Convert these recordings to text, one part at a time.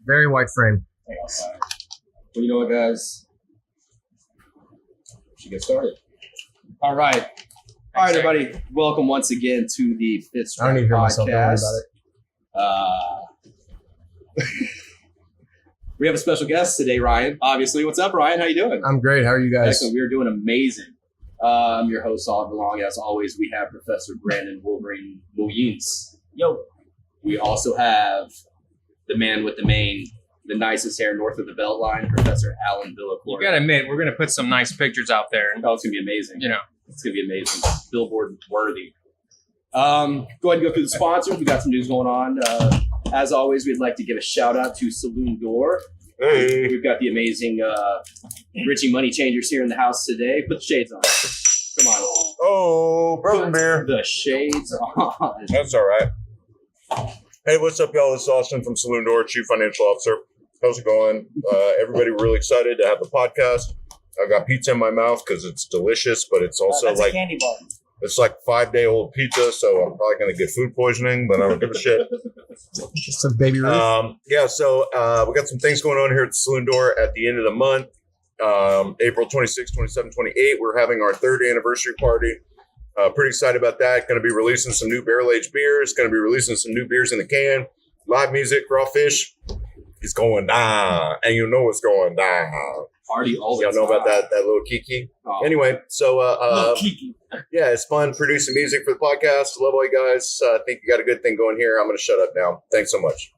Very white frame. Thanks. Well, you know what, guys? We should get started. All right. All right, everybody. Welcome once again to the Fifth Strike I don't need to hear myself. Don't worry about it. We have a special guest today, Ryan. Obviously. What's up, Ryan? How you doing? I'm great. How are you guys? Excellent. We're doing amazing. I'm your host, Oliver Long. As always, we have Professor Brandon Wolverine Williams. Yo. We also have the man with the mane, the nicest hair north of the belt line, Professor Alan Villacore. You gotta admit, we're gonna put some nice pictures out there. Oh, it's gonna be amazing. You know, it's gonna be amazing. Billboard worthy. Go ahead and go through the sponsors. We got some news going on. As always, we'd like to give a shout out to Saloon Door. Hey. We've got the amazing Richie Money Changers here in the house today. Put the shades on. Come on. Oh, broken beer. The shades on. That's all right. Hey, what's up, y'all? This is Austin from Saloon Door, Chief Financial Officer. How's it going? Everybody really excited to have the podcast. I've got pizza in my mouth because it's delicious, but it's also that's like a candy bar. It's like 5-day-old pizza, so I'm probably going to get food poisoning, but I don't give a shit. Just a baby Ruth. So we got some things going on here at the Saloon Door at the end of the month. April 26, 27, 28, we're having our 3rd anniversary party. Pretty excited about that. Going to be releasing some new barrel-aged beers. Going to be releasing some new beers in the can. Live music, crawfish. It's going down, and you know it's going down. Party all the Y'all know time. about that little Kiki? Oh. Anyway, so Kiki. yeah, it's fun producing music for the podcast. Love all you guys. I think you got a good thing going here. I'm going to shut up now. Thanks so much.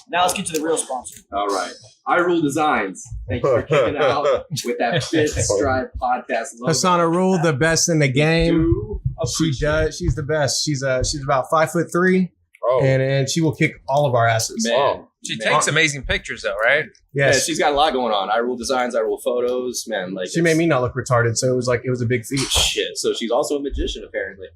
Now let's get to the real sponsor. All right. I Rule Designs. Thank you for kicking out with that Fifth Stride podcast logo. Hasana Rule, the best in the game. Do She does. She's the best. She's about 5'3", Oh, and she will kick all of our asses. Man. Oh. she Man. takes amazing pictures, though, right? Yeah, Yes. she's got a lot going on. I Rule Designs, I Rule Photos. Man, like She made me not look retarded, so it was a big feat. shit. So she's also a magician, apparently.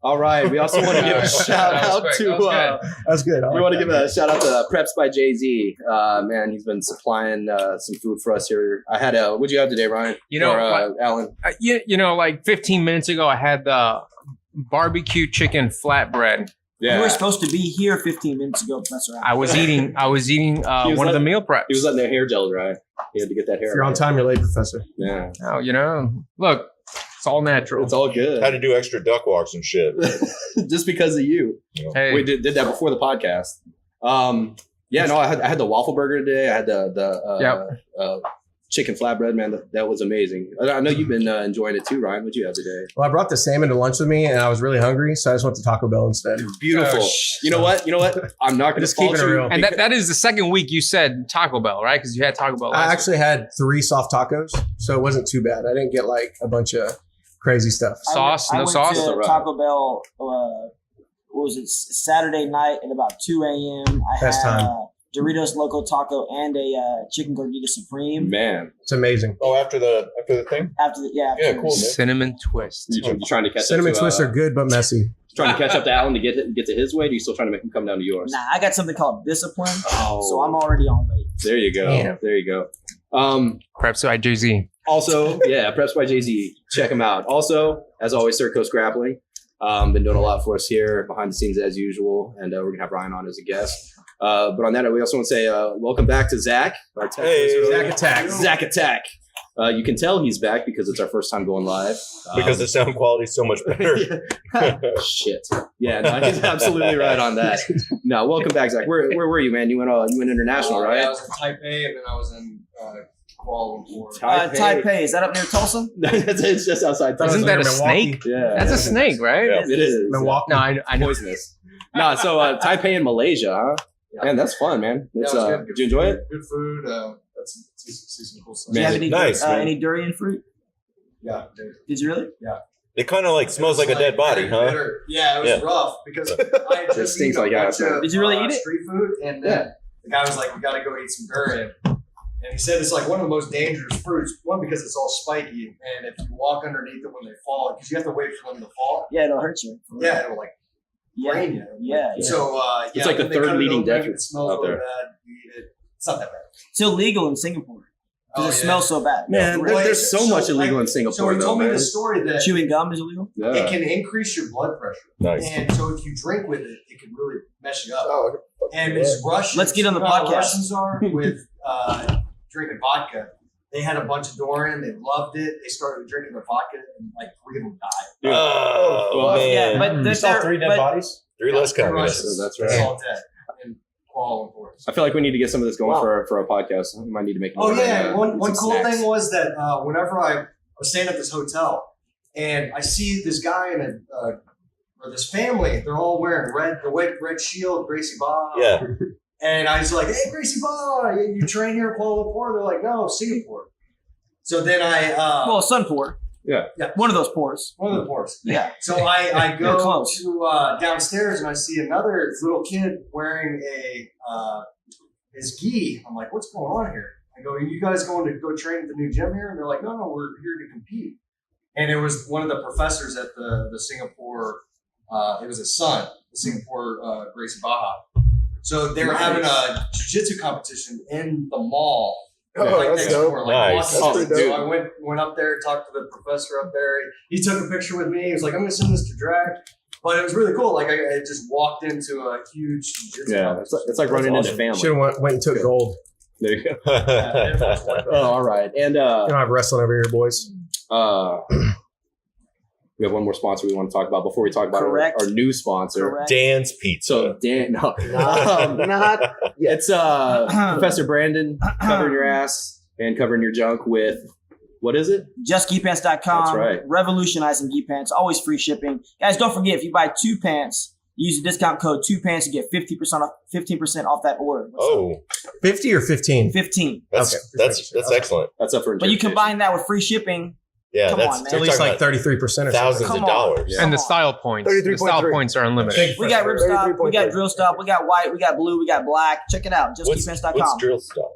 All right. We also want to give a shout That was out quick. to. That was good. That's good. We want to give a shout out to Preps by Jay-Z. Man, he's been supplying some food for us here. I had what'd you have today, Ryan? You know, or, Alan? You know, like 15 minutes ago, I had the barbecue chicken flatbread. Yeah. You were supposed to be here 15 minutes ago, Professor. I was eating was one of the letting- meal preps. He was letting their hair gel dry. He had to get that hair. If you're on right. time, you're late, Professor. Yeah. Oh, you know, look, it's all natural. It's all good. had to do extra duck walks and shit. Just because of you. Hey, We did that before the podcast. Yeah, no, I had the waffle burger today. I had the chicken flatbread, man. That was amazing. I know you've been enjoying it too, Ryan. What'd you have today? Well, I brought the salmon to lunch with me, and I was really hungry, so I just went to Taco Bell instead. Beautiful. Oh, You know what? I'm not going to Just fault keeping it you. real. and that is the second week you said Taco Bell, right? Because you had Taco Bell last I week. actually had 3 soft tacos, so it wasn't too bad. I didn't get like a bunch of crazy stuff. Sauce, I no went sauce? to Right. Taco Bell. What was it? Saturday night at about 2 a.m. I Best had time. Doritos Loco Taco and a chicken gordita supreme. Man, It's amazing. Oh, after the thing? After the Yeah, cool, man. Cinnamon twist. you trying to catch Cinnamon up to, twists are good, but messy. trying to catch up to Alan to get to his weight? Or are you still trying to make him come down to yours? Nah, I got something called discipline, Oh. so I'm already on weight. There you go. Damn. There you go. Preps by Jay-Z. Also, yeah, Preps by Jay-Z. Check him out. Also, as always, Third Coast Grappling. Been doing a lot for us here behind the scenes as usual, and we're gonna have Ryan on as a guest. But on that, we also want to say welcome back to Zach. Our tech Hey. producer. Zach Attack. Zach Attack. You can tell he's back because it's our first time going live. Because the sound quality is so much better. Shit. Yeah, no, he's absolutely right on that. No, welcome back, Zach. Where were you, man? You went international, right? Yeah, I was in Taipei, and then I was in Kuala Lumpur. Taipei, is that up near Tulsa? It's just outside. Thought it was Isn't that near a Milwaukee. snake? Yeah, That's a snake, right? Yeah. It is. Milwaukee. No, I know. Poisonous. No, so Taipei in Malaysia, huh? Yeah. Man, that's fun, man. Yeah, It's, it was good. did you enjoy it? Good food. See some cool stuff. Do you have Man, any, nice, man. any durian fruit? Yeah, dude. Did you really? It kind of like smells like a dead body, huh? Bitter. Yeah, it was Yeah. rough because I had It just stinks eaten like a ass, bunch man. of, Did you really eat it? Street food, and then the guy was like, "We got to go eat some durian." And he said it's like one of the most dangerous fruits. One, because it's all spiky, and if you walk underneath it when they fall, because you have to wait for them to fall. Yeah, it'll hurt you. Yeah, it'll like Yeah. brain you. Yeah. So It's like the when they third cut it leading open, death It smells out really there. bad. You eat it. It's not that bad. It's illegal in Singapore. Because it smells so bad. Man, Well, there's so much illegal in So Singapore, he though, told me man. the story that Chewing gum is illegal. it Yeah. can increase your blood pressure. Nice. And so if you drink with it, it can really mess you up. Oh, And as Russians, Let's get on the you know how podcast. Russians are with drinking vodka. They had a bunch of Doran. They loved it. They started drinking their vodka, and like 3 of them died. Oh, Well, man. Yeah, but you they're, saw 3 dead but- bodies. 3 less They're communists. Russians. That's They're right. all dead in Kuala Lumpur. I feel like we need to get some of this going Wow. for a podcast. We might need to make. Oh more, yeah, one some cool snacks. thing was that whenever I was staying at this hotel, and I see this guy and or this family, they're all wearing red shield, Gracie Ba. Yeah. And I was like, "Hey, Gracie Ba, you train here in Kuala Lumpur?" They're like, "No, Singapore." So then I well, Sunpur. Yeah. One of those pores. one of the ports. Yeah. So I You're go close. to downstairs and I see another little kid wearing his gi. I'm like, what's going on here? I go, are you guys going to go train at the new gym here? And they're like, no, we're here to compete. And it was one of the professors at the Singapore, it was his son, the Singapore Gracie Baja. So they were having a jiu-jitsu competition in the mall. Oh, Like that's next dope. door, Nice. walking That's distance. pretty So dope. I went up there, talked to the professor up there. He took a picture with me. He was like, I'm going to send this to Drag. But it was really cool. Like I just walked into a huge jiu-jitsu Yeah, competition. it's like running into family. Should have went and took gold. There you go. Yeah, Oh, all right, and You don't have wrestling over here, boys. we have one more sponsor we want to talk about before we talk about Correct. our new sponsor. Correct. Dan's Pizza. So Dan, no, Not it's Professor Brandon covering your ass and covering your junk with what is it? JustGeePants.com. That's right. Revolutionizing geek pants. Always free shipping. Guys, don't forget, if you buy 2 pants, use the discount code 2pants to get 15% off that order. Oh, 50 or 15. 15. that's Okay. that's Okay. excellent. That's up for But you interpretation. combine that with free shipping. Yeah, Come that's on, man. It's you're at least talking like about 33% or something. thousands Come of on. dollars. Yeah. And the Come on. style points. The style 33.3. points are unlimited. Big We got difference. ripstop, we got 33.3. drill stop, we got white, we got blue, we got black. Check it out. What's JustGeePants.com. drill stuff?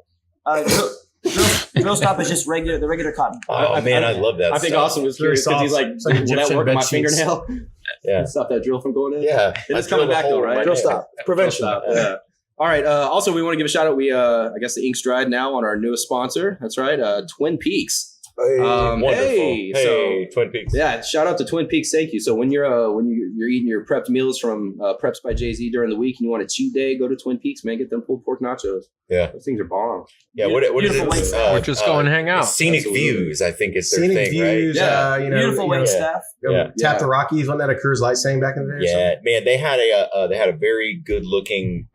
Drill stop is just the regular cotton. Oh man, I love that. I think stuff. Austin was Very curious because he's soft. like, It's like will that Egyptian work on my bed sheets. fingernail? Yeah. Stop that drill from going in? Yeah, It is I coming drilled a back though, hole in right? my Drill nail. stop. Prevention. Yeah. All right. Also, we want to give a shout out. We, I guess, the ink's dried now on our newest sponsor. That's right, Twin Peaks. Wonderful. Hey, Hey, Twin Peaks. Yeah, shout out to Twin Peaks. Thank you. So when you're eating your prepped meals from Preps by Jay-Z during the week and you want a cheat day, go to Twin Peaks, man. Get them pulled pork nachos. Yeah. Those things are bomb. Yeah, what is Beautiful it? waistline. Or just go and hang out. Scenic Absolutely. views, I think, is their Scenic thing, views, Yeah. Beautiful you know, wait yeah. staff. Yeah. Tap Yeah. the Rockies, wasn't that a Coors Light saying back in the day? or right? Yeah, man, they had a very good looking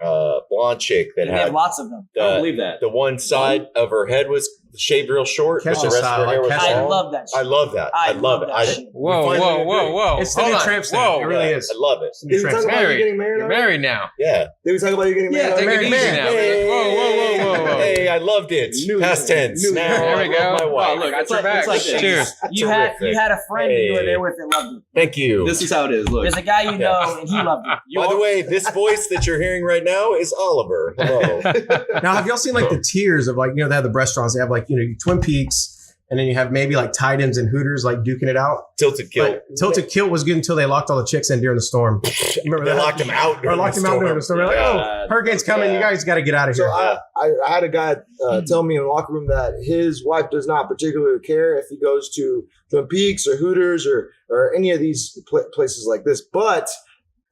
blonde chick that And they have had lots of them. I don't the, believe that. the one side of her head was shaved real short, but Kesha the rest style, of her hair like was Kesha. I long. love that shit. I love that. I love it. that shit. Whoa, We finally whoa, agree. whoa, whoa. It's the Hold new on. tramp stamp. Whoa. It really Yeah, is. I love it. It's the new Did we tramp talk stamp. about you Married. getting married? You're already? married now. Yeah. Did we talk about you getting married? Yeah, take already? it easy now. Whoa, whoa, whoa, whoa. Hey, I loved it. Past tense. New- Now There we I go. love my wife. Oh, look, It's like this. Cheers. You had a friend that you were Hey. there with that loved you. Thank you. This is how it is. Look. There's a guy you know and he loved you. By the way, this voice that you're hearing right now is Oliver. Hello. Now, have y'all seen like the tiers of like, you know, they have the restaurants, they have like, you know, Twin Peaks, and then you have maybe like Titans and Hooters like duking it out. Tilted Kill. But Tilted Kill was good until they locked all the chicks in during the storm. Remember They that? locked him out. Or during locked the them out during storm. the storm. They're like, Yeah. oh, hurricane's coming. Yeah. You guys got to get out of So here. I had a guy tell me in the locker room that his wife does not particularly care if he goes to Twin Peaks or Hooters or any of these places like this, but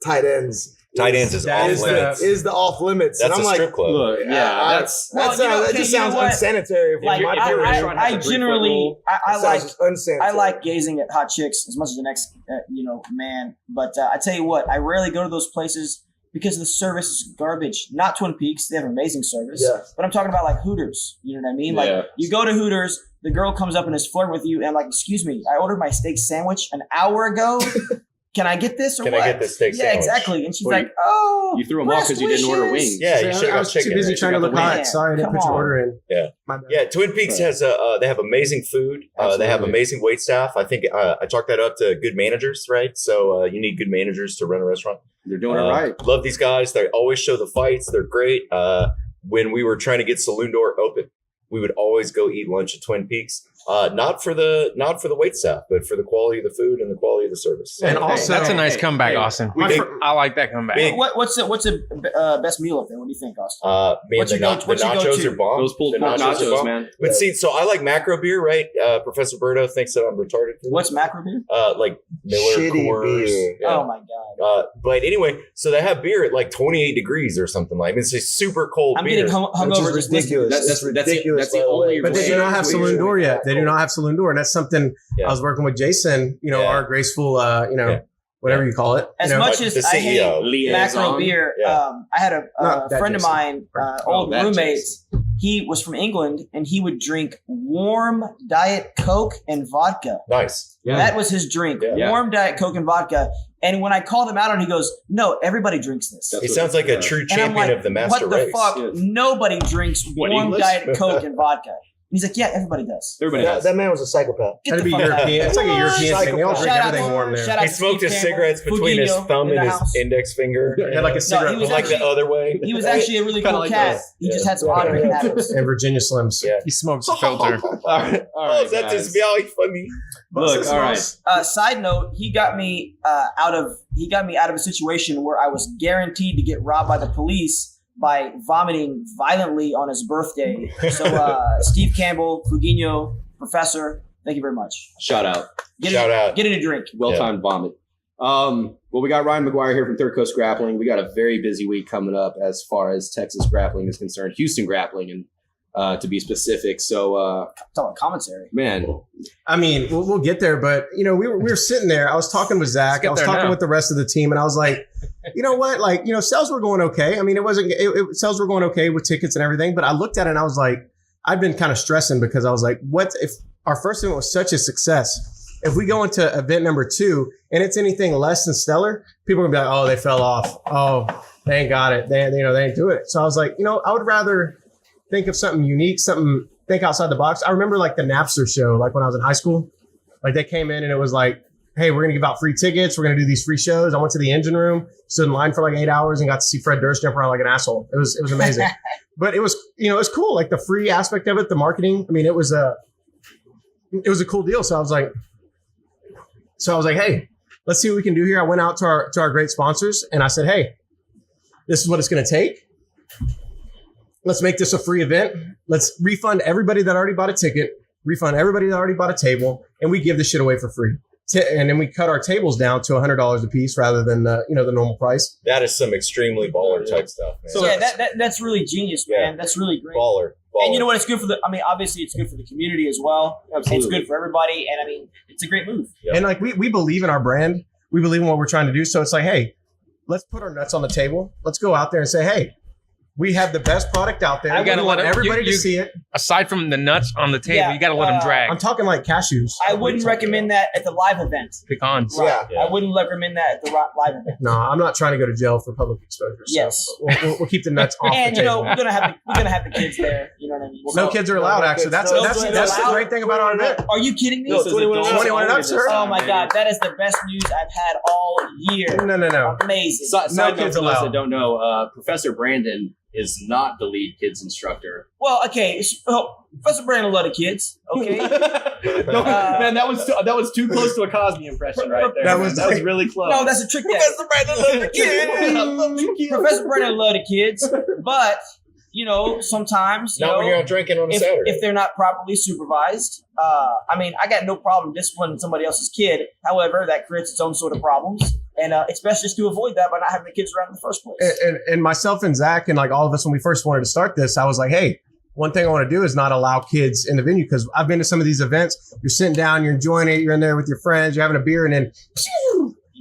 tight ends. Tight ends is That off is limits. Is the off limits. That's and I'm a like, strip club. Look, yeah, that's. Well, you know, that okay, just you know sounds what? unsanitary. From Like my if your I restaurant has a 3-foot generally rule, I It like sounds unsanitary. I like gazing at hot chicks as much as the next man. But I tell you what, I rarely go to those places because the service is garbage. Not Twin Peaks; they have amazing service. Yeah. But I'm talking about like Hooters. You know what I mean? Yeah. Like you go to Hooters, the girl comes up and is flirting with you, and I'm like, excuse me, I ordered my steak sandwich an hour ago. Can I get this or Can I what? get this steak Yeah, sandwich? exactly. And she's Well, like, oh, you threw them off because you didn't order breast wings. Yeah, you I should have was got too chicken. busy right? trying to You got look the hot. wing. Sorry, I didn't Come put your on. order in. Yeah. My bad. Yeah, Twin Peaks has they have amazing food. They have Absolutely. amazing wait staff. I think I chalk that up to good managers, right? So you need good managers to run a restaurant. They're doing it right. Love these guys. They always show the fights. They're great. When we were trying to get Saloon Door open, we would always go eat lunch at Twin Peaks. Not for the wait staff, but for the quality of the food and the quality of the service. And Hey, also, That's a nice comeback, Austin. I like that comeback. Big- What's the best meal up there? What do you think, Austin? Man, What's the your go- what's your nachos go-to? are bomb. Those pulled The pork are nachos, bomb. man. But see, so I like macro beer, right? Professor Berto thinks that I'm retarded. For What's macro beer? like Miller, Shitty Coors. beer. Yeah. Oh my god! But anyway, so they have beer at like 28 degrees or something like. It's a super cold I'm beer. getting hungover Which is just listening. ridiculous. That's ridiculous. that's the by the only way. but they do way not have to Saloon enjoy Door it. yet. They do not have Saloon Door, and that's something Yeah. I was working with Jason. Yeah. Our graceful, Yeah. whatever you call it. As you know, much Like as the I hate CEO. macro Liaison. beer, Yeah. I had a Not that friend of Jason. mine, old that roommate. Jason. He was from England, and he would drink warm Diet Coke and vodka. Nice. Yeah. That was his drink, Yeah. warm Diet Coke and vodka. And when I called him out on it, he goes, "No, everybody drinks this." That's He what sounds it like a is. true And I'm champion like, of the master what the race. fuck? Yeah. Nobody drinks What, warm English? Diet Coke and vodka. And he's like, "Yeah, everybody does." Everybody That, does. that man was a psychopath. Get that'd the be fuck out. European. It's like a European thing. They all drink Shout out everything to- warm there. shout out He to smoked Steve his Campbell, cigarettes between his Fugino thumb in and the his house. index finger. He had like a cigarette he was like the actually- other way. He was actually a really Kinda cool like cat. us. He just Yeah. had some odd habits. and Virginia Slims. Yeah. He smokes a filter. all right, Oh, that is very funny. Look, all right. Side note: he got me out of a situation where I was guaranteed to get robbed by the police by vomiting violently on his birthday. So, Steve Campbell, Fugino, Professor, thank you very much. Shout out. Shout out. Get it a drink. Well timed vomit. Well, we got Ryan McGuire here from Third Coast Grappling. We got a very busy week coming up as far as Texas grappling is concerned, Houston grappling, and to be specific. So, Talk about commentary. man, I mean, we'll get there, but we were sitting there. I was talking with Zach. Let's get I was there talking now. with the rest of the team, and I was like, you know what? Like, sales were going okay. I mean, sales were going okay with tickets and everything. But I looked at it and I was like, I've been kind of stressing because I was like, what if our first event was such a success? If we go into event number 2 and it's anything less than stellar, people are gonna be like, oh, they fell off. Oh, they ain't got it. They ain't do it. So I was like, I would rather think of something unique, think outside the box. I remember like the Napster show, like when I was in high school, like they came in and it was like, hey, we're going to give out free tickets. We're going to do these free shows. I went to the engine room, stood in line for like 8 hours and got to see Fred Durst jump around like an asshole. It was amazing. But it was, it was cool. Like the free aspect of it, the marketing. I mean, it was a cool deal. So I was like, hey, let's see what we can do here. I went out to our great sponsors and I said, hey, this is what it's going to take. Let's make this a free event. Let's refund everybody that already bought a ticket, refund everybody that already bought a table, and we give this shit away for free. And then we cut our tables down to $100 a piece rather than the normal price. That is some extremely baller type stuff, man. So that's really genius, man. Yeah. That's really great. Baller. And you know what? It's good for obviously it's good for the community as well. Absolutely. It's good for everybody. And I mean, it's a great move. Yeah. And like we believe in our brand. We believe in what we're trying to do. So it's like, hey, let's put our nuts on the table. Let's go out there and say, hey, we have the best product out there. You gotta We want let 'em- everybody you- to see it. Aside from the nuts on the table, Yeah, you got to let them drag. I'm talking like cashews. I wouldn't recommend that at the live event. Pecans. Right. Yeah. I wouldn't recommend that at the live event. No, I'm not trying to go to jail for public exposure. So Yes. we'll keep the nuts off And the table. we're gonna have the kids there. You know what I mean? No kids are allowed. Actually, that's No that's kids the allowed? great thing about our event. Are you kidding me? No, 21 and up. 21 and up, sir. Oh my god, that is the best news I've had all year. No. Amazing. Side No note kids for those allowed. that don't know, Professor Brandon is not the lead kids instructor. Well, okay, Professor Brandon loved the kids. Okay, No, man, that was too close to a Cosby impression right there. That man. was- really close. no, that's a trick. Professor Brandon loved the kids. Professor Brandon loved the kids, but sometimes Not when you're out drinking on a Saturday. if they're not properly supervised. I mean, I got no problem disciplining somebody else's kid. However, that creates its own sort of problems, and it's best just to avoid that by not having the kids around in the first place. And myself and Zach and like all of us when we first wanted to start this, I was like, hey, one thing I want to do is not allow kids in the venue because I've been to some of these events. You're sitting down, you're enjoying it, you're in there with your friends, you're having a beer, and then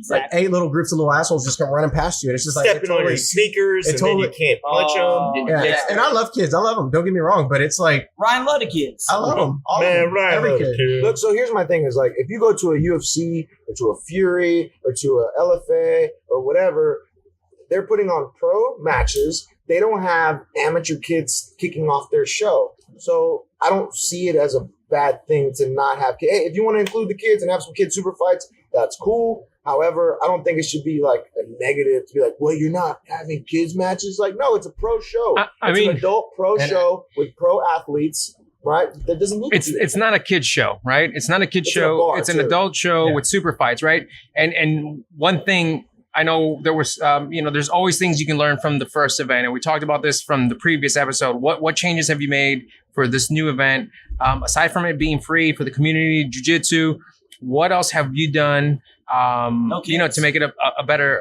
like Exactly. 8 little groups of little assholes just come running past you, and it's just like Stepping on your sneakers it and totally- then you can't punch them. Yeah, Yeah. and I love kids. I love them. Don't get me wrong, but it's like Ryan loved the kids. I love them. All of Man, them. right. Every kid. Look, so here's my thing: is like if you go to a UFC or to a Fury or to a LFA or whatever, they're putting on pro matches. They don't have amateur kids kicking off their show, so I don't see it as a bad thing to not have kids. Hey, if you want to include the kids and have some kid super fights, that's cool. However, I don't think it should be like a negative to be like, well, you're not having kids matches. Like, no, it's a pro show. I It's mean, an adult pro and- show with pro athletes. right? That doesn't need. It's not a kid show, right? It's not a kid It's show. a bar, It's an too. adult show Yeah. with super fights, right? And one thing I know there was, there's always things you can learn from the first event, and we talked about this from the previous episode. What changes have you made for this new event, aside from it being free for the community jiu-jitsu? What else have you done? To make it a better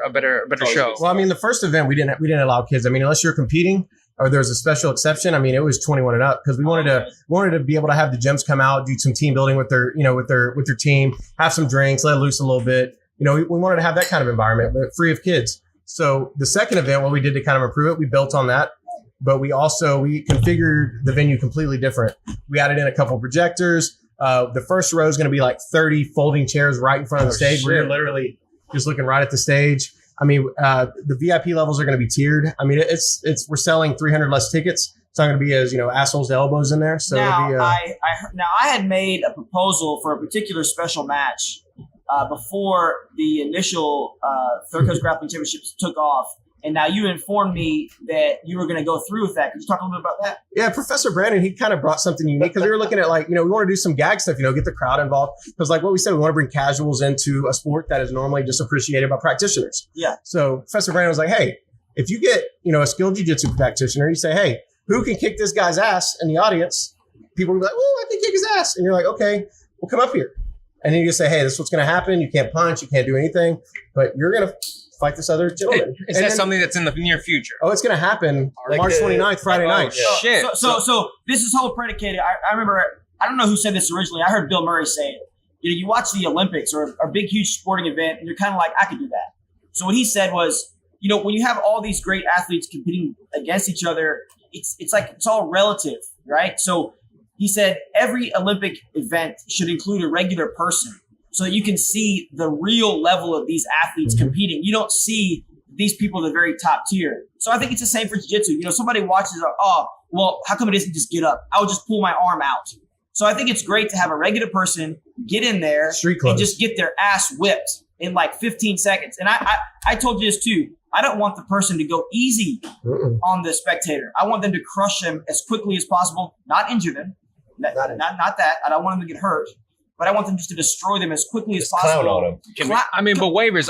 show. Well, I mean, the first event we didn't allow kids. I mean, unless you're competing or there's a special exception. I mean, it was 21 and up because we wanted to be able to have the gyms come out, do some team building with their team, have some drinks, let loose a little bit. We wanted to have that kind of environment, but free of kids. So the second event, what we did to kind of improve it, we built on that, but we configured the venue completely different. We added in a couple projectors. The first row is going to be like 30 folding chairs right in front of the stage where you're literally just looking right at the stage. I mean, the VIP levels are going to be tiered. I mean, we're selling 300 less tickets. It's not going to be as, assholes to elbows in there. So now, it'll be, I had made a proposal for a particular special match before the initial Third Coast Grappling Championships took off. And now you informed me that you were going to go through with that. Could you talk a little bit about that? yeah, Professor Brandon, he kind of brought something unique because we were looking at we want to do some gag stuff, get the crowd involved. Because like what we said, we want to bring casuals into a sport that is normally just appreciated by practitioners. Yeah. So Professor Brandon was like, hey, if you get, a skilled jiu-jitsu practitioner, you say, hey, who can kick this guy's ass in the audience? People will be like, oh, I can kick his ass. And you're like, okay, well, come up here. And then you just say, hey, this is what's going to happen. You can't punch. You can't do anything. But you're going to fight this other gentleman. Is that something that's in the near future? Oh, it's going to happen Like March the- 29th, Friday night. yeah. Shit. So this is whole predicated. I remember, I don't know who said this originally. I heard Bill Murray say it. You watch the Olympics or a big, huge sporting event, and you're kind of like, I could do that. So what he said was, when you have all these great athletes competing against each other, it's like it's all relative, right? So he said every Olympic event should include a regular person so that you can see the real level of these athletes competing. You don't see these people at the very top tier. So I think it's the same for jiu-jitsu. Somebody watches, well, how come it doesn't just get up? I would just pull my arm out. So I think it's great to have a regular person get in there Street and clothes. just get their ass whipped in like 15 seconds. And I told you this too. I don't want the person to go easy on the spectator. I want them to crush them as quickly as possible, not injure them. Not that. I don't want them to get hurt. But I want them just to destroy them as quickly as possible. Clown on them. But waivers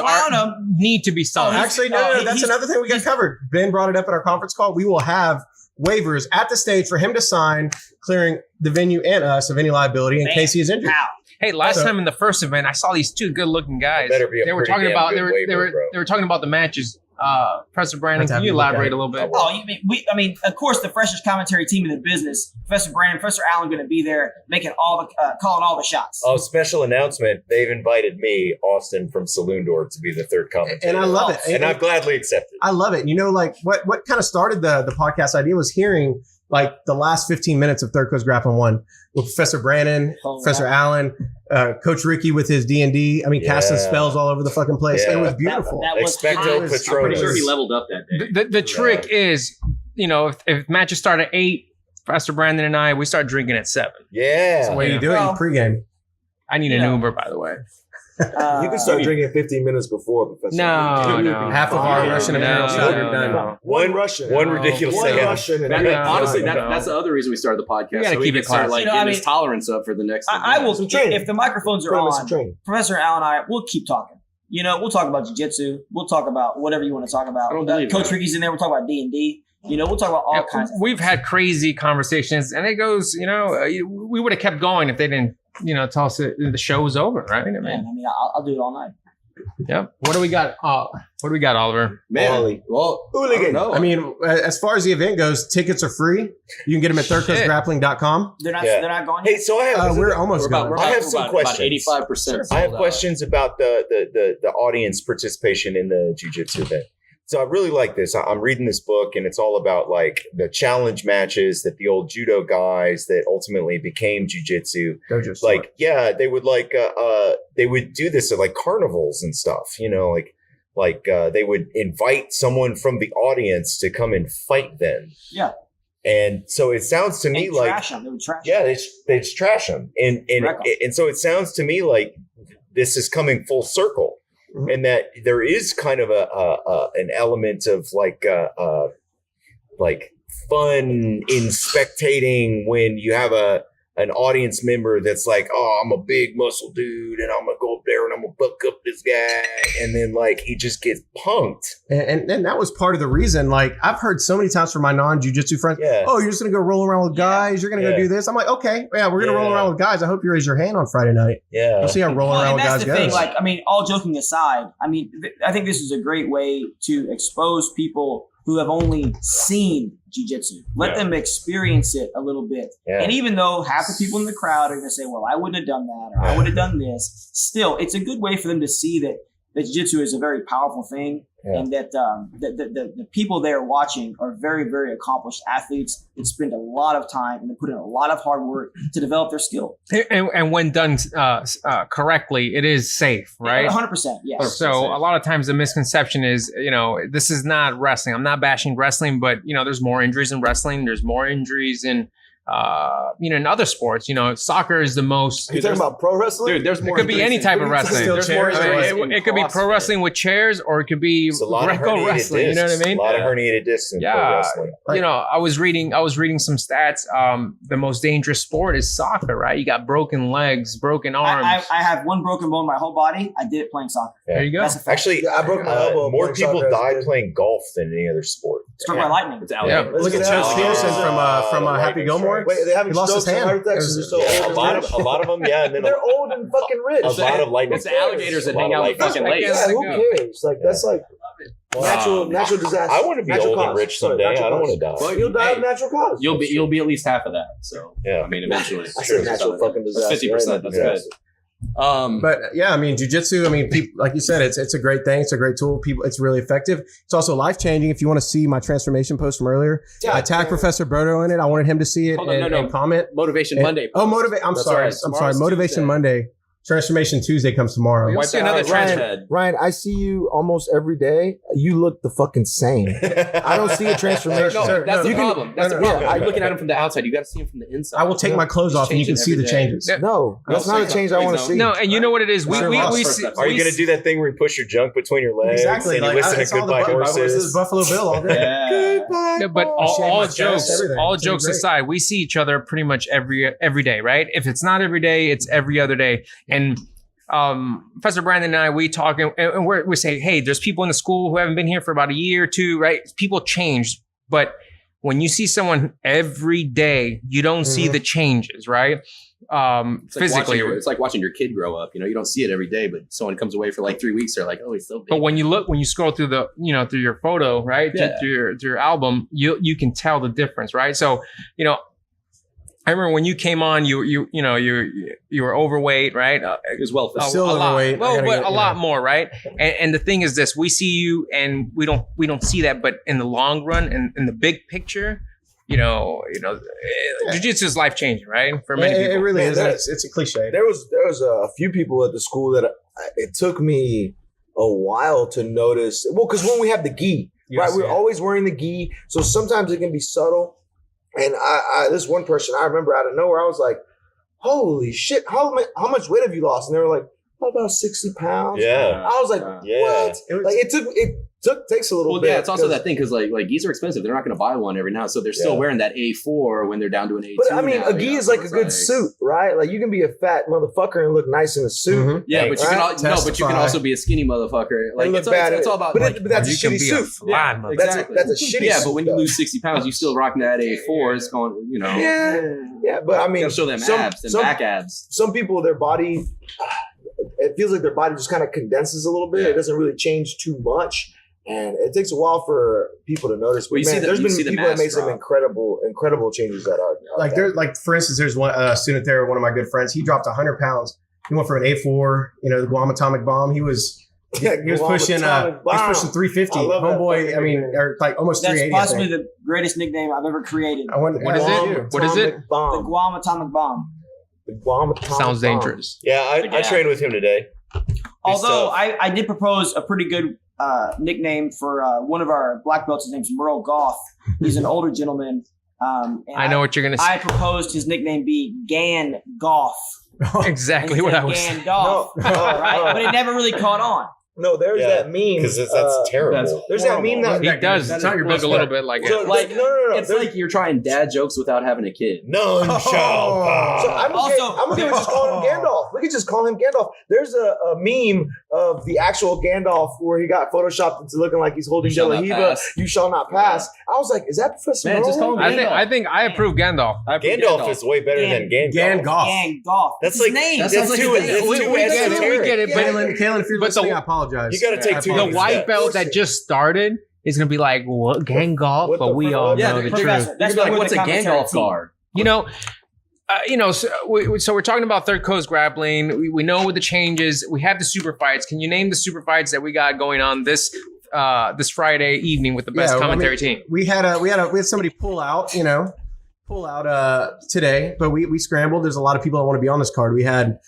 need to be signed. Actually, no. That's another thing we got covered. Ben brought it up at our conference call. We will have waivers at the stage for him to sign, clearing the venue and us of any liability in case he is injured. How? Hey, last time in the first event, I saw these two good-looking guys. Better be a They were pretty talking damn about good they were waiver, bro. they were talking about the matches. Professor Brandon, Let's have can you you look at elaborate it. a little bit? Oh, of course, the freshest commentary team in the business, Professor Brandon, Professor Allen, going to be there, making calling all the shots. Oh, special announcement. They've invited me, Austin from Saloon to be the third commentator. And I love it. And I've gladly accepted. I love it. What kind of started the podcast idea was hearing the last 15 minutes of Third Coast Grappling 1 with Professor Brandon, Professor Allen, Coach Ricky with his D&D. I mean, casting spells all over the fucking place. Yeah. It was beautiful. That was Expecto hot. I'm pretty sure Patronus. he leveled up that day. The trick is, if matches start at 8, Professor Brandon and I, we start drinking at 7. Yeah. the way you do it, Well, you pregame. I need an Uber, by the way. You can start drinking 15 minutes before, Professor. No. Half of our Russian imperial shot are done. No. One Russian. One ridiculous One thing. Russian. And Honestly, no. that's the other reason we started the podcast. We gotta so keep can it start classy. getting his tolerance up for the next. I will. Some training. If the microphones are Promise some on, training. Professor Allen and I, we'll keep talking. We'll talk about jiu-jitsu. We'll talk about whatever you want to talk about. I don't believe Coach that. Ricky's in there. We'll talk about D&D. We'll talk about all kinds of We've things. had crazy conversations, and it goes, we would have kept going if they didn't, tell us that the show was over, right? I mean, Man, I'll do it all night. Yep. What do we got? What do we got, Oliver? Man, Wally. well, Hooligan. I don't know. I mean, as far as the event goes, tickets are free. You can get them at Shit. thirdcoastgrappling.com. They're not. Yeah. They're not going. Hey, so I have We're almost going. I have some questions. 85%. I have questions about the audience participation in the jiu-jitsu event. So I really like this. I'm reading this book, and it's all about the challenge matches that the old judo guys that ultimately became jiu-jitsu. Dojos. They would they would do this at carnivals and stuff, they would invite someone from the audience to come and fight them. Yeah. And so it sounds to me And like, trash them. They would trash yeah, them. they just trash them. And so it sounds to me like this is coming full circle. Mhm. And that there is kind of an element of fun in spectating when you have an audience member that's like, oh, I'm a big muscle dude and I'm gonna go up there and I'm gonna buck up this guy, and then like he just gets punked. And that was part of the reason. Like I've heard so many times from my non-jiu-jitsu friends, oh, you're just gonna go roll around with guys, you're gonna go do this. I'm like, okay, yeah, we're gonna roll around with guys. I hope you raise your hand on Friday night. Yeah. We'll see how rolling around with guys goes. goes. Like, I mean, all joking aside, I mean, I think this is a great way to expose people who have only seen jiu-jitsu. Let them experience it a little bit. Yeah. And even though half the people in the crowd are going to say, well, I wouldn't have done that, or I would have done this, still, it's a good way for them to see that jiu-jitsu is a very powerful thing, and that the people there watching are very, very accomplished athletes that spend a lot of time and they put in a lot of hard work to develop their skill. And when done correctly, it is safe, right? 100%, yes. So a lot of times the misconception is, this is not wrestling. I'm not bashing wrestling, but, there's more injuries in wrestling. There's more injuries in in other sports. Soccer is the most. Are you talking about pro wrestling? Dude, there's more. It could be any type of wrestling. There's more. It could be pro wrestling with chairs, or it could be Greco wrestling. You know what I mean? A lot of herniated discs in pro wrestling. I was reading some stats. The most dangerous sport is soccer, right? You got broken legs, broken arms. I have one broken bone in my whole body. I did it playing soccer. Yeah. There you go. Actually, I broke my elbow. More people died playing golf than any other sport. Struck by lightning. It's alligator. Look at Chance Peterson from Happy Gilmore. Wait, they haven't lost his hand. A lot of them, and then they're old and fucking rich. A lot of lightning. It's the alligators that hang out with fucking lakes. Yeah, who cares? Like that's like natural disaster. I want to be old and rich someday. I don't want to die. Well, You'll die of natural cause. You'll be at least half of that. So yeah, I mean, eventually. I said natural fucking disaster. 50%. That's good. But yeah, I mean, jiu-jitsu, people, like you said, it's a great thing. It's a great tool. It's really effective. It's also life-changing. If you want to see my transformation post from earlier, I tagged Professor Berto in it. I wanted him to see it and comment. Motivation Monday. Oh, I'm sorry. Motivation Monday. Transformation Tuesday comes tomorrow. Wipe another trash head. Ryan, I see you almost every day. You look the fucking same. I don't see a transformation. That's the problem. That's the problem. You're looking at him from the outside. You got to see him from the inside. I will take my clothes off and you can see the changes. No, that's not a change I want to see. No, and you know what it is? Are you going to do that thing where you push your junk between your legs? Exactly. And you listen to Goodbye Horses? This is Buffalo Bill all day. Goodbye. But all jokes aside, we see each other pretty much every day, right? If it's not every day, it's every other day. And Professor Brandon and I, we talk and we say, hey, there's people in the school who haven't been here for about a year or two, right? People change, but when you see someone every day, you don't see the changes, right? Physically, it's like watching your kid grow up. You don't see it every day, but someone comes away for like 3 weeks, they're like, oh, he's so big. But when you scroll through through your photo, right, through your album, you can tell the difference, right? So, I remember when you came on, you were overweight, right? It was well, still overweight. But a lot more, right? And the thing is this: we see you, and we don't see that, but in the long run, and in the big picture, jiu-jitsu is life changing, right? For many people, it really is. It's a cliche. There was a few people at the school that it took me a while to notice. Well, because when we have the gi, right, we're always wearing the gi, so sometimes it can be subtle. And I this one person I remember out of nowhere, I was like, holy shit, how much weight have you lost? And they were like, about 60 pounds. Yeah. I was like, what? It takes a little bit. Yeah, it's also that thing because like gis are expensive. They're not going to buy one every now, so they're still wearing that A4 when they're down to an A2. But I mean, a gi is like a good suit, right? Like you can be a fat motherfucker and look nice in a suit. Mm-hmm. Yeah, but you can also be a skinny motherfucker. Like it's all about. But that's a shitty suit. Yeah, exactly. That's a shitty suit. Yeah, but when you lose 60 pounds, you still rocking that A4. It's going, Yeah, but I mean, show them abs and back abs. Some people, their body, it feels like their body just kind of condenses a little bit. It doesn't really change too much. And it takes a while for people to notice. But there's been people that made some incredible changes that are like for instance, there's one student there, one of my good friends. He dropped 100 pounds. He went from an A4, the Guam atomic bomb. He was pushing 350. Homeboy, I mean, or like almost 380. That's possibly the greatest nickname I've ever created. What is it? What is it? The Guam atomic bomb. The Guam atomic sounds bomb. dangerous. Yeah, I trained with him today. Although I did propose a pretty good nickname for one of our black belts. His name's Merle Goff. He's an older gentleman. And I know what you're going to say. I proposed his nickname be Gan Goff. Exactly what I was saying. Gan Goff. Right? But it never really caught on. No, there's that meme because that's terrible. There's that meme that He does. It's not your book a little bit like so, it. like no. It's like you're trying dad jokes without having a kid. None shall pass. So I'm okay with just calling him Gandalf. We could just call him Gandalf. There's a meme of the actual Gandalf where he got photoshopped into looking like he's holding You shall not Delahiva. pass. You shall not pass. I was like, is that Professor Man, just Nolan? call him I think I approve Gandalf. Gandalf is way better than Gandalf. Gandalf. That's his like name. That's sounds like too. a thing. It's We too get it. We esoteric. get it. But Kaylin, if you're but listening, the- I apologize. You got to take I two. the apologize. white belt that just started is gonna be like, what Gandalf? What But the we fuck? all Yeah, know the Professor, truth. that's You're like, where what's the a commentary Gandalf team- card? So we're talking about Third Coast Grappling. We know what the changes. We have the super fights. Can you name the super fights that we got going on this Friday evening with the best commentary team? We had somebody pull out today, but we scrambled. There's a lot of people that want to be on this card. We had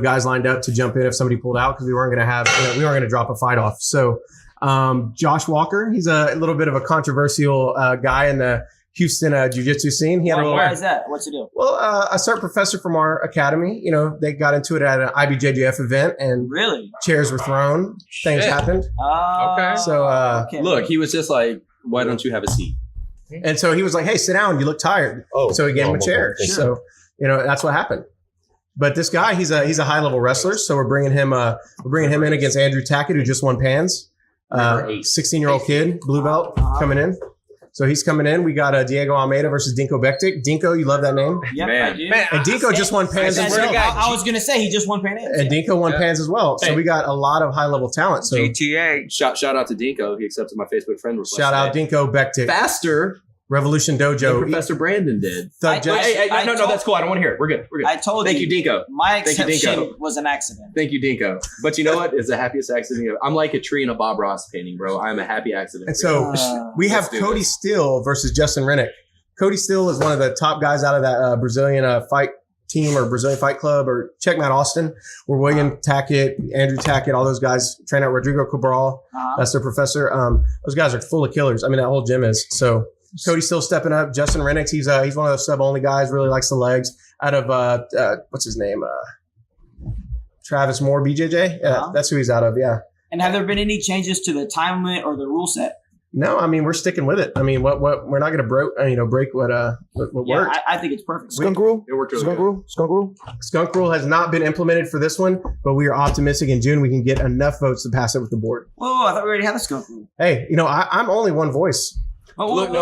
guys lined up to jump in if somebody pulled out because we weren't going to drop a fight off. So Josh Walker, he's a little bit of a controversial guy in the Houston jiu-jitsu scene. He had a little. Why is that? What's the deal? Well, a certain professor from our academy, they got into it at an IBJJF event and Really? chairs were thrown. Things Shit. happened. Okay. So, okay. Look, he was just like, why don't you have a seat? And so he was like, hey, sit down. You look tired. Oh, So he gave him a normal. chair. Sure. So, that's what happened. But this guy, he's a high level wrestler. So we're bringing him in against Andrew Tackett, who just won Pans. 16-year-old kid, blue belt, coming in. So he's coming in. We got Diego Almeida versus Dinko Bektik. Dinko, you love that name. Yep, Man. I do. And Dinko just won Pans as well. I was going to say he just won Pan Ams. And Dinko won Pans as well. So Hey. we got a lot of high level talent. So GTA. Shout out to Dinko. He accepted my Facebook friend request. shout out today. Dinko Bektik. Faster Revolution than Dojo. Professor Brandon did. Thug Jeff- Hey, I no, told- that's cool. I don't want to hear it. We're good. I told Thank you, Dinko. my Thank you, exception Dinko. was an accident. Thank you, Dinko. But you know what? It's the happiest accident. I'm like a tree in a Bob Ross painting, bro. I'm a happy accident. And so we have Let's do Cody this. Steele versus Justin Rennick. Cody Steele is one of the top guys out of that Brazilian fight team or Brazilian Fight Club, or check Matt Austin, where William Tackett, Andrew Tackett, all those guys train out. Rodrigo Cabral, that's their professor. Those guys are full of killers. I mean, that whole gym is. So Cody's still stepping up. Justin Rennick, he's one of those sub only guys. Really likes the legs. Out of what's his name? Travis Moore, BJJ. Yeah, that's who he's out of. Yeah. And have there been any changes to the time limit or the rule set? No, I mean we're sticking with it. I mean, what we're not going to break what Yeah, worked. I think it's perfect. Skunk rule? It worked really Skunk good. rule? Skunk rule? Skunk rule has not been implemented for this one, but we are optimistic in June we can get enough votes to pass it with the board. Whoa, I thought we already had the skunk rule. Hey, I'm only one voice. Oh, Look,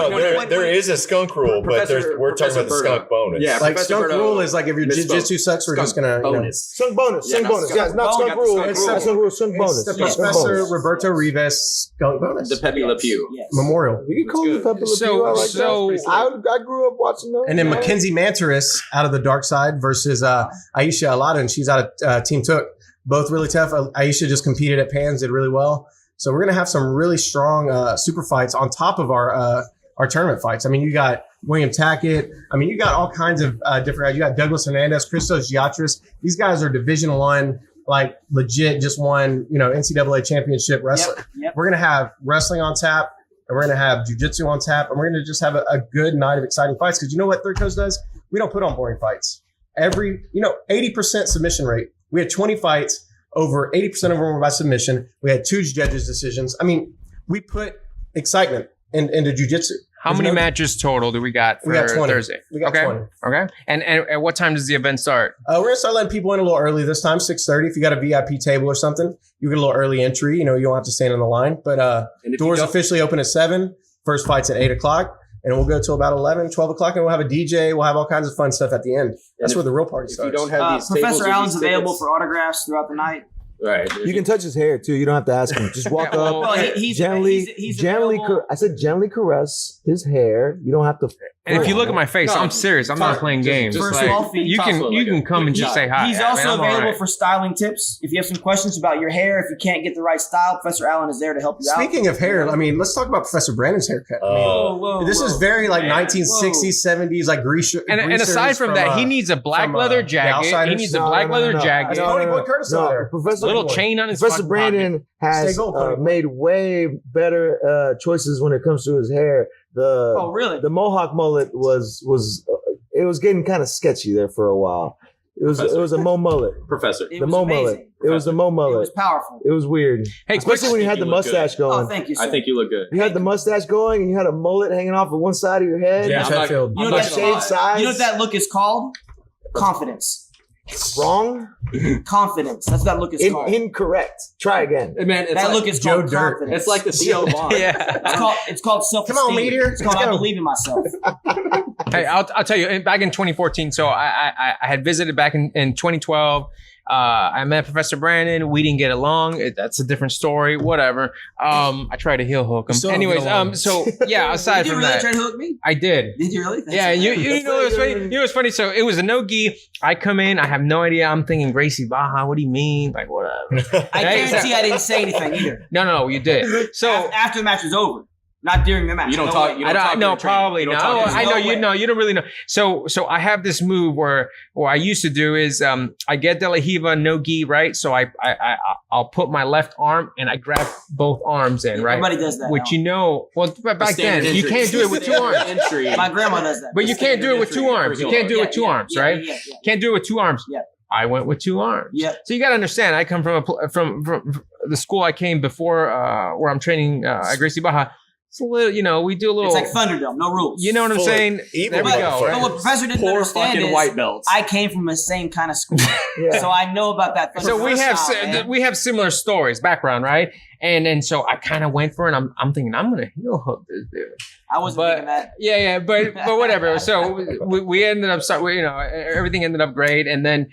there is a skunk rule, but we're talking about the skunk bonus. Yeah, Like Professor skunk Berto rule is like if your misspoke. jiu-jitsu sucks, we're just gonna bonus. Skunk bonus. Yeah, Skunk not bonus. skunk. Yeah, it's not Oh, skunk got the rule. skunk It's rule. not skunk rule. Skunk bonus. It's the Yeah, skunk Professor bonus. Roberto Rivas skunk bonus The Pepe Le Pew. Yes. memorial. We can call That's it Pepe Le So- Pew. I like so- that. I grew up watching those. And then man. Mackenzie Mantaris out of the dark side versus Aisha Alada, and she's out of Team Took. Both really tough. Aisha just competed at Pans, did really well. So we're gonna have some really strong super fights on top of our tournament fights. I mean, you got William Tackett. I mean, you got all kinds of different guys. You got Douglas Hernandez, Christos Giatris. These guys are Division I, like legit, just won NCAA championship wrestling. Yep. We're gonna have wrestling on tap, and we're gonna have jiu-jitsu on tap, and we're gonna just have a good night of exciting fights. Because you know what Third Coast does? We don't put on boring fights. 80% submission rate. We had 20 fights. Over 80% of them were by submission. We had 2 judges' decisions. I mean, we put excitement into jiu-jitsu. How many matches total do we got for We got 20. Thursday? We got okay. 20. Okay. And at what time does the event start? We're gonna start letting people in a little early this time, 6:30. If you got a VIP table or something, you get a little early entry. You don't have to stand in the line. But And if you doors don't- officially open at 7. First fight's at 8 o'clock. And we'll go till about 11, 12 o'clock, and we'll have a DJ. We'll have all kinds of fun stuff at the end. That's where the real party If you starts. don't have these tables Professor or Allen's these available tickets- for autographs throughout the night. Right. You can touch his hair too. You don't have to ask him. Just walk Yeah, well, up. Well, he's Gently, he's gently. available. I said gently caress his hair. You don't have to. And if you look at my face, No, I'm serious. I'm not playing games. just For a Like, small fee, you toss can it you like can a come and good just job. say hi. He's I mean, also I'm all available right. for styling tips. If you have some questions about your hair, if you can't get the right style, Professor Allen is there to help you out. Speaking of hair, I mean, let's talk about Professor Brandon's haircut. I mean, whoa, this is very like Man, 1960s, 70s, like greaser. And aside from that, he needs a black leather jacket. He Outsiders. needs a black leather jacket. no. Tony Boy Curtis over there. Professor Little chain on his Professor fucking Brandon has Stay gold, Tony. made way better choices when it comes to his hair. Oh, really? The Mohawk mullet was it was getting kind of sketchy there for a while. It was a Mo mullet. Professor. It The was Mo amazing. mullet. It was a Mo It mullet. was powerful. It was weird. Hey, Especially when you had the You look good. mustache going. Oh, thank you, sir. I think you look good. You had the mustache going and you had a mullet hanging off of one side of your head. Yeah, I'm not- Sheffield. You know I'm what not that's gonna lie. called? sides. You know what that look is called? Confidence. Wrong? Confidence. That's what that look is called. Incorrect. Try again. Man, it's That like, look is Joe called Dirt. confidence. it's like the Theo Vaughn. Yeah. It's called self-esteem. Come on, Meteor. It's called Let's I go. believe in myself. Hey, I'll tell you. Back in 2014, so I had visited back in 2012. I met Professor Brandon. We didn't get along. That's a different story. Whatever. I tried to heel hook him. Still don't Anyways, get along. so yeah. Aside Did you from really that, try to hook me? I did. Did you really? That's Yeah, you hilarious. know what's funny? You know what's funny? So it was a no-gi. I come in. I have no idea. I'm thinking Gracie Baja. What do you mean? Like whatever. I guarantee I didn't say anything either. No, you did. So After the match was over, not during the match. You don't No talk. way. You I don't talk don't know, during training. probably You don't not. talk Oh, during I know No you way. know. You don't really know. So I have this move where I used to do is I get De La Hiva no gi, right? So I'll put my left arm and I grab both arms in, right? Everybody does that. Which now. you know, well back then Standard you entry. can't do it with two arms. Entry. My grandma does that. But you can't do it with two arms. You can't do it with two arms, right? Yeah. Can't do it with two arms. Yeah. I went with two arms. Yeah. So you got to understand, I come from from the school I came before, where I'm training at Gracie Baja. It's a little, we do a little. It's like Thunderdome, no rules. You know what I'm Full of saying? evil There we go. motherfuckers. But what Professor didn't Poor understand fucking is white belts. I came from the same kind of school, Yeah. so I know about that. So we have style, man. we have similar stories, background, right? And so I kind of went for it. I'm thinking I'm gonna heel hook this dude. I wasn't But thinking that. yeah, but whatever. So we ended up everything ended up great. And then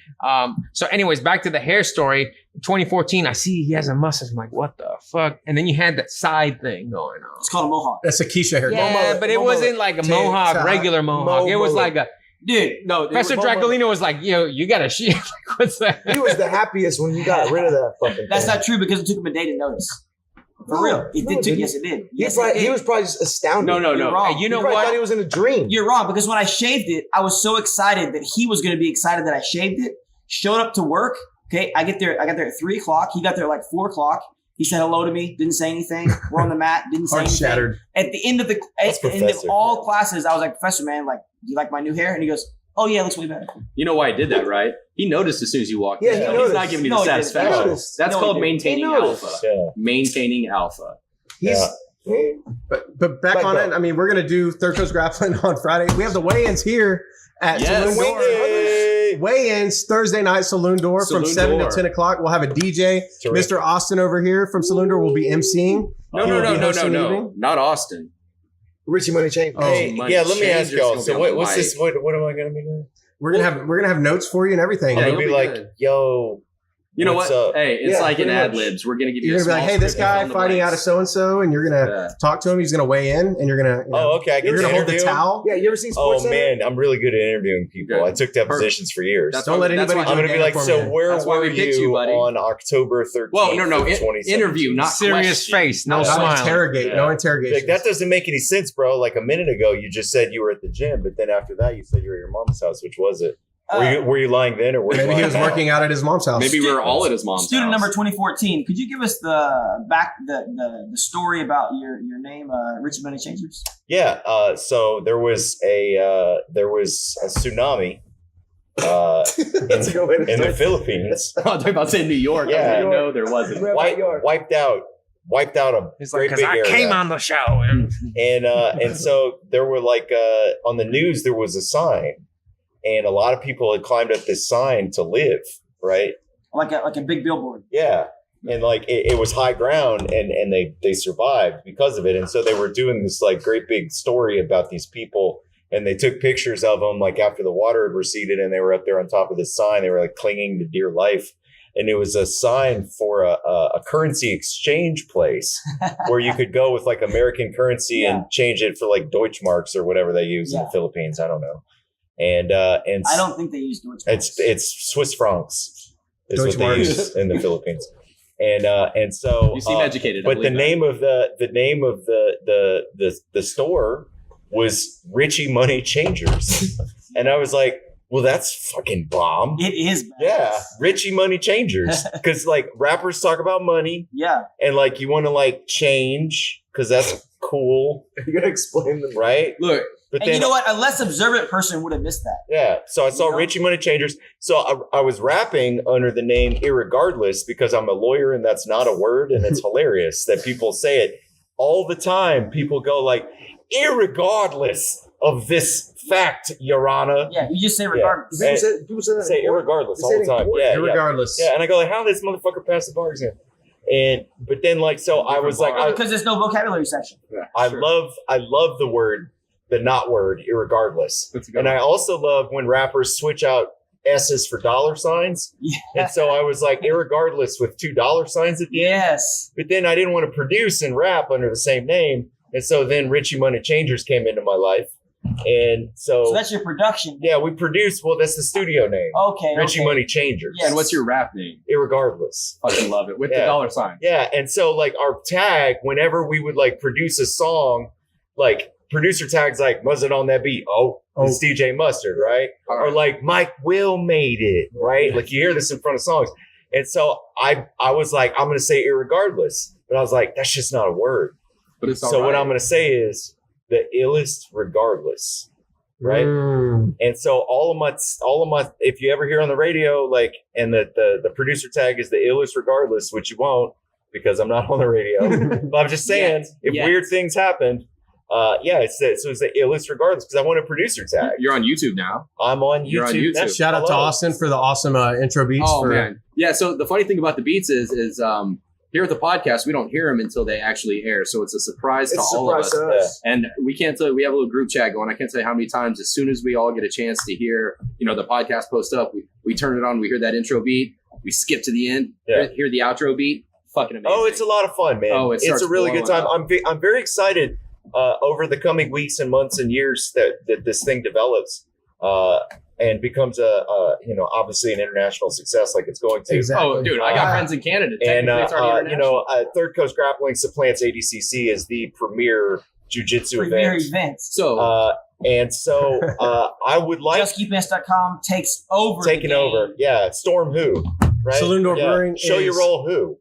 so anyways, back to the hair story. 2014, I see he has a mustache. I'm like, what the fuck? And then you had that side thing going on. It's called a mohawk, That's a Keisha hair. Yeah, mullet, but it mo wasn't like a Tank mohawk, top. regular mohawk. It was mullet. like a dude. No, Professor Draculino was like, you got a shit. Like, what's that? He was the happiest when you got rid of that fucking That's thing. not true because it took him a day to notice. For No, real, it no, did. it didn't. Yes, it did. He, Yes, probably, it did. he was probably just astounded. No. You're wrong. Hey, you know He probably thought he what? was in a dream. You're wrong because when I shaved it, I was so excited that he was going to be excited that I shaved it. Showed up to work. Okay, I got there at 3:00. He got there at like 4:00. He said hello to me. Didn't say anything. We're on the mat. Didn't say Heart anything. shattered. At the end of the Professor. all classes, I was like, Professor, man, like, do you like my new hair? And he goes, oh yeah, it looks way better. You know why I did that, right? He noticed as soon as you walked Yeah, in. he He's noticed. not giving you No, the he didn't. satisfaction. He noticed. That's No, he called didn't. maintaining He noticed. alpha. Yeah. Maintaining alpha. He's, Yeah. but back Like on that. it. I mean, we're gonna do Third Coast Grappling on Friday. We have the weigh-ins here at Yes. Saloon Door. Hey. Weigh-ins Thursday night, Saloon Door from Saloon 7 Door. to 10 o'clock. We'll have a DJ. Terrific. Mr. Austin over here from Saloon Door will be emceeing. No, He will be no. hosting the evening. Not Austin. Richie Money Chain. Oh, Hey, money yeah, let me ask changer's y'all. gonna So be on the what's mic. this? What am I gonna be doing? We're gonna have notes for you and everything. I'm Yeah, gonna be you'll be like, good. yo, You know What's what? up? Hey, it's Yeah, like in pretty ad much. libs. We're gonna give you. You're a gonna be like, small hey, this script and fill guy in the fighting out of blanks. so and so, and you're gonna Yeah. talk to him. He's gonna weigh in, and you're gonna. oh, okay, I get You're to gonna hold the interview him? towel. Yeah, you ever seen Oh Sports Center? man, I'm really good at interviewing people. Good. I took depositions for years. That's Don't why- let that's anybody why- I'm gonna be like, for so me. where That's why were we picked you, you buddy. on October 13th? Well, no, of 2017? interview, not Serious question. face, no Yeah. No smile. interrogate. No Like, interrogation. that doesn't make any sense, bro. Like a minute ago, you just said you were at the gym, but then after that, you said you were at your mom's house. Which was it? Were you lying then, or were you Maybe he lying was now? working out at his mom's house. Maybe we were all at his mom's Student house. number 2014. Could you give us the story about your name, Richie Money Changers? Yeah. So there was a tsunami That's a good way to in the start. Philippines. I was about to say New York. Yeah. I didn't know there wasn't. Wiped out a It's great like, because big I area. came on the show. And so there were like on the news there was a sign, and a lot of people had climbed up this sign to live, right? Like a big billboard. Yeah. And like it was high ground, and they survived because of it. And so they were doing this like great big story about these people, and they took pictures of them like after the water had receded, and they were up there on top of this sign. They were like clinging to dear life. And it was a sign for a currency exchange place where you could go with like American currency and change it for like Deutschmarks or whatever they use in the Philippines. I don't know. And I don't think they use Deutschmarks. it's Swiss francs is what they Deutschmarks. use in the Philippines. And so You seem educated. I but the believe that. name of the store was Richie Money Changers. And I was like, well, that's fucking bomb. It is. Bad. Yeah, Richie Money Changers, because like rappers talk about money, Yeah. and like you want to like change because that's cool, You gotta explain them. right? Look, But And you know what? A less observant person would have missed that. Yeah. So I saw You know? Richie Money Changers. So I was rapping under the name Irregardless because I'm a lawyer and that's not a word. And it's hilarious that people say it all the time. People go like, irregardless of this fact, Your Honor. Yeah, you just say regardless. People say that. Say irregardless all the time. Yeah. Regardless. Yeah. And I go like, how did this motherfucker pass the bar exam? But then like, so I was like, Because there's no vocabulary section. I love the word, the not word, irregardless. And I also love when rappers switch out S's for dollar signs. Yeah. And so I was like, irregardless with $2 signs at the end. Yes. But then I didn't want to produce and rap under the same name. And so then Richie Money Changers came into my life. And So that's your production. yeah, we produced, well, that's the studio name. Okay. Richie Money Changers. Yes. And what's your rap name? Irregardless. Fucking love it. With the Yeah. dollar sign. Yeah, and so like our tag, whenever we would like produce a song, like producer tags like was it on that beat? Oh, it's DJ Mustard, right? Or like Mike Will made it, right? Like you hear this in front of songs. And so I was like, I'm gonna say irregardless. But I was like, that's just not a word. But it's So what I'm gonna say is the illest regardless. Right. And so all of my if you ever hear on the radio, like, and the producer tag is the illest regardless, which you won't because I'm not on the radio. But I'm just saying, if weird things happen, it's the illest regardless because I want a producer tag. You're on YouTube now. I'm on YouTube. You're on YouTube. Shout out to Austin for the awesome intro beats. Oh man, yeah. So the funny thing about the beats is here at the podcast we don't hear them until they actually air, so it's a surprise to all of us. And we can't tell. We have a little group chat going. I can't tell you how many times as soon as we all get a chance to hear, the podcast post up, we turn it on, we hear that intro beat, we skip to the end, hear the outro beat. Fucking amazing. Oh, it's a lot of fun, man. Oh, it's a really good time. I'm very excited over the coming weeks and months and years that this thing develops. And becomes obviously an international success like it's going to. Exactly. Oh, dude, I got friends in Canada. And It's already international. Third Coast Grappling supplants ADCC as the premier jiu-jitsu event. So I would like JustKeepMess.com takes over. taking over. Yeah, Storm who, right? Saloon Door Brewing Show your roll who.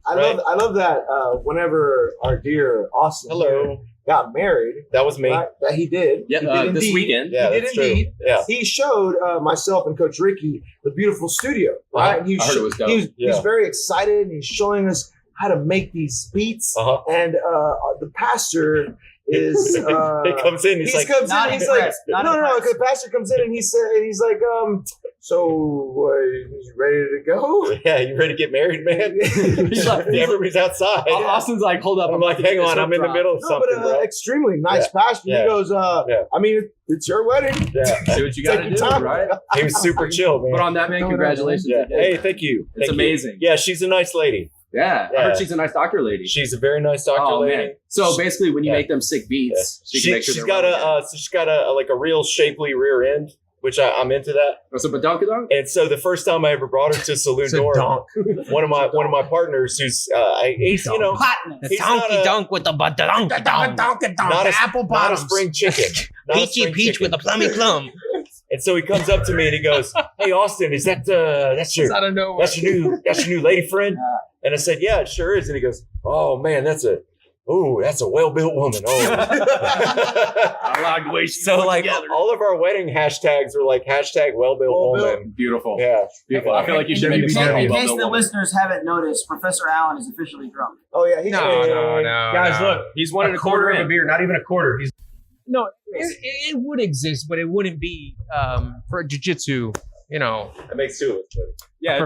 I love that whenever our dear Austin Hello. got married. That was me. Right, that he did. Yeah, He did this indeed. weekend. Yeah, He did that's true. indeed. Yeah. He showed myself and Coach Ricky the beautiful studio, right? And I heard it was dope. He's very excited and he's showing us how to make these beats. Uh-huh. And the pastor is he comes in. He's like, comes Not in, he's impressed, like, not no, impressed. because the pastor comes in and he's like, so you ready to go? yeah, you ready to get married, man? He's like, Everybody's outside. Austin's like, hold up. I'm like, hang on, I'm in the middle of No, something, but bro. extremely nice pastor. Yeah. He goes, I mean, it's your wedding. Yeah. See what you got to Take do, your time. right? He was super chill, man. But on that, man, congratulations. Yeah. again. Hey, thank you. It's Thank you. amazing. Yeah, she's a nice lady. Yeah, I Yeah. heard she's a nice doctor lady. She's a very nice doctor lady. Man. So basically, when you Yeah. make them sick beats, she can make sure she's they're got running. she's got a real shapely rear end, which I'm into that. So badonkadonk? And so the first time I ever brought her to Saloon It's a Door, donk. one of my partners who's he's Hotness. he's not a, dunk with the badonk not a apple not a bottoms. spring chicken, not a spring chicken. a plummy plum. And so he comes up to me and he goes, "Hey Austin, is that that's your of nowhere. that's your new lady friend?" And I said, "Yeah, it sure is." And he goes, "Oh man, that's a well-built woman." Oh. I like the way she's So put like together. all of our wedding hashtags are like hashtag well-built woman. Beautiful. Yeah. Beautiful. I feel like you should And make a in song case In called case Bubble the Woman. listeners haven't noticed, Professor Allen is officially drunk. Oh yeah, he's No. Guys, look. He's one and A quarter of a in. beer, not even a quarter. He's No, it would exist, but it wouldn't be for jiu-jitsu. That makes two of us, buddy. Yeah, a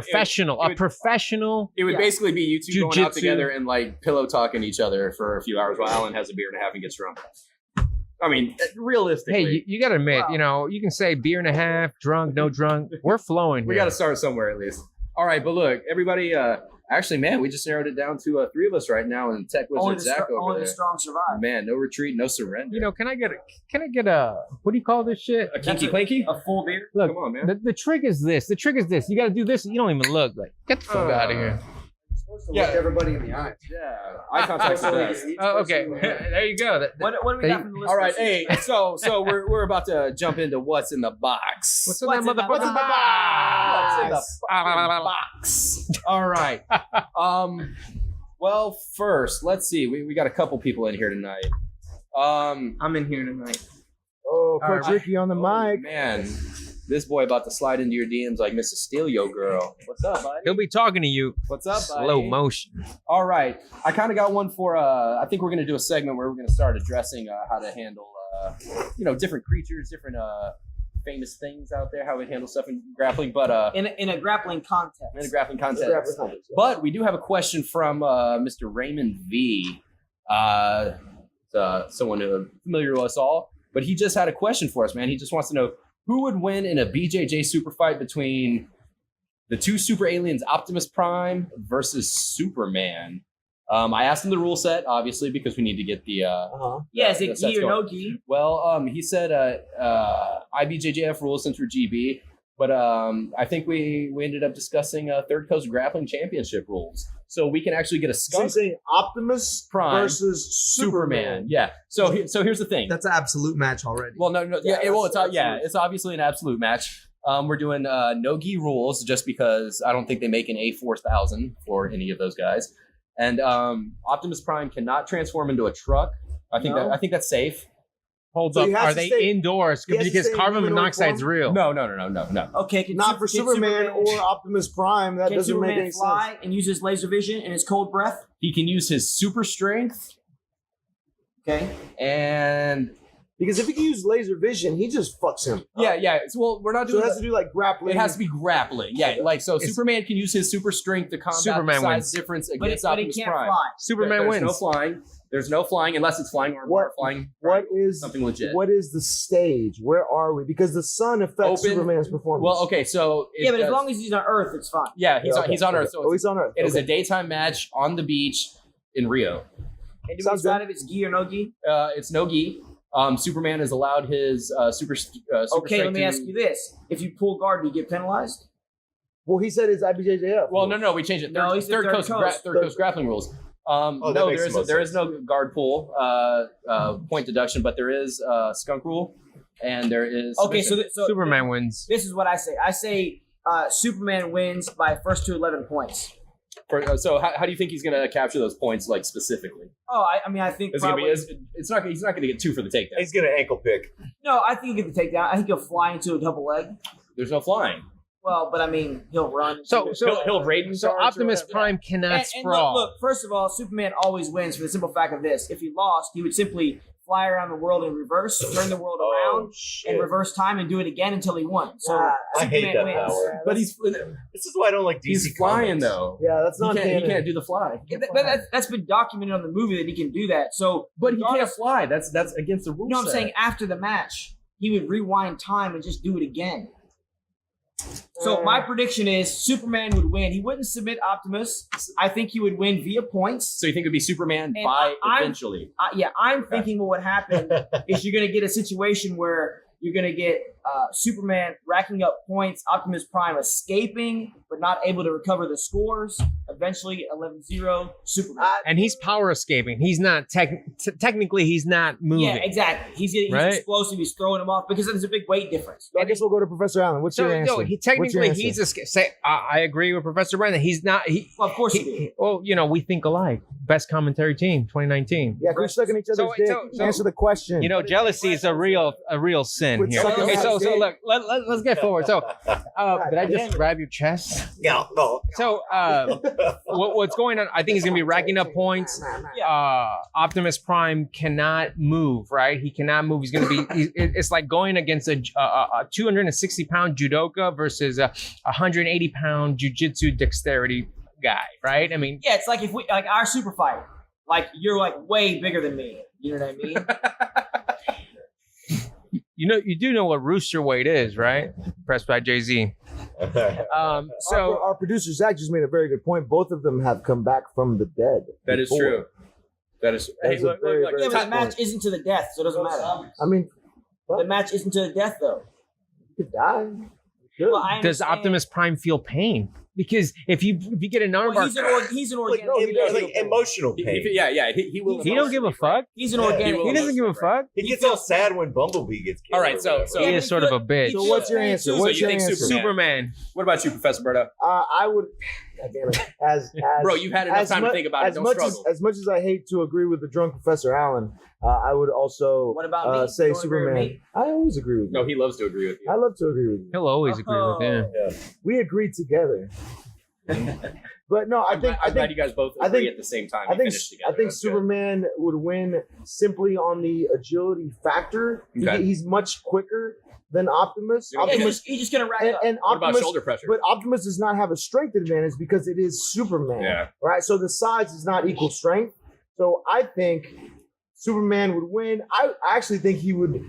professional. It would basically be you two going out Jiu-jitsu. together and like pillow talking each other for a few hours while Alan has a beer and a half and gets drunk. I mean, realistically, Hey, you got to admit, you can say beer and a half, drunk, no drunk. We're flowing. we here. got to start somewhere at least. All right, but look, everybody. Actually, man, we just narrowed it down to three of us right now, and Tech Only Wizard the, Zach over only the there. strong survive. Man, no retreat, no surrender. Can I get a what do you call this shit? A kinky clanky? A full beer. Look, Come on, man. the trick is this. The trick is this. You got to do this. You don't even look. Like, get the fuck out of here. Yeah. Look everybody in the eye. Yeah, eye contact is best. Oh, okay. There you go. What do we got from the listeners? All right, hey, so we're about to jump into what's in the box. What's in What's that in the motherfucking box? Box. All right. Well, first, let's see. We got a couple people in here tonight. I'm in here tonight. Oh, All Coach right. Ricky on the Oh, mic. man, this boy about to slide into your DMs like Mrs. Steal Yo Girl. What's up, buddy? He'll be talking to you. What's up, buddy? Slow motion. All right, I kind of got one for. I think we're gonna do a segment where we're gonna start addressing how to handle, different creatures, different famous things out there, how we handle stuff in grappling, but In a grappling context. in a grappling context. Grappling context, yeah. But we do have a question from Mr. Raymond V. Someone familiar to us all, but he just had a question for us, man. He just wants to know who would win in a BJJ super fight between the two super aliens, Optimus Prime versus Superman. I asked him the rule set, obviously, because we need to get the. Yeah, is it the sets gi or no going. gi? Well, he said IBJJF rules since we're GB, but I think we ended up discussing Third Coast Grappling Championship rules, so we can actually get a So you're skunk saying Optimus Prime versus Superman. Yeah. So here's the thing. That's an absolute match already. Well, no, Yeah, it's obviously an absolute match. We're doing no gi rules just because I don't think they make an A4000 for any of those guys, and Optimus Prime cannot transform into a truck. I think No. that's safe. Hold So up. he has Are to they stay- indoors? he has to Because stay in carbon humanoid monoxide's form? real. No. Okay, Not for Superman or Optimus Prime. That can doesn't Superman make any fly sense. and use his laser vision and his cold breath? He can use his super strength Okay. and Because if he can use laser vision, he just fucks him. yeah. Well, we're not So doing it has to do like grappling. It has to be grappling. Yeah, like so. Superman can use his super strength to combat Superman the size wins. difference But, against but he Optimus can't Prime. fly. Superman There's wins. no flying. There's no flying unless it's flying armor or flying. What is Something legit. What is the stage? Where are we? Because the sun affects Open- Superman's performance. Well, okay, so Yeah, but as long as he's on Earth, it's fine. yeah, he's Yeah, on okay, he's on okay. Earth. So Oh, he's on Earth. it is Okay. a daytime match on the beach in Rio. And do we Sounds decide good. if it's gi or no gi? It's no gi. Superman has allowed his super. Super Okay, let strength me to- ask you this: if you pull guard, do you get penalized? Well, he said it's IBJJF. Well, no, we changed it. No, he said Third Third Coast, Coast. Third Coast grappling rules. that No, makes the most there is sense. no guard pull point deduction, but there is skunk rule, and there is Okay, so, submission. so Superman wins. this is what I say. I say Superman wins by first to 11 points. So how do you think he's going to capture those points, like specifically? Oh, I mean, I think It's gonna probably. be. He's not going to get 2 for the takedown. He's gonna ankle pick. No, I think he'll get the takedown. I think he'll fly into a double leg. There's no flying. Well, but I mean, he'll run. So He'll Raiden so charge or Optimus whatever. Prime cannot And sprawl. look, first of all, Superman always wins for the simple fact of this: if he lost, he would simply fly around the world in reverse, turn the world around, shit. and reverse time and do it again until he won. So Ah, I hate Superman that wins. power. But he's This is why I don't like DC he's flying comics. though. Yeah, that's not He can't do the fly. Yeah, but that's been documented on the movie that he can do that. So, But he can't regardless- fly. That's against the rules. You know what I'm saying? After the match, he would rewind time and just do it again. So my prediction is Superman would win. He wouldn't submit Optimus. I think he would win via points. So you think it'd be Superman And by I'm- eventually? I'm thinking what would happen is you're going to get a situation where you're going to get Superman racking up points, Optimus Prime escaping but not able to recover the scores. Eventually, 11-0, Superman. And he's power escaping. He's not technically he's not moving. Yeah, exactly. He's Right? explosive. He's throwing him off because there's a big weight difference. So I guess we'll go to Professor Allen. What's So your answer? no, he What's your technically answer? he's I agree with Professor Brandon. He's not. Well, of course you do. Well, you know, we think alike. Best commentary team, 2019. Yeah, we're sucking each other's So- dick. so- Answer the question. You know, jealousy is a real sin With here. sucking Okay, so dick. look, let's get forward. So, did I just grab your chest? Yeah, no. So, what's going on? I think he's gonna be racking up points. Optimus Prime cannot move. Right? He cannot move. He's gonna be. It's like going against a 260-pound judoka versus a 180-pound jujitsu dexterity guy. Right? I mean, Yeah, it's like if we like our super fighter. Like you're like way bigger than me. You know what I mean? you do know what rooster weight is, right? Pressed by Jay-Z. So our producer Zach just made a very good point. Both of them have come back from the dead. That is before. true. That is. Hey, That's a look, very, look, very Yeah, look. but the match isn't to the death, so it doesn't matter. I mean, The match isn't to the death, though. you could die. You could. Well, I does understand. Optimus Prime feel pain? Because if you get an Well, armbar, he's an Like, organic. no, he does like feel pain. emotional pain. He will. he don't give a fuck. He's an Yeah, organic. will. He doesn't give a fuck. He gets all sad when Bumblebee gets killed. All right, so He is sort of a bitch. So what's your answer? So What's you your think answer? Superman? Superman. What about you, Professor Berto? I would. damn it. As Bro, you've had enough as time to think about it. Don't struggle. As much as I hate to agree with the drunk Professor Allen, I would also What about me? say You don't agree with Superman. me? I always agree with you. No, he loves to agree with you. I love to agree with you. He'll always agree with you. Yeah. We agree together. But no, I think I'm glad you guys both I agree think- at the same time. I You think finished together. I think That's good. Superman would win simply on the agility factor. Okay. He's much quicker than Optimus. Yeah, Yeah, Optimus he's just gonna rack and, up. and What about Optimus, shoulder pressure? but Optimus does not have a strength advantage because it is Superman. Yeah. Right. So the size is not equal strength. So I think Superman would win. I actually think he would.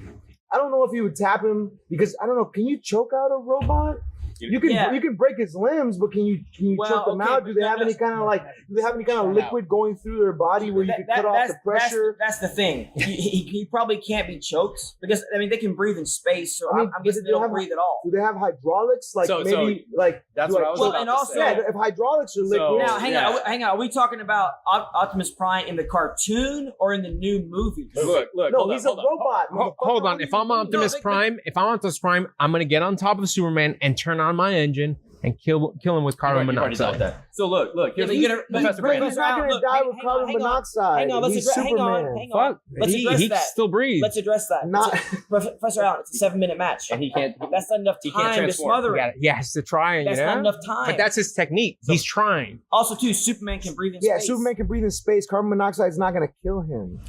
I don't know if he would tap him because I don't know. Can you choke out a robot? You can Yeah. you can break his limbs, but can you Well, choke them okay, out? Do but they have any kind of like? Do they have any kind of liquid going through their body where you can cut off the pressure? That's the thing. He probably can't be choked because I mean they can breathe in space, so I mean, I'm guessing but they don't have- breathe at all. Do they have hydraulics? Like So- maybe like That's do what I I was choke- about and to also- say. Yeah, if hydraulics are liquid. Now, hang Yeah. on. Are we talking about Optimus Prime in the cartoon or in the new movie? Look, no, hold he's on, a hold on. robot. Hold motherfucker. on. If I'm Optimus but- Prime, I'm gonna get on top of Superman and turn on my engine and kill him with carbon You've already dealt with monoxide. that. So look, Yeah, here's but you're gonna- Professor but- Brandon. He's not going to Look, die hang- with hang on, carbon hang on. monoxide. Hang on, He's hang on, Superman. hang on. Fuck, Let's address he that. still breathes. Let's address that. Not- Professor Allen, it's a 7-minute match. And he can't. That's not enough He can't time to transform. smother him. He has to try, you That's know? not enough time. But that's his technique. He's trying. Also, too, Superman can breathe in Yeah, space. Superman can breathe in space. Carbon monoxide is not going to kill him.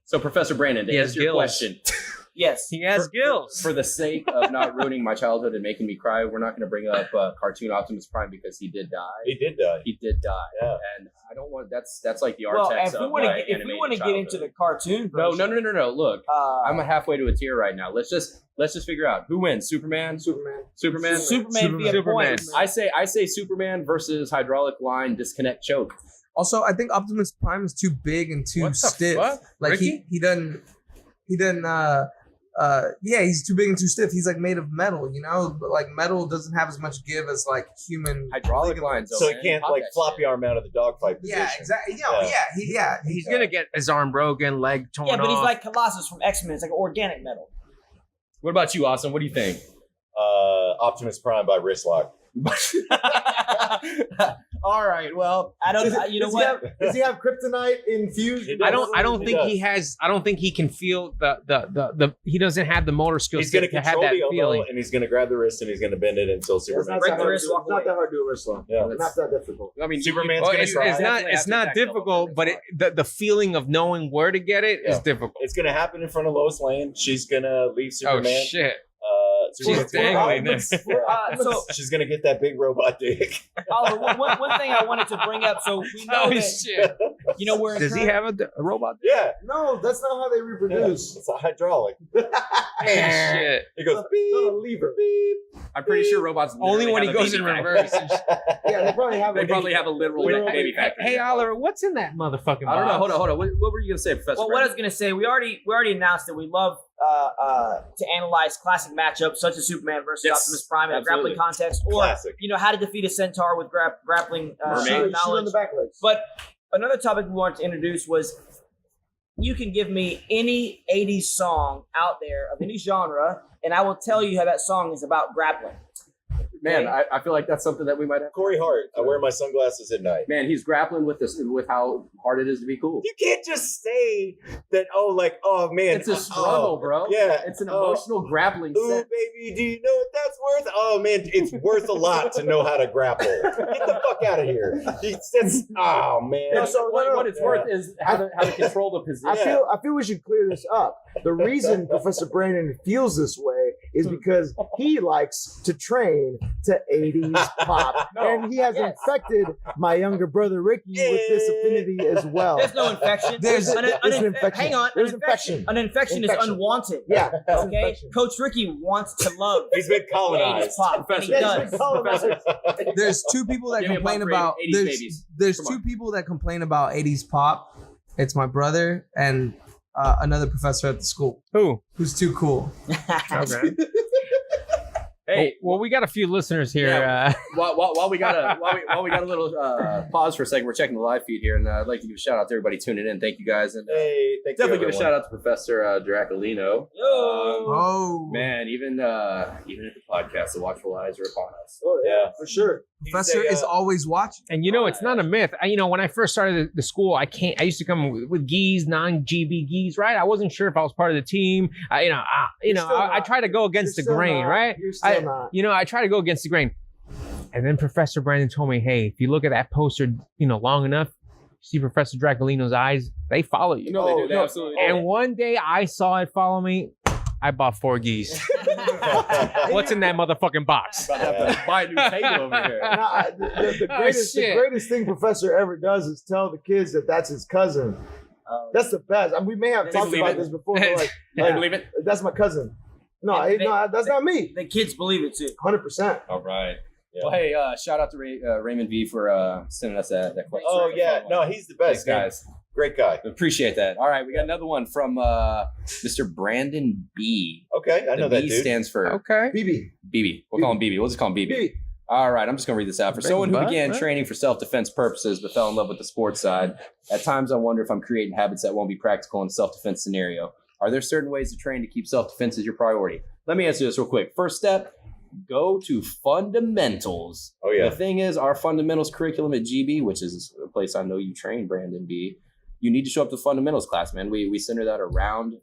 So Professor Brandon, to He has answer your gills. question, Yes. He has gills. for the sake of not ruining my childhood and making me cry, we're not going to bring up cartoon Optimus Prime because he did die. He did die. He did die, Yeah. and I don't want. That's like the Well, Artex if we of want my to animated get into the childhood. cartoon No. version, Look, uh, I'm halfway to a tear right now. Let's just figure out who wins. Superman. Superman. Superman via Superman. points. I say Superman versus hydraulic line disconnect choke. Also, I think Optimus Prime is too big and too What the stiff. fuck? Like Ricky? he doesn't yeah, he's too big and too stiff. He's like made of metal, you know? But like metal doesn't have as much give as like human Hydraulic lines. So he can't like floppy arm out of the dogfight position. Yeah, exactly. He's gonna get his arm broken, leg torn Yeah, but he's off. like Colossus from X-Men. It's like organic metal. What about you, Austin? What do you think? Optimus Prime by wrist lock. All right. Well, I don't. You know what? Does he have kryptonite infused? He I does. don't He think does. he has. I don't think he can feel the. He doesn't have the motor skills He's going to to have control that the elbow feeling. and he's going to grab the wrist and he's going to bend it until It's Superman. not Break that the hard wrist, to- walk it's not away. that hard to do a wrist lock. Yeah. It's not that difficult. I mean, Superman's Well, gonna it's try. not. Definitely It's have to not attack double difficult, but first. the feeling of knowing where to get it is Yeah. difficult. It's going to happen in front of Lois Lane. She's going to leave Oh Superman. shit! Superman's She's gonna- dangling there. So, She's going to get that big robot dick. Oliver, one thing I wanted to bring up. So we know Oh that shit! you know we're in Does he current- have a robot? Yeah. No, that's not how they Yeah. reproduce. It's a hydraulic. Shit! It goes Not a beep, lever. beep. I'm pretty sure robots Only literally when he have a goes baby in factory. reverse. Yeah, they probably have. They probably have a literal baby factory. Hey Oliver, what's in that motherfucking box? I don't know. Hold on. What were you gonna say, Professor? Well, what I was gonna say, we already announced that we love to analyze classic matchups such as Superman versus Yes, Optimus Prime in a absolutely. grappling contest, or Classic. how to defeat a centaur with grappling Mermaid. Shoot on knowledge. the back legs. But another topic we wanted to introduce was you can give me any 80s song out there of any genre, and I will tell you how that song is about grappling. Man, I feel like that's something that we might have. Corey Hart. I wear my sunglasses at night. Man, he's grappling with this, with how hard it is to be cool. You can't just say that, oh man. It's a struggle, bro. Yeah. It's an emotional grappling Ooh, set. baby, do you know what that's worth? Oh man, it's worth a lot to know how to grapple. Get the fuck out of here. Oh man. No, so- What it's worth is how to control the position. I feel we should clear this up. The reason Professor Brandon feels this way is because he likes to train to 80s pop. And he has infected my younger brother Ricky with this affinity as well. There's no infection. There's an infection. Hang on. There's an infection. An infection is Infection. unwanted. Yeah. that's Okay? infection. Coach Ricky wants to love He's been 80s colonized. pop. And he Professor. does. There's two people that Give me a complain bump about rate, 80s there's babies. there's Come two on. people that complain about 80s pop. It's my brother and another professor at the school Who? who's too cool. Okay. Hey, well, we got a few listeners here. Yeah. While we got a little pause for a second, we're checking the live feed here, and I'd like to give a shout out to everybody tuning in. Thank you guys, and Hey, thank you, definitely give a everyone. shout out to Professor Dracolino. Oh, Man, even at the podcast, the watchful eyes are upon us. Oh yeah, for sure. Professor is always watching. And it's not a myth. When I first started the school, I used to come with geese, non-GB geese, right? I wasn't sure if I was part of the team. I try to go against the grain, right? You're still not. I try to go against the grain. And then Professor Brandon told me, hey, if you look at that poster, long enough, you see Professor Dracolino's eyes, they follow you. No, they do. They absolutely do. And one day I saw it follow me. I bought 4 geese. What's in that motherfucking box? About to have to buy a new table over here. The greatest thing Professor ever does is tell the kids that that's his cousin. That's the best. I mean, we may have talked about this before, but I believe it. That's my cousin. No, that's not me. The kids believe it too. 100%. All right. Yeah. Well, hey, shout out to Raymond V for sending us that question. Oh yeah, no, he's the best, Thanks, guys. Great guy. Appreciate that. All right, we got another one from Mr. Brandon B. Okay, I know The that B dude. stands for Okay. BB. We'll call him BB. We'll just call him BB. BB. All right, I'm just going to read this out. For Big someone who butt, began right? training for self-defense purposes but fell in love with the sports side, at times I wonder if I'm creating habits that won't be practical in a self-defense scenario. Are there certain ways to train to keep self-defense as your priority? Let me answer this real quick. First step, go to fundamentals. Oh yeah. The thing is, our fundamentals curriculum at GB, which is a place I know you train, Brandon B., you need to show up to fundamentals class, man. We center that around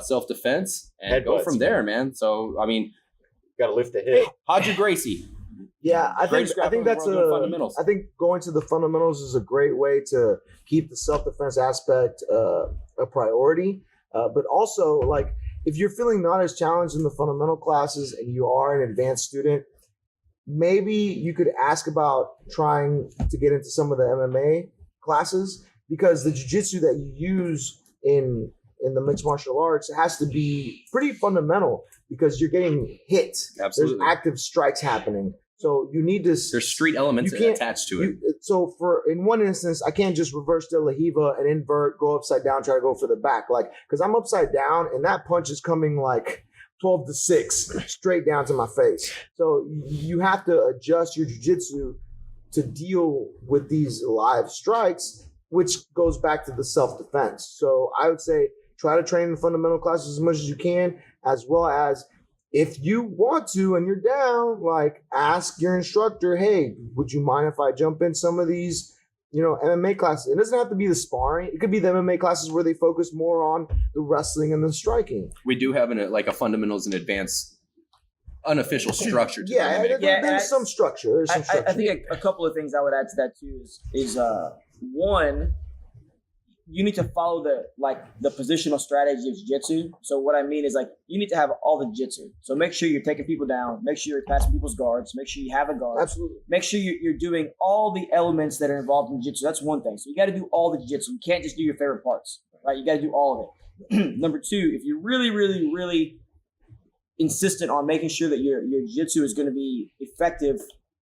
self-defense and go Headbutts, from there, man. So, I mean, Got to lift the hip. Hadji Gracie. Yeah, I Greatest think grappler in that's the world doing fundamentals. I think going to the fundamentals is a great way to keep the self-defense aspect a priority. But also, like, if you're feeling not as challenged in the fundamental classes and you are an advanced student, maybe you could ask about trying to get into some of the MMA classes, because the jiu-jitsu that you use in the mixed martial arts has to be pretty fundamental, because you're getting hit. Absolutely. There's active strikes happening. So you need to. There's street elements you can't- attached to it. So in one instance, I can't just reverse De La Hiva and invert, go upside down, try to go for the back. Like, because I'm upside down and that punch is coming like 12-6 straight down to my face. So you have to adjust your jiu-jitsu to deal with these live strikes, which goes back to the self-defense. So I would say try to train in fundamental classes as much as you can, as well as if you want to and you're down, like, ask your instructor, hey, would you mind if I jump in some of these, MMA classes? It doesn't have to be the sparring. It could be the MMA classes where they focus more on the wrestling and the striking. We do have a fundamentals and advanced unofficial structure to Yeah, the MMA. there's some structure. There's some structure. I think a couple of things I would add to that too is one, you need to follow the positional strategy of jiu-jitsu. So what I mean is, like, you need to have all the jiu-jitsu. So make sure you're taking people down. Make sure you're passing people's guards. Make sure you have a guard. Absolutely. Make sure you're doing all the elements that are involved in jiu-jitsu. That's one thing. So you got to do all the jiu-jitsu. You can't just do your favorite parts, right? You got to do all of it. Number two, if you're really, really, really insistent on making sure that your jiu-jitsu is going to be effective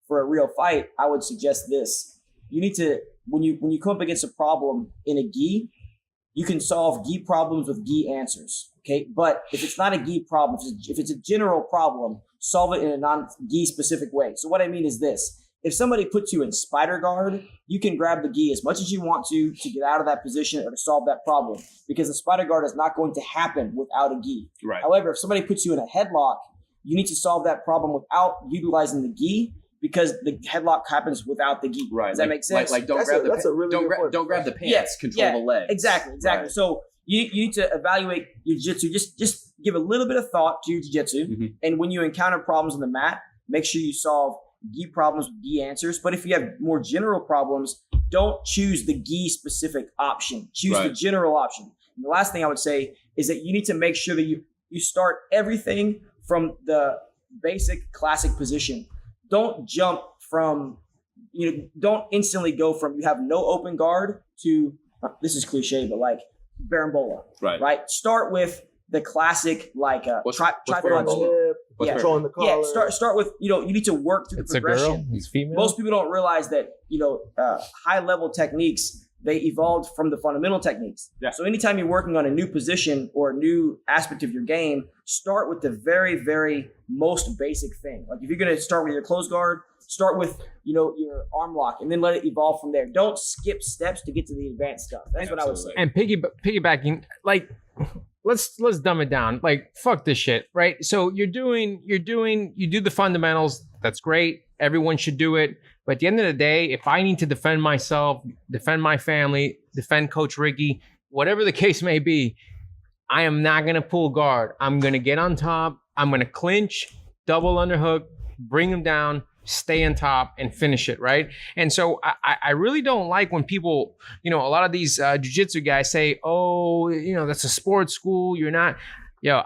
for a real fight, I would suggest this. You need to, when you come up against a problem in a gi, you can solve gi problems with gi answers, okay? But if it's not a gi problem, if it's a general problem, solve it in a non-gi specific way. So what I mean is this. If somebody puts you in spider guard, you can grab the gi as much as you want to get out of that position or to solve that problem, because the spider guard is not going to happen without a gi. Right. However, if somebody puts you in a headlock, you need to solve that problem without utilizing the gi, because the headlock happens without the gi. Right. Does that make sense? Like don't That's grab a- that's a really good point. don't grab the pants, control the legs. Exactly. Right. So you need to evaluate your jiu-jitsu. Just give a little bit of thought to your jiu-jitsu. Mhm. And when you encounter problems on the mat, make sure you solve gi problems with gi answers. But if you have more general problems, don't choose the gi specific option. Choose the Right. general option. And the last thing I would say is that you need to make sure that you start everything from the basic classic position. Don't jump from, don't instantly go from you have no open guard to, this is cliche, but like Barambola, right? Start with the classic, like What's tripod. Barambola? Yeah. Controlling the collar. Yeah, start with, you need to work through It's the a progression. girl. He's female. Most people don't realize that, high level techniques, they evolved from the fundamental techniques. Yeah. So anytime you're working on a new position or a new aspect of your game, start with the very, very most basic thing. Like if you're going to start with your close guard, start with, your arm lock and then let it evolve from there. Don't skip steps to get to the advanced stuff. That's what I would say. And piggybacking, like, let's dumb it down. Like, fuck this shit, right? So you do the fundamentals. That's great. Everyone should do it. But at the end of the day, if I need to defend myself, defend my family, defend Coach Ricky, whatever the case may be, I am not going to pull guard. I'm going to get on top. I'm going to clinch, double underhook, bring him down, stay on top, and finish it, right? And so I really don't like when people, a lot of these jiu-jitsu guys say, oh, that's a sports school. You're not,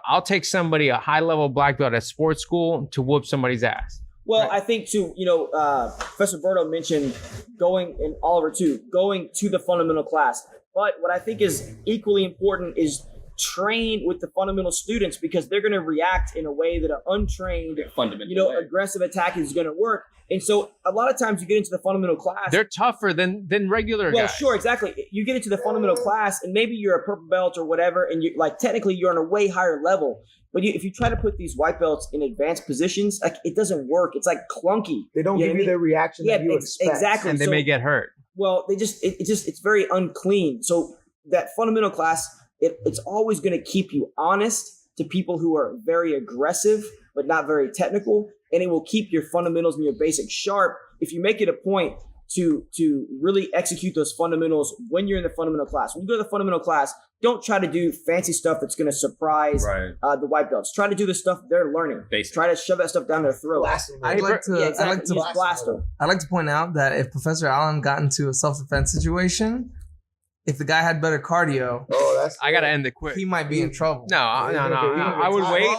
I'll take somebody, a high-level black belt at sports school to whoop somebody's ass. Well, Right. I think too, Professor Berto mentioned and Oliver too, going to the fundamental class. But what I think is equally important is train with the fundamental students, because they're going to react in a way that an untrained, Fundamental. aggressive attack is going to work. And so a lot of times you get into the fundamental class. They're tougher than regular Well, guys. sure, exactly. You get into the fundamental class, and maybe you're a purple belt or whatever, and you technically you're on a way higher level. But if you try to put these white belts in advanced positions, like it doesn't work. It's like clunky. They don't give you the reaction that you expect. Exactly. And they So- may get hurt. Well, it's very unclean. So that fundamental class, it's always going to keep you honest to people who are very aggressive but not very technical, and it will keep your fundamentals and your basics sharp if you make it a point to really execute those fundamentals when you're in the fundamental class. When you go to the fundamental class, don't try to do fancy stuff that's going to surprise the white belts. Try to do the stuff they're learning. Basic. Try to shove that stuff down their throat. I'd like to, Yeah, exactly. I'd like to, Just blast them. I'd like to point out that if Professor Allen got into a self-defense situation, if the guy had better cardio, I gotta end it quick. he might be in trouble. No. I would wait.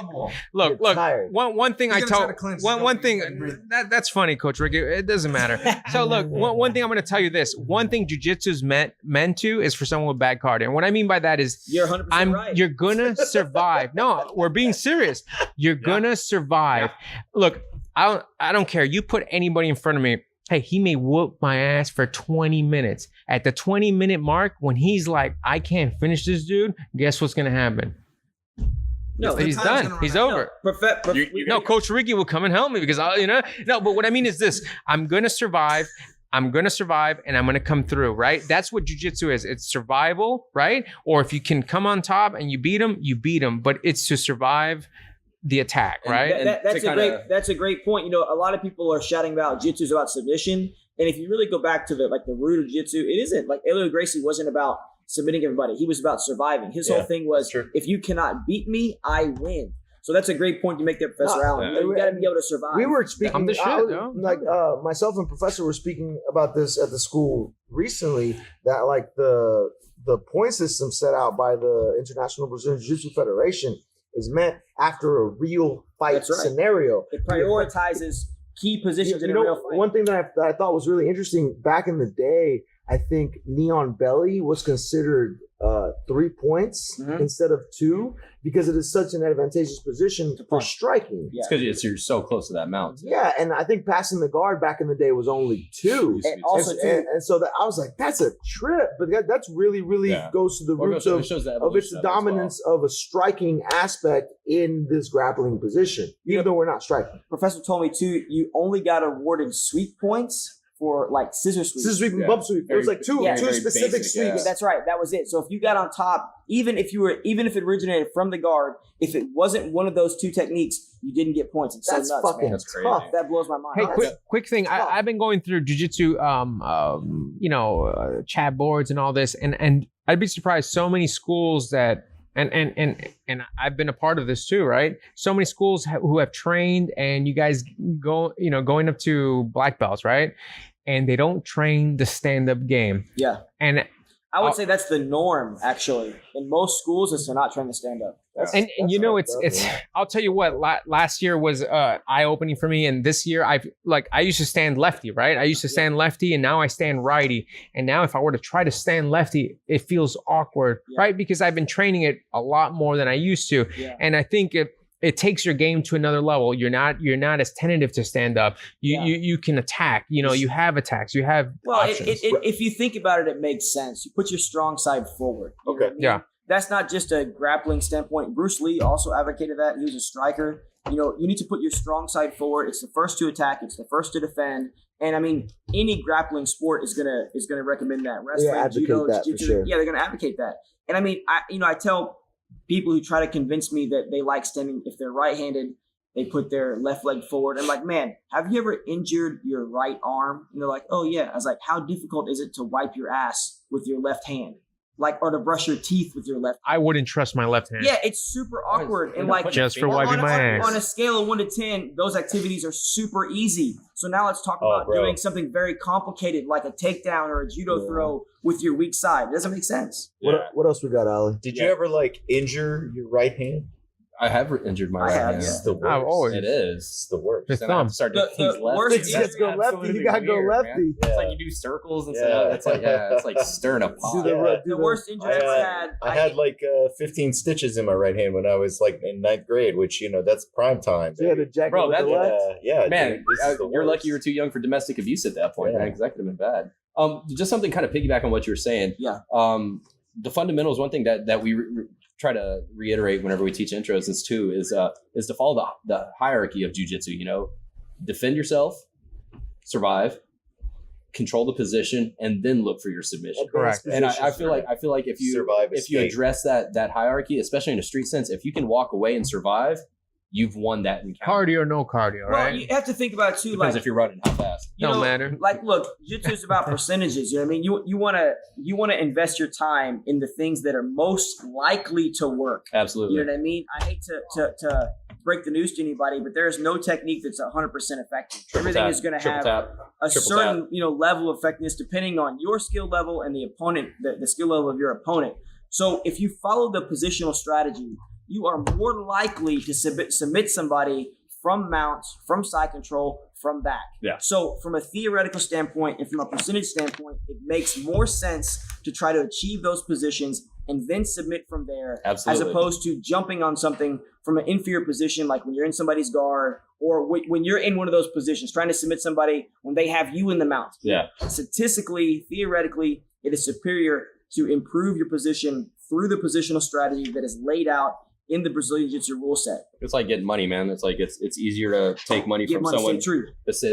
Look. tired. One thing I He's gonna try told to clinch. one thing that's funny, Coach Ricky. It doesn't matter. So look, one thing I'm going to tell you this. One thing jujitsu's meant to is for someone with bad cardio. And what I mean by that is You're 100% right. you're gonna survive. No, we're being serious. You're gonna survive. Look, I don't care. You put anybody in front of me. Hey, he may whoop my ass for 20 minutes. At the 20-minute mark, when he's like, I can't finish this dude, guess what's going to happen? No, He's done. He's over. No, Coach Ricky will come and help me because no, but what I mean is this. I'm going to survive. And I'm going to come through, right? That's what jiu-jitsu is. It's survival, right? Or if you can come on top and you beat them, but it's to survive the attack, right? That's a great point. A lot of people are shouting about jiu-jitsu is about submission, and if you really go back to the root of jiu-jitsu, it isn't. Like Elio Gracie wasn't about submitting everybody; he was about surviving. His whole thing was, if you cannot beat me, I win. So that's a great point to make there, Professor Allen. You got to be able to survive. We were speaking. I'm the shit, myself and Professor were speaking about this at the school recently. That the point system set out by the International Brazilian Jiu-Jitsu Federation is meant after a real fight scenario. It prioritizes key positions in a real fight. One thing that I thought was really interesting back in the day, I think neon belly was considered 3 points instead of 2 because it is such an advantageous position for striking. It's because you're so close to that mount. Yeah, and I think passing the guard back in the day was only 2. And also, and so that I was like, that's a trip. But that's really goes to the roots of its dominance of a striking aspect in this grappling position, even though we're not striking. Professor told me too, you only got awarded sweep points for scissor sweep. Scissor sweep and bump sweep. It was like two specific sweeps. Yeah, that's right. That was it. So if you got on top, even if it originated from the guard, if it wasn't one of those 2 techniques, you didn't get points. It's that's so nuts, fucking man. crazy. tough. That blows my mind. Hey, quick thing. I've been going through jiu-jitsu, chat boards and all this, and I'd be surprised so many schools that. And I've been a part of this too, right? So many schools who have trained, and you guys going up to black belts, right? And they don't train the stand-up game. Yeah. And I would say that's the norm, actually. In most schools, is to not train to stand up. And it's I'll tell you what, last year was eye-opening for me, and this year I used to stand lefty, right? I used to stand lefty, and now I stand righty. And now if I were to try to stand lefty, it feels awkward, right? Because I've been training it a lot more than I used to. Yeah. And I think it takes your game to another level. You're not as tentative to stand up. You can attack. You have attacks. You have options. If you think about it, it makes sense. You put your strong side forward. You know what I mean? Yeah. That's not just a grappling standpoint. Bruce Lee also advocated that. He was a striker. You need to put your strong side forward. It's the first to attack. It's the first to defend. And I mean, any grappling sport is gonna recommend that. Wrestling, judo, jiu-jitsu. Sure. Yeah, they're gonna advocate that. And I mean, I tell people who try to convince me that they like standing, if they're right-handed, they put their left leg forward. I'm like, man, have you ever injured your right arm? And they're like, oh yeah. I was like, how difficult is it to wipe your ass with your left hand? Like, or to brush your teeth with your left. I wouldn't trust my left hand. Yeah, it's super awkward. And like, just for wiping my ass. On a scale of 1 to 10, those activities are super easy. So now let's talk about doing something very complicated, like a takedown or a judo throw with your weak side. It doesn't make sense. What else we got, Ali? Did you ever injure your right hand? I have injured my right hand. It's the worst. I've always. It is. It's the worst. The Then I have thumb. to start doing things The left. worst You just go lefty. You gotta go lefty. It's like you do circles and stuff. It's like it's like stirring a pot. The worst injury I ever had. I had 15 stitches in my right hand when I was in 9th grade, which that's prime time. So you had a jacket Bro, with the left. Man, dude, this is the you're worst. lucky you were too young for domestic abuse at that point, Yeah. man, because that could have been bad. Just something kind of piggyback on what you were saying. Yeah. The fundamentals. One thing that we try to reiterate whenever we teach intros is to follow the hierarchy of jiu-jitsu. Defend yourself, survive, control the position, and then look for your submission. Correct. And I feel like if you Survive, if you escape. address that hierarchy, especially in a street sense, if you can walk away and survive, you've won that encounter. Cardio or no cardio, Well, right? you have to think about it too. Depends Like, if you're running how fast. Don't matter. Like, look, jiu-jitsu is about percentages. You know what I mean? You want to invest your time in the things that are most likely to work. Absolutely. You know what I mean? I hate to break the news to anybody, but there is no technique that's 100% effective. Everything is going to have a certain level of effectiveness depending on your skill level and the opponent, the skill level of your opponent. So if you follow the positional strategy, you are more likely to submit somebody from mounts, from side control, from back. Yeah. So from a theoretical standpoint and from a percentage standpoint, it makes more sense to try to achieve those positions and then submit from there. Absolutely. As opposed to jumping on something from an inferior position, like when you're in somebody's guard or when you're in one of those positions, trying to submit somebody when they have you in the mount. Yeah. Statistically, theoretically, it is superior to improve your position through the positional strategy that is laid out in the Brazilian Jiu-Jitsu rule set. It's like getting money, man. It's like it's easier to take money from someone. True. It's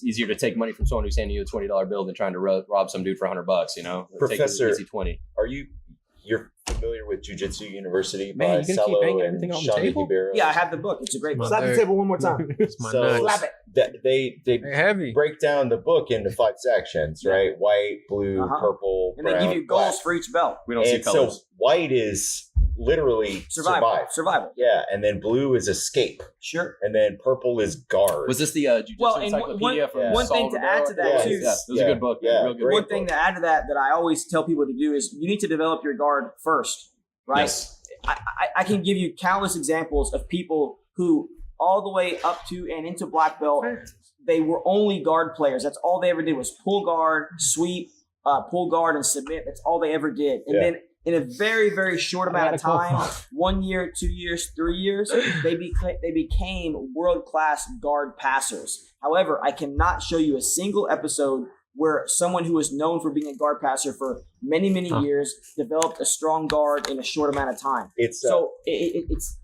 easier to take money from someone who's handing you a $20 bill than trying to rob some dude for $100. Professor, take easy 20. You're familiar with Jiu-Jitsu University Man, by you gonna keep Salo banging and everything on the Shanda table? Hibera? Yeah, I have the book. It's a great book. Slap the table one more time. It's my So nuts. Slap it. they They're heavy. break down the book into 5 sections, right? White, blue, purple, And they brown, give you goals black. for each belt. We don't see And colors. so white is literally Survival. Yeah, and then blue is escape, Sure. and then purple is guard. Was this the Jiu-Jitsu Well, and encyclopedia from one thing to add to that, Yeah, too. Yeah, it was a good book. Yeah, Real good great One book. thing to add to that I always tell people to do is you need to develop your guard first, right? Yes. I can give you countless examples of people who all the way up to and into black belt, they were only guard players. That's all they ever did was pull guard, sweep, pull guard, and submit. That's all they ever did. And then in a very, very short amount of time, 1 year, 2 years, 3 years, they became world-class guard passers. However, I cannot show you a single episode where someone who is known for being a guard passer for many, many years developed a strong guard in a short amount of time. It's It's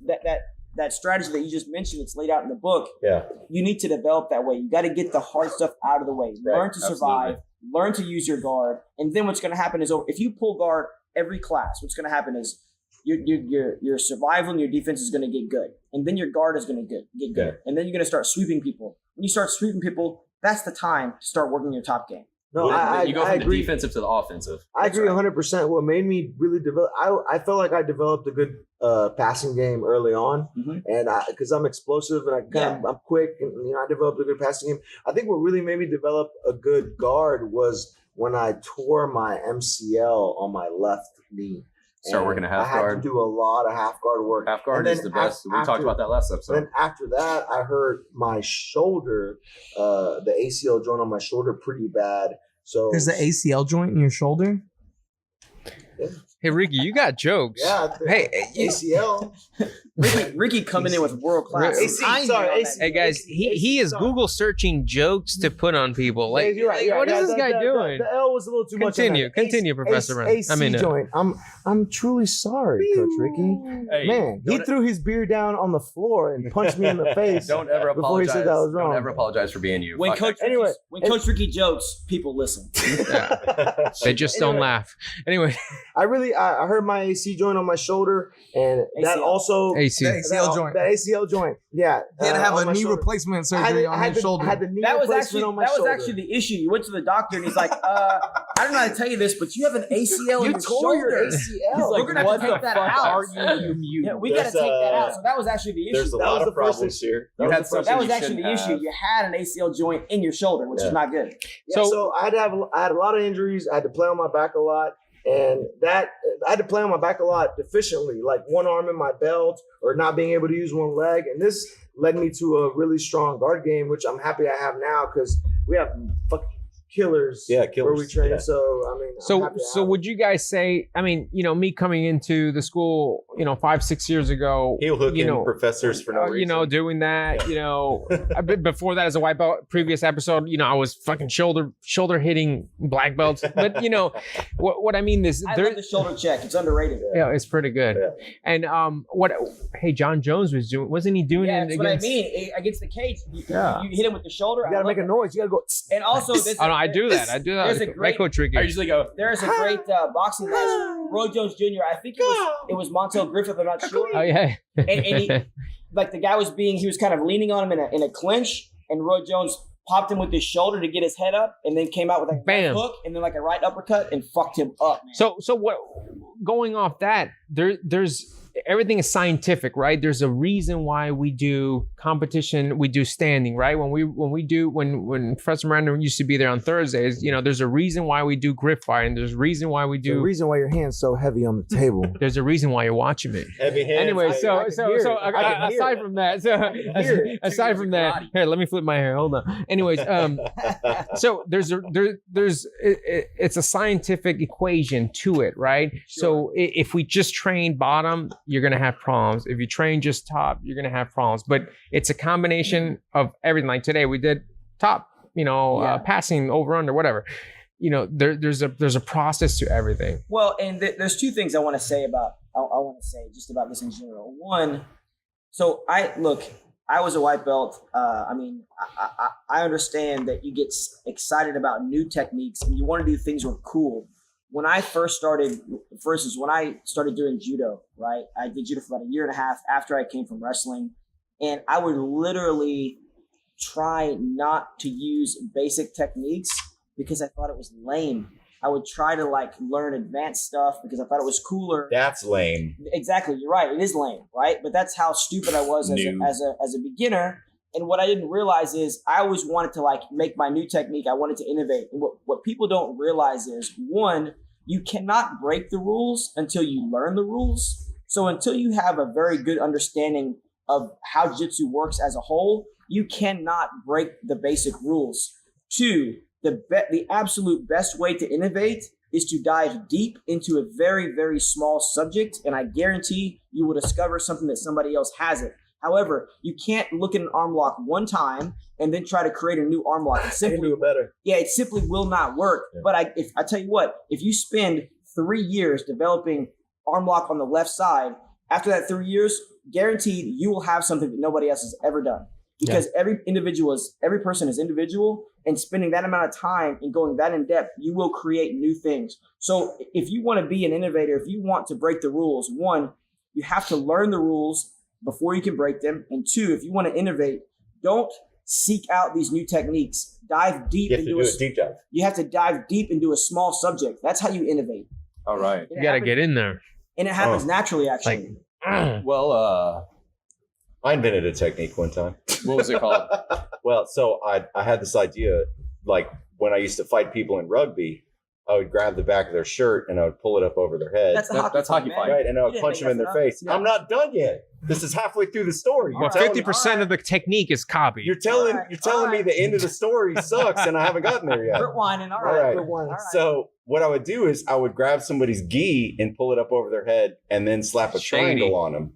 that strategy that you just mentioned. It's laid out in the book. yeah. You need to develop that way. You got to get the hard stuff out of the way. Right, Learn to survive. Learn to use your guard. And then what's going to happen is, if you pull guard every class, what's going to happen is your survival and your defense is going to get good. And then your guard is going to get good. And then you're going to start sweeping people. When you start sweeping people, that's the time to start working your top game. No, You go I from the agree. defensive to the offensive. I agree 100%. What made me really develop, I felt like I developed a good passing game early on, and because I'm explosive and I'm quick, and I developed a good passing game. I think what really made me develop a good guard was when I tore my MCL on my left knee. Start working a half I had guard. to do a lot of half guard work. Half guard And is then the best. We talked about that last episode. Then after that, I hurt my shoulder, the ACL joint on my shoulder, pretty bad. So There's the ACL joint in your shoulder. Hey, Ricky, you got jokes. Yeah. Hey, ACL. Ricky coming in with world class. AC, Hey guys, he is Google searching jokes to put on people. Like, you're right. what is this guy doing? The L was a little too much. Continue, Professor Brown. AC I mean, joint. I'm truly sorry, Coach Ricky. Hey, Man, he threw his beer down on the floor and punched me in the face. Don't ever before he apologize. said that was wrong. Don't ever apologize for being you. When Fuck Coach Ricky jokes, people listen. yeah. They just don't laugh. Anyway, I heard my AC joint on my shoulder, and that ACL. also AC. The ACL joint. That ACL joint. Yeah, He had to have on a my knee shoulder. replacement I had surgery the- on I had his the- shoulder. I had the knee That was replacement on my actually shoulder. the issue. You went to the doctor and he's like, I don't know how to tell you this, but you have an ACL in You your tore your shoulder. ACL. He's like, we're gonna have to take that out. Yeah, we got to There's, take that out. So that was actually the issue. There's a That lot was of the first problems here. You had So something that was you actually the shouldn't issue. have. You had an ACL joint in your shoulder, which is not good. Yeah, so I had a lot of injuries. I had to play on my back a lot, and that I had to play on my back a lot deficiently, like one arm in my belt or not being able to use one leg. And this led me to a really strong guard game, which I'm happy I have now because we have fucking killers. Yeah, where killers. we train. Yeah. So I mean, I'm So happy to so have would you guys say? I mean, me coming into the school, 5-6 years ago, Heel hooking you know, professors for no reason. doing that, I've been before that as a white belt. Previous episode, I was fucking shoulder hitting black belts. But what I mean is, I love the shoulder check. It's underrated. yeah, it's pretty good. Yeah. And John Jones was doing, wasn't he doing Yeah, it that's what I against? mean. Against the cage, you Yeah. hit him with the shoulder. You gotta make a noise. You gotta go. And also, this Oh no, I do that. There's a Right, great. Coach Ricky. I usually go. There's a great boxing match. Roy Jones Jr. I think it was Montel Griffith. I'm not sure. Oh yeah. And he, like the guy he was kind of leaning on him in a clinch, and Roy Jones popped him with his shoulder to get his head up, and then came out with like a Bam. right hook and then like a right uppercut and fucked him up. Man. So what? Going off that, there's everything is scientific, right? There's a reason why we do competition, we do standing, right? When Professor Miranda used to be there on Thursdays, there's a reason why we do grip fighting. There's a reason why we The do. reason why your hand's so heavy on the table. There's a reason why you're watching me. Heavy hands. Anyway, baby. so I can hear it. I can hear aside it. from that, aside from that, karate. here, let me flip my hair. Hold on. Anyways, so it's a scientific equation to it, right? So if we just train bottom, you're gonna have problems. If you train just top, you're gonna have problems. But it's a combination of everything. Like today, we did top, passing over under whatever. There's a process to everything. Well, and there's two things I want to say about just about this in general. One, so I was a white belt. I understand that you get excited about new techniques and you want to do things that are cool. When I first started, when I started doing judo, right? I did judo for about a year and a half after I came from wrestling, and I would literally try not to use basic techniques because I thought it was lame. I would try to learn advanced stuff because I thought it was cooler. That's lame. Exactly, you're right. It is lame, right? But that's how stupid I was as a beginner. And what I didn't realize is I always wanted to make my new technique. I wanted to innovate. And what people don't realize is, one, you cannot break the rules until you learn the rules. So until you have a very good understanding of how jiu-jitsu works as a whole, you cannot break the basic rules. Two, the absolute best way to innovate is to dive deep into a very, very small subject, and I guarantee you will discover something that somebody else hasn't. However, you can't look at an arm lock one time and then try to create a new arm lock. I can do it better. Yeah, it simply will not work. Yeah. But I tell you what, if you spend 3 years developing arm lock on the left side, after that 3 years, guaranteed you will have something that nobody else has ever done. Because every person is individual, and spending that amount of time and going that in depth, you will create new things. So if you want to be an innovator, if you want to break the rules, one, you have to learn the rules before you can break them. And two, if you want to innovate, don't seek out these new techniques. Dive deep into a deep dive. You have to dive deep into a small subject. That's how you innovate. All right. You got to get in there. And it happens naturally, actually. Well, I invented a technique one time. What was it called? Well, so I had this idea, when I used to fight people in rugby, I would grab the back of their shirt and I would pull it up over their head. That's a That's hockey man. fight. Right, and I You would didn't punch make them in that their up. face. Yeah. I'm not done yet. This is halfway through the story. Well, 50% of the technique is copy. You're telling me the end of the story sucks, and I haven't gotten there yet. Quit whining. All All right. right. Quit whining. All right. So what I would do is I would grab somebody's gi and pull it up over their head, and then slap a Shady. triangle on them.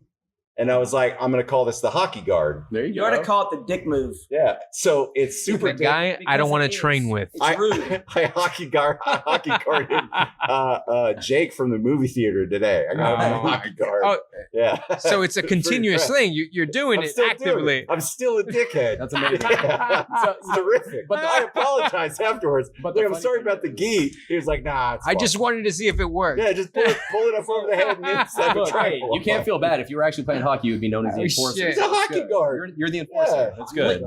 And I was like, I'm going to call this the hockey guard. There you You go. ought to call it the dick move. Yeah. So it's super the guy I don't because want it to is. train with. It's rude. I hockey guarded Jake from the movie theater today. I got him Oh, on a hockey guard. oh. Yeah. So it's a Pretty continuous impressed. thing. You're doing I'm it still doing actively. it. I'm still a dickhead. That's amazing. Yeah. It's terrific. but the- I apologized afterwards. But But the I'm funny sorry thing about the gi. He was like, nah, it's I fine. just wanted to see if it worked. Yeah, just pull it up over the head and then slap a Look, hey, triangle. you can't feel bad. If you were actually playing hockey, you would be known as the Oh, enforcer. shit. It's a That's hockey good. guard. You're the enforcer. Yeah. That's good.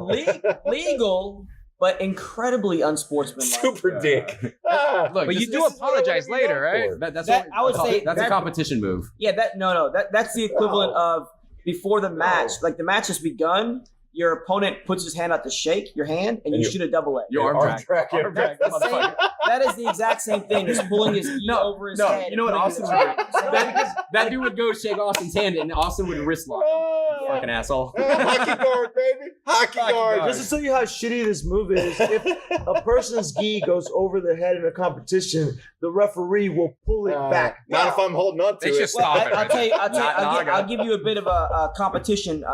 Legal, but incredibly unsportsmanlike. Super dick. Ah, Look, But you this- do this is what I wanna apologize be later, known right? for. That's That- what I would say that's a that- competition move. Yeah, that's the equivalent of before the match. Like the match has begun, your opponent puts his hand out to shake your hand, and you shoot a double leg. Your arm drag. drag. Arm drag, That's the same- motherfucker. that is the exact same thing as pulling his gi over his head. You know what and Austin putting would it- do? That dude would go shake Austin's hand, and Austin would wrist lock him. Fucking asshole. Hockey guard, baby. Hockey guard. guard. Just to tell you how shitty this move is, if a person's gi goes over their head in a competition, the referee will pull it back. Not if I'm holding on to They it. should stop it. I'll tell you. Naga. I'll give you a bit of a competition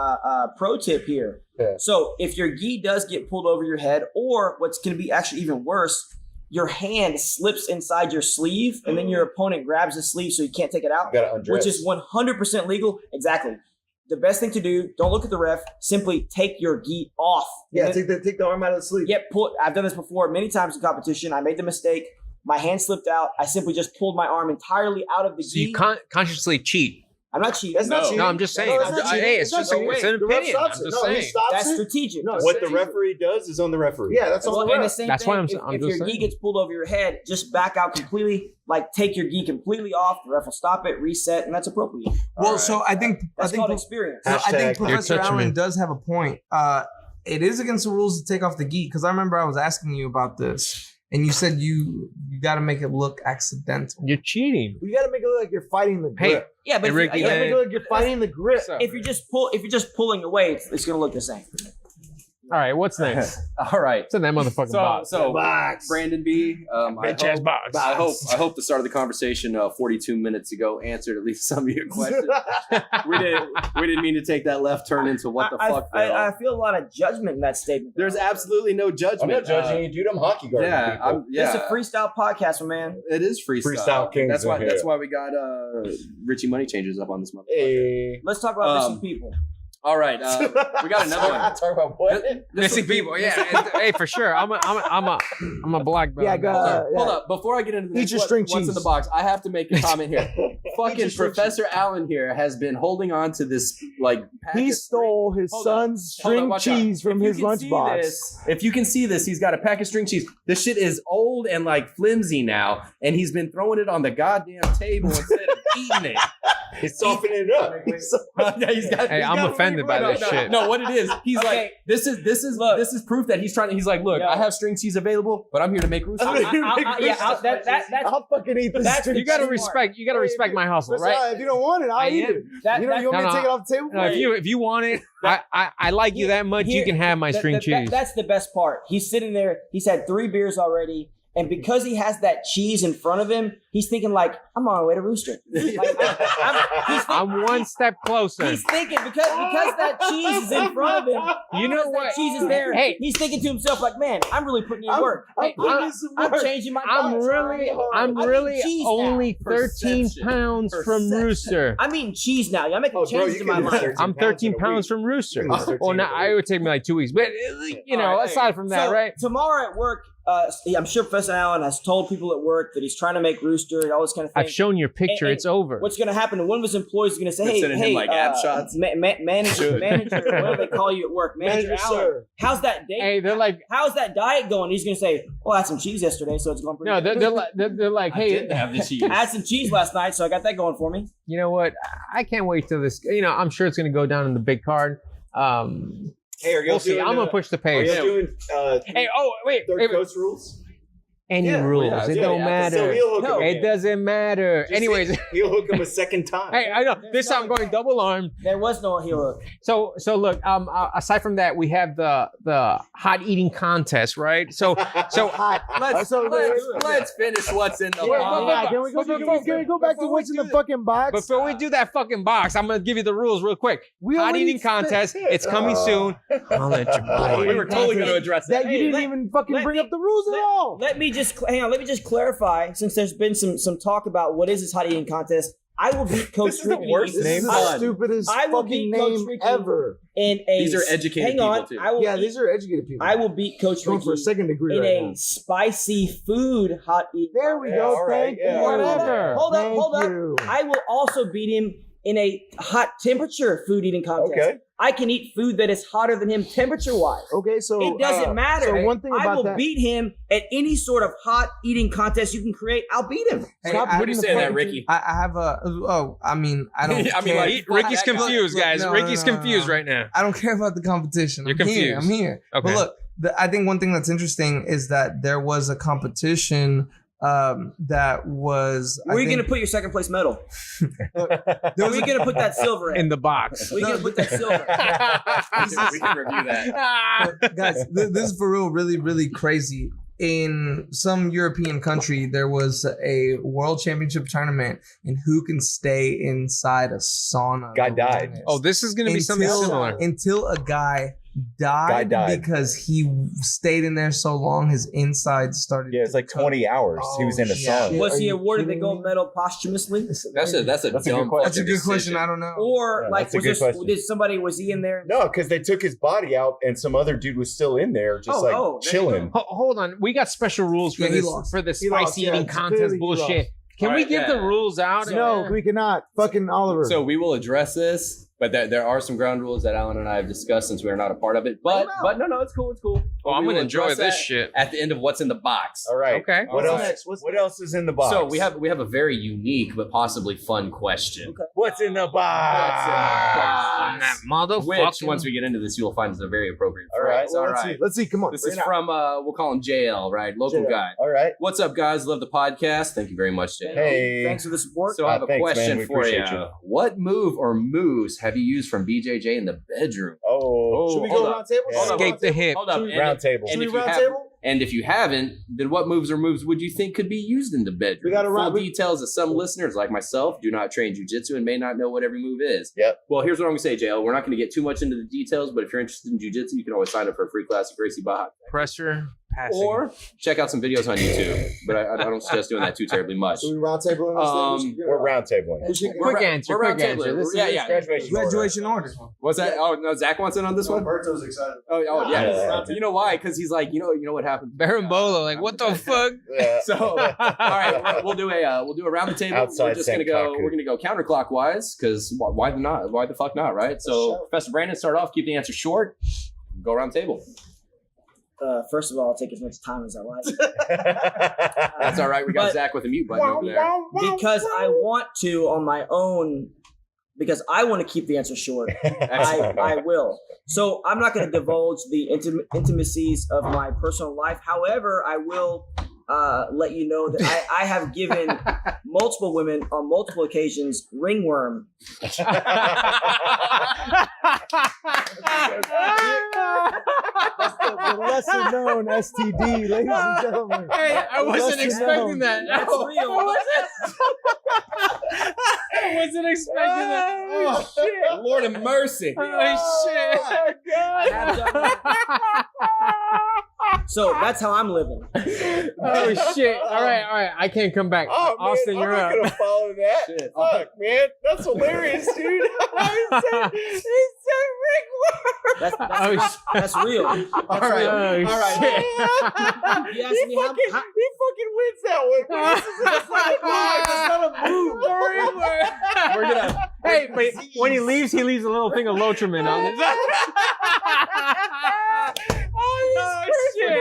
pro tip here. Yeah. So if your gi does get pulled over your head, or what's going to be actually even worse, your hand slips inside your sleeve, and then your opponent grabs the sleeve so you can't take it out, You gotta undress. which is 100% legal. Exactly. The best thing to do, don't look at the ref. Simply take your gi off. Yeah, And then- take the arm out of the sleeve. Yep, I've done this before many times in competition. I made the mistake. My hand slipped out. I simply just pulled my arm entirely out of the So gi. you consciously cheat. I'm not cheating. That's not cheating. No, I'm just saying. No, that's not cheating. Hey, it's That's just not it's cheating. an The ref opinion. stops I'm it. just No, he saying. stops That's it. strategic. No, What the referee does is on the referee. Yeah, that's on Well, the and the ref. same That's thing, why I'm if just your gi saying. gets pulled over your head, just back out completely. Like take your gi completely off. The ref will stop it, reset, and that's appropriate. Well, so I think That's called experience. No, I think Hashtag Professor you're touching Allen me. does have a point. It is against the rules to take off the gi because I remember I was asking you about this, and you said you got to make it look accidental. You're cheating. You got to make it look like you're fighting the Hey, grip. Yeah, but Hey, Ricky, You got to make it look like you're fighting the grip. if you're just pulling away, it's going to look the same. All right, what's next? All right. What's in that motherfucking box? So Box. Brandon B. Bitch ass box. I hope the start of the conversation 42 minutes ago answered at least some of your questions. we didn't mean to take that left turn into what the fuck. I feel a lot of judgment in that statement. There's absolutely no judgment. I'm not judging you, dude. I'm hockey guarding Yeah, people. This is a freestyle podcast, my man. It is freestyle. Freestyle kings That's why. in here. That's why we got Richie Money Changers up on this motherfucker. Hey. Let's talk about missing people. All right, we got another one. Talk about what? Missing people. Yeah. Hey, for sure. I'm a black belt. Yeah, go. Hold up, before I get into the Eat next your one, string what's in cheese. the box, I have to make a comment here. Fucking string Professor Allen here has been holding on to this like. pack He of stole his Hold on. son's Hold on, string watch out. cheese from If you his can see lunchbox. this- If you can see this, he's got a pack of string cheese. This shit is old and like flimsy now, and he's been throwing it on the goddamn table instead of eating it. He's softening it up. Yeah, he's got- Hey, he's I'm got- offended by this shit. No, what it is, he's Okay. like, this is proof that he's trying to. He's like, look, No. I have string cheese available, but I'm here to make rooster. That's I'll fucking eat this. That's- string You gotta cheese. respect. You gotta respect my hustle, That's right? right. If you don't want it, I'll I eat am. it. You want me No, to take it off the table? No, if you want it, I like you that much. You Here- can have my string cheese. That's the best part. He's sitting there. He's had 3 beers already. And because he has that cheese in front of him, he's thinking like, I'm on my way to Rooster. Like, I'm one step closer. he's thinking because that cheese is in front of him. You know because what? That cheese is there. Hey. He's thinking to himself like, man, I'm really putting in I'm- work. I'm Hey, putting I'm, in some I'm work. changing my I'm diet. really eating cheese now. only 13 Perception. pounds from Perception. Rooster. I'm eating cheese now. I'm making Oh, bro, changes you in my can lose life. 13 I'm 13 pounds from Rooster. You can lose 13 Well, now in a it would take me like 2 weeks, but you know, All right, aside from that, So, right? Tomorrow at work, I'm sure Professor Allen has told people at work that he's trying to make Rooster and all this kind of thing. I've shown your picture. And- It's over. What's going to happen? One of his employees is going to say, Been "Hey, sending him, like, ab shots? manager, whatever they call you at work, manager Manager, Allen, sir. how's that day? Hey, they're like, How's that diet going?" He's going to say, "Well, I had some cheese yesterday, so it's going pretty no, good. they're like, I hey, didn't have the cheese. I had some cheese last night, so I got that going for me." you know what? I can't wait till this. You know, I'm sure it's gonna go down in the big card. Hey, are y'all We'll see. doing, I'm gonna push the Are pace. y'all doing Hey, oh wait, third wait, coast rules? any Yeah, rules. Yeah, It yeah, don't yeah. matter. So he'll hook him It again. doesn't matter. Just Anyways, he'll hook him a second time. hey, I know this time I'm going double armed. There was no heel hook. So look, aside from that, we have the hot eating contest, right? So Hot. Let's finish what's in the Wait, box. Can we go back to what's in the fucking box? before we do that fucking box, I'm gonna give you the rules real quick. We Hot already eating contest. It's coming soon. I'll let you boy. We were totally going to address that. That you didn't let- even fucking let bring me- up the rules at all. Let me just hang on. Let me just clarify, since there's been some talk about what is this hot eating contest. I will beat Coach This is the Ricky worst This name is the Son. stupidest I will fucking beat Coach name Ricky. ever. in a. These are educated hang on, people, too. I will. Yeah, beat, these are educated people. I will beat Coach going Ricky for a second degree in right a now. spicy food hot eating. There we Yeah, go. all right, Thank yeah. you. Whatever. Hold up, Thank hold up. you. I will also beat him in a hot temperature food eating contest. Okay. I can eat food that is hotter than him temperature wise. Okay, so It doesn't matter. So one thing I about will that. beat him at any sort of hot eating contest you can create. I'll beat him. Hey, Stop I- What do you putting say the that, fucking- Ricky? I have a. Oh, I mean, I don't. I mean, care. like, Ricky's Fuck that confused, Look, guys. no, Ricky's no, no, confused no. right now. I don't care about the competition. You're I'm here. confused. I'm here. Okay. But look, I think one thing that's interesting is that there was a competition that was. Where are you going going to put your second place medal? Where are you going to put that silver at? In the box. Where are you going to put that silver? We can review that. guys, this is for real, really, really crazy. In some European country, there was a world championship tournament in who can stay inside a sauna. Guy the died. longest. Oh, this is gonna be something similar. Until a guy died, died. because he stayed in there so long, his insides started. Yeah, it's like 20 hours. He was in a Oh, sauna. shit. Was Are he you awarded the kidding gold me? medal posthumously? That's a That's a good dumb question. That's a fucking good question. decision. I don't know. Or Yeah, like that's a was good this question. was he in there? No, because they took his body out and some other dude was still in there, just there you chilling. Hold on, we got special rules for Yeah, he this lost. for the He lost, spicy yeah, eating contest clearly he bullshit. lost. Can All we right, give yeah. the rules out? No, we cannot. Fucking Oliver. So we will address this, but there are some ground rules that Alan and I have discussed since we are not a part of it. But no, it's cool. It's cool. Oh, I'm We gonna will enjoy address this that shit. at the end of what's in the box. All right. Okay. What All else? right. What else is in the box? So we have a very unique but possibly fun question. What's in the On box? that motherfucker. Which, once we get into this, you'll find is a very appropriate. All right. phrase. All let's right. see. Let's see. Come on. This bring is it out. from we'll call him JL, right? Local JL. guy. All right. What's up, guys? Love the podcast. Thank you very much, JL. Hey. Thanks for the support. So I have a Thanks, man. question We for you. appreciate you. What move or moves have you used from BJJ in the bedroom? Oh. Should we hold go up. round table? Hold up. Escape the hip. Hold up. Round table. Should we if you round have- table? And if you haven't, then what moves or moves would you think could be used in the bedroom? We got a Full round- details of some listeners, like myself, do not train jujitsu and may not know what every move is. Yep. Well, here's what I'm going to say, JL. We're not going to get too much into the details, but if you're interested in jujitsu, you can always sign up for a free class at Gracie Baja. Pressure, passing. Or check out some videos on YouTube. But I don't suggest doing that too terribly much. Should we round table in this thing? We're round tabling. quick answer. We're Quick round answer. tabling. This Yeah, is yeah. Graduation order. What's that? Oh, no, Zach wants in on this one? Berto's excited. Oh, yeah. Yeah. You know why? Because he's like, you know what happened? Berimbolo. Like, what the fuck? Yeah. So, all right, we'll do a round the table. Outside We're just gonna go. Senkaku. We're gonna go counterclockwise because why not? Why the fuck not? Right. So, Professor Brandon, start off. Keep the answer short. Go around the table. First of all, I'll take as much time as I like. That's all right. We got But- Zach with a mute button over there. Because I want to on my own, because I want to keep the answer short. I will. So I'm not going to divulge the intimacies of my personal life. However, I will let you know that I have given multiple women on multiple occasions ringworm. The lesser known STD, ladies and gentlemen. Hey, I wasn't Lesser expecting known. that. That's No, real. I wasn't expecting that. Oh, shit. Lord of mercy. Oh, shit. I have done that. So that's how I'm living. Oh, shit. All right. I can't come back. Oh, Austin, man, you're I'm up. not gonna follow that. Shit. Fuck, man, that's hilarious, dude. he said That's Oh, shit. that's real. That's All right. real. Oh, All right. shit. You asked me how, he fucking wins that one. Man. That's not a move. We're gonna. Hey, but when he leaves a little thing of Lotrimin on this. Oh, shit.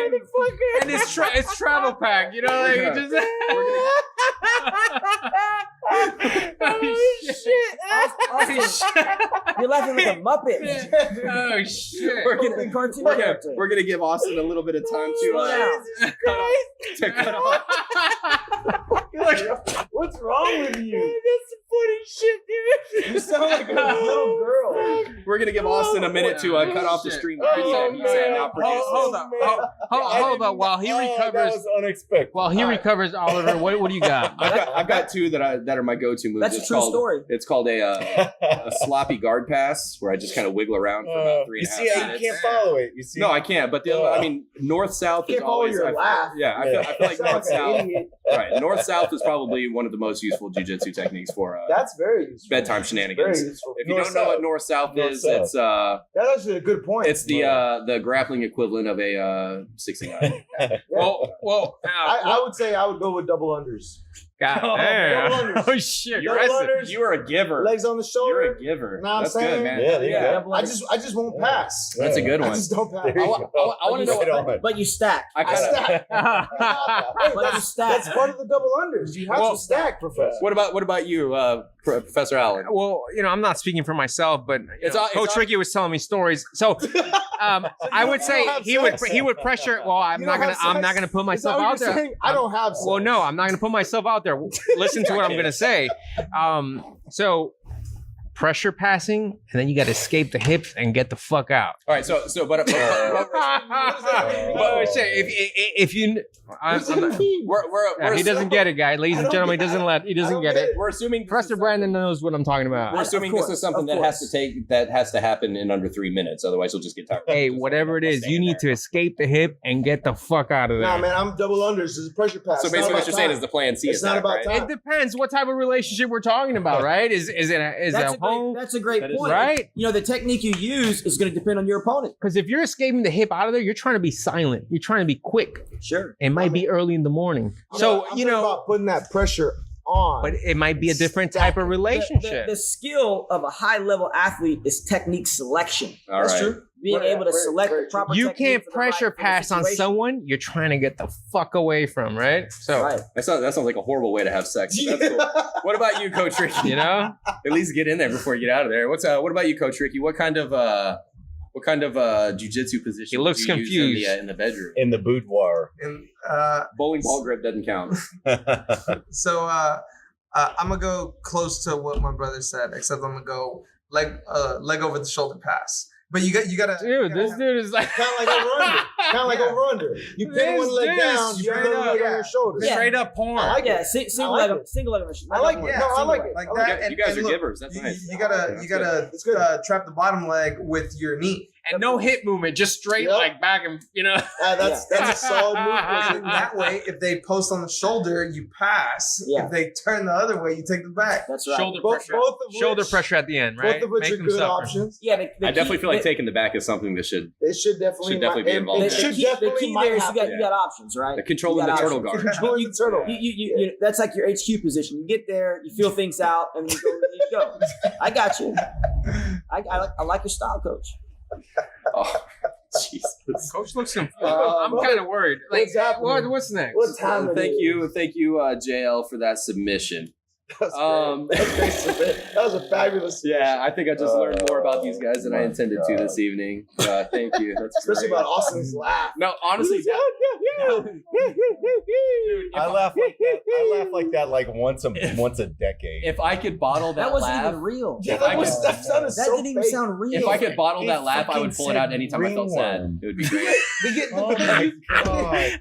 And it's travel pack, you know, like it just. Austin, You're laughing like a Muppet. Oh shit! We're cartoon character. We're gonna give Austin a little bit of time Slow down. to cut off. What's wrong with you? That's some funny shit, dude. You sound like a little girl. We're gonna give Austin a minute to cut off the stream. He's now produced. Hold on. While he That recovers, was unexpected. Oliver, what do you got? I've got two that are my go-to moves. That's a true story. It's called a sloppy guard pass, where I just kind of wiggle around for about 3.5 you see, minutes. you can't follow it. You see, No, I can't. But the other, I mean, north-south is Can't follow always. your laugh. Yeah, I feel like north-south. Right, north-south is probably one of the most useful jiu-jitsu techniques for That's very useful. bedtime Very shenanigans. useful. If you don't know what north-south is, North-south. it's That's actually a good point. it's the grappling equivalent of a 69. Well, I would say I would go with double unders. God double damn. unders. Oh shit! Double unders, You are a giver. legs on the You're shoulder. a giver. Know what I'm That's saying? good, man. Yeah, there you go. I just won't pass. That's a good I one. just don't pass. There you go. I want to know. Right on. But you stack. I kind of. Hey, But you stack. that's part of the double unders. You have to stack, Professor. What about you, Professor Allen? Well, I'm not speaking for myself, but It's all- Coach it's all- Ricky was telling me stories. So, I would say don't have he sex. would pressure. Well, I'm You not don't gonna have sex? put Is that myself what out you're there. saying? I don't have sex. Well, no, I'm not gonna put myself out there. Listen to what I'm gonna say. So pressure passing, and then you got to escape the hips and get the fuck out. All right, but Well, shit, if you, he doesn't get it, guy. Ladies and gentlemen, he doesn't get it. We're assuming Professor Brandon knows what I'm talking about. We're assuming Of this course, is something of that has to happen in under 3 minutes. Otherwise, you'll just get tired. Hey, whatever it is, you need to escape the hip and get the fuck out of there. Nah, man, I'm double unders. This is a pressure pass. So It's not basically, what about you're saying time. is the plan C It's not attack, about right? time. It depends what type of relationship we're talking about, right? Is it a home? That's a great That is point. right. You know, the technique you use is going to depend on your opponent. Because if you're escaping the hip out of there, you're trying to be silent. You're trying to be quick. Sure. It might be early in the morning. So, I'm talking about putting that pressure on. but it might be a different type of relationship. The skill of a high level athlete is technique selection. All That's right. true. Being able to select the proper You technique can't for the pressure right- for the pass on situation. someone you're trying to get the fuck away from, right? So, Right. That sounds like a horrible way to have sex. That's cool. What about you, Coach Ricky? you know? At least get in there before you get out of there. What about you, Coach Ricky? What kind of jiu-jitsu position? He looks do you use confused. in the bedroom. In the boudoir. And Bowling ball grip doesn't count. so I'm gonna go close to what my brother said, except I'm gonna go leg over the shoulder pass. But you gotta Dude, this dude is like kind of like over under. Kind of like over under. You pin This one leg dude down, is you have straight another up. leg on your shoulder. Yeah. straight up porn. I like Yeah, it. single I like leg, it. single leg. I like it. No, I like it. like I like that. it. And, You guys and are look, givers. That's nice. You gotta It's good. trap the bottom leg with your knee. And no hip movement, just straight Yep. like back and That's a solid move. And that way, if they post on the shoulder, you pass. Yeah. If they turn the other way, you take the back. That's right. shoulder Both pressure. of which, Shoulder pressure at the end, right? Both of which Make are them good suffer. options. Yeah, I definitely feel like taking the back is something that should It should definitely be involved. The, It should key, definitely the key might there is happen. you got options, right? controlling You the got turtle options. guard. Controlling the turtle. You that's like your HQ position. You get there, you feel things out, and then you go. I got you. I like your style, coach. Oh, Jesus. Coach looks confused. I'm kind of worried. Like, What's happening? what's next? What time it Thank is? you, JL, for that submission. That's Um, great. That was a fabulous. Yeah, I think I just learned more about these guys than I intended to this evening. Thank you. That's Especially great. about Austin's laugh. No, honestly, I laugh like that. I laugh like that like once a decade. if I could bottle that, That wasn't laugh, even real. Yeah, If I could- that sounded That so didn't even fake. sound real. if I could bottle that laugh, I fucking would pull it out said anytime I felt sad. ringworm. It would be great. Oh my god.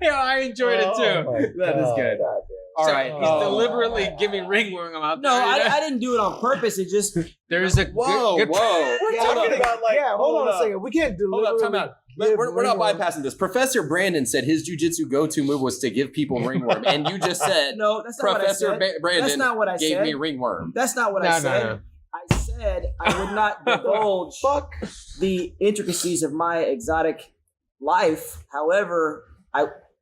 Yeah, I enjoyed it Oh too. my That is God. good. God All So right. he's deliberately giving ringworm out No, there. I didn't do it on purpose. It just There's a Whoa, good, whoa. We're Hold talking up. about like, yeah, hold on a up. second. We can't Hold up, time out. give We're not ringworm. bypassing this. Professor Brandon said his jujitsu go-to move was to give people ringworm, and you just said no. That's not Professor what I said. Brandon That's not what I gave said. me ringworm. That's not what No, I no, said. no. I said I would not divulge the intricacies of my exotic life. However,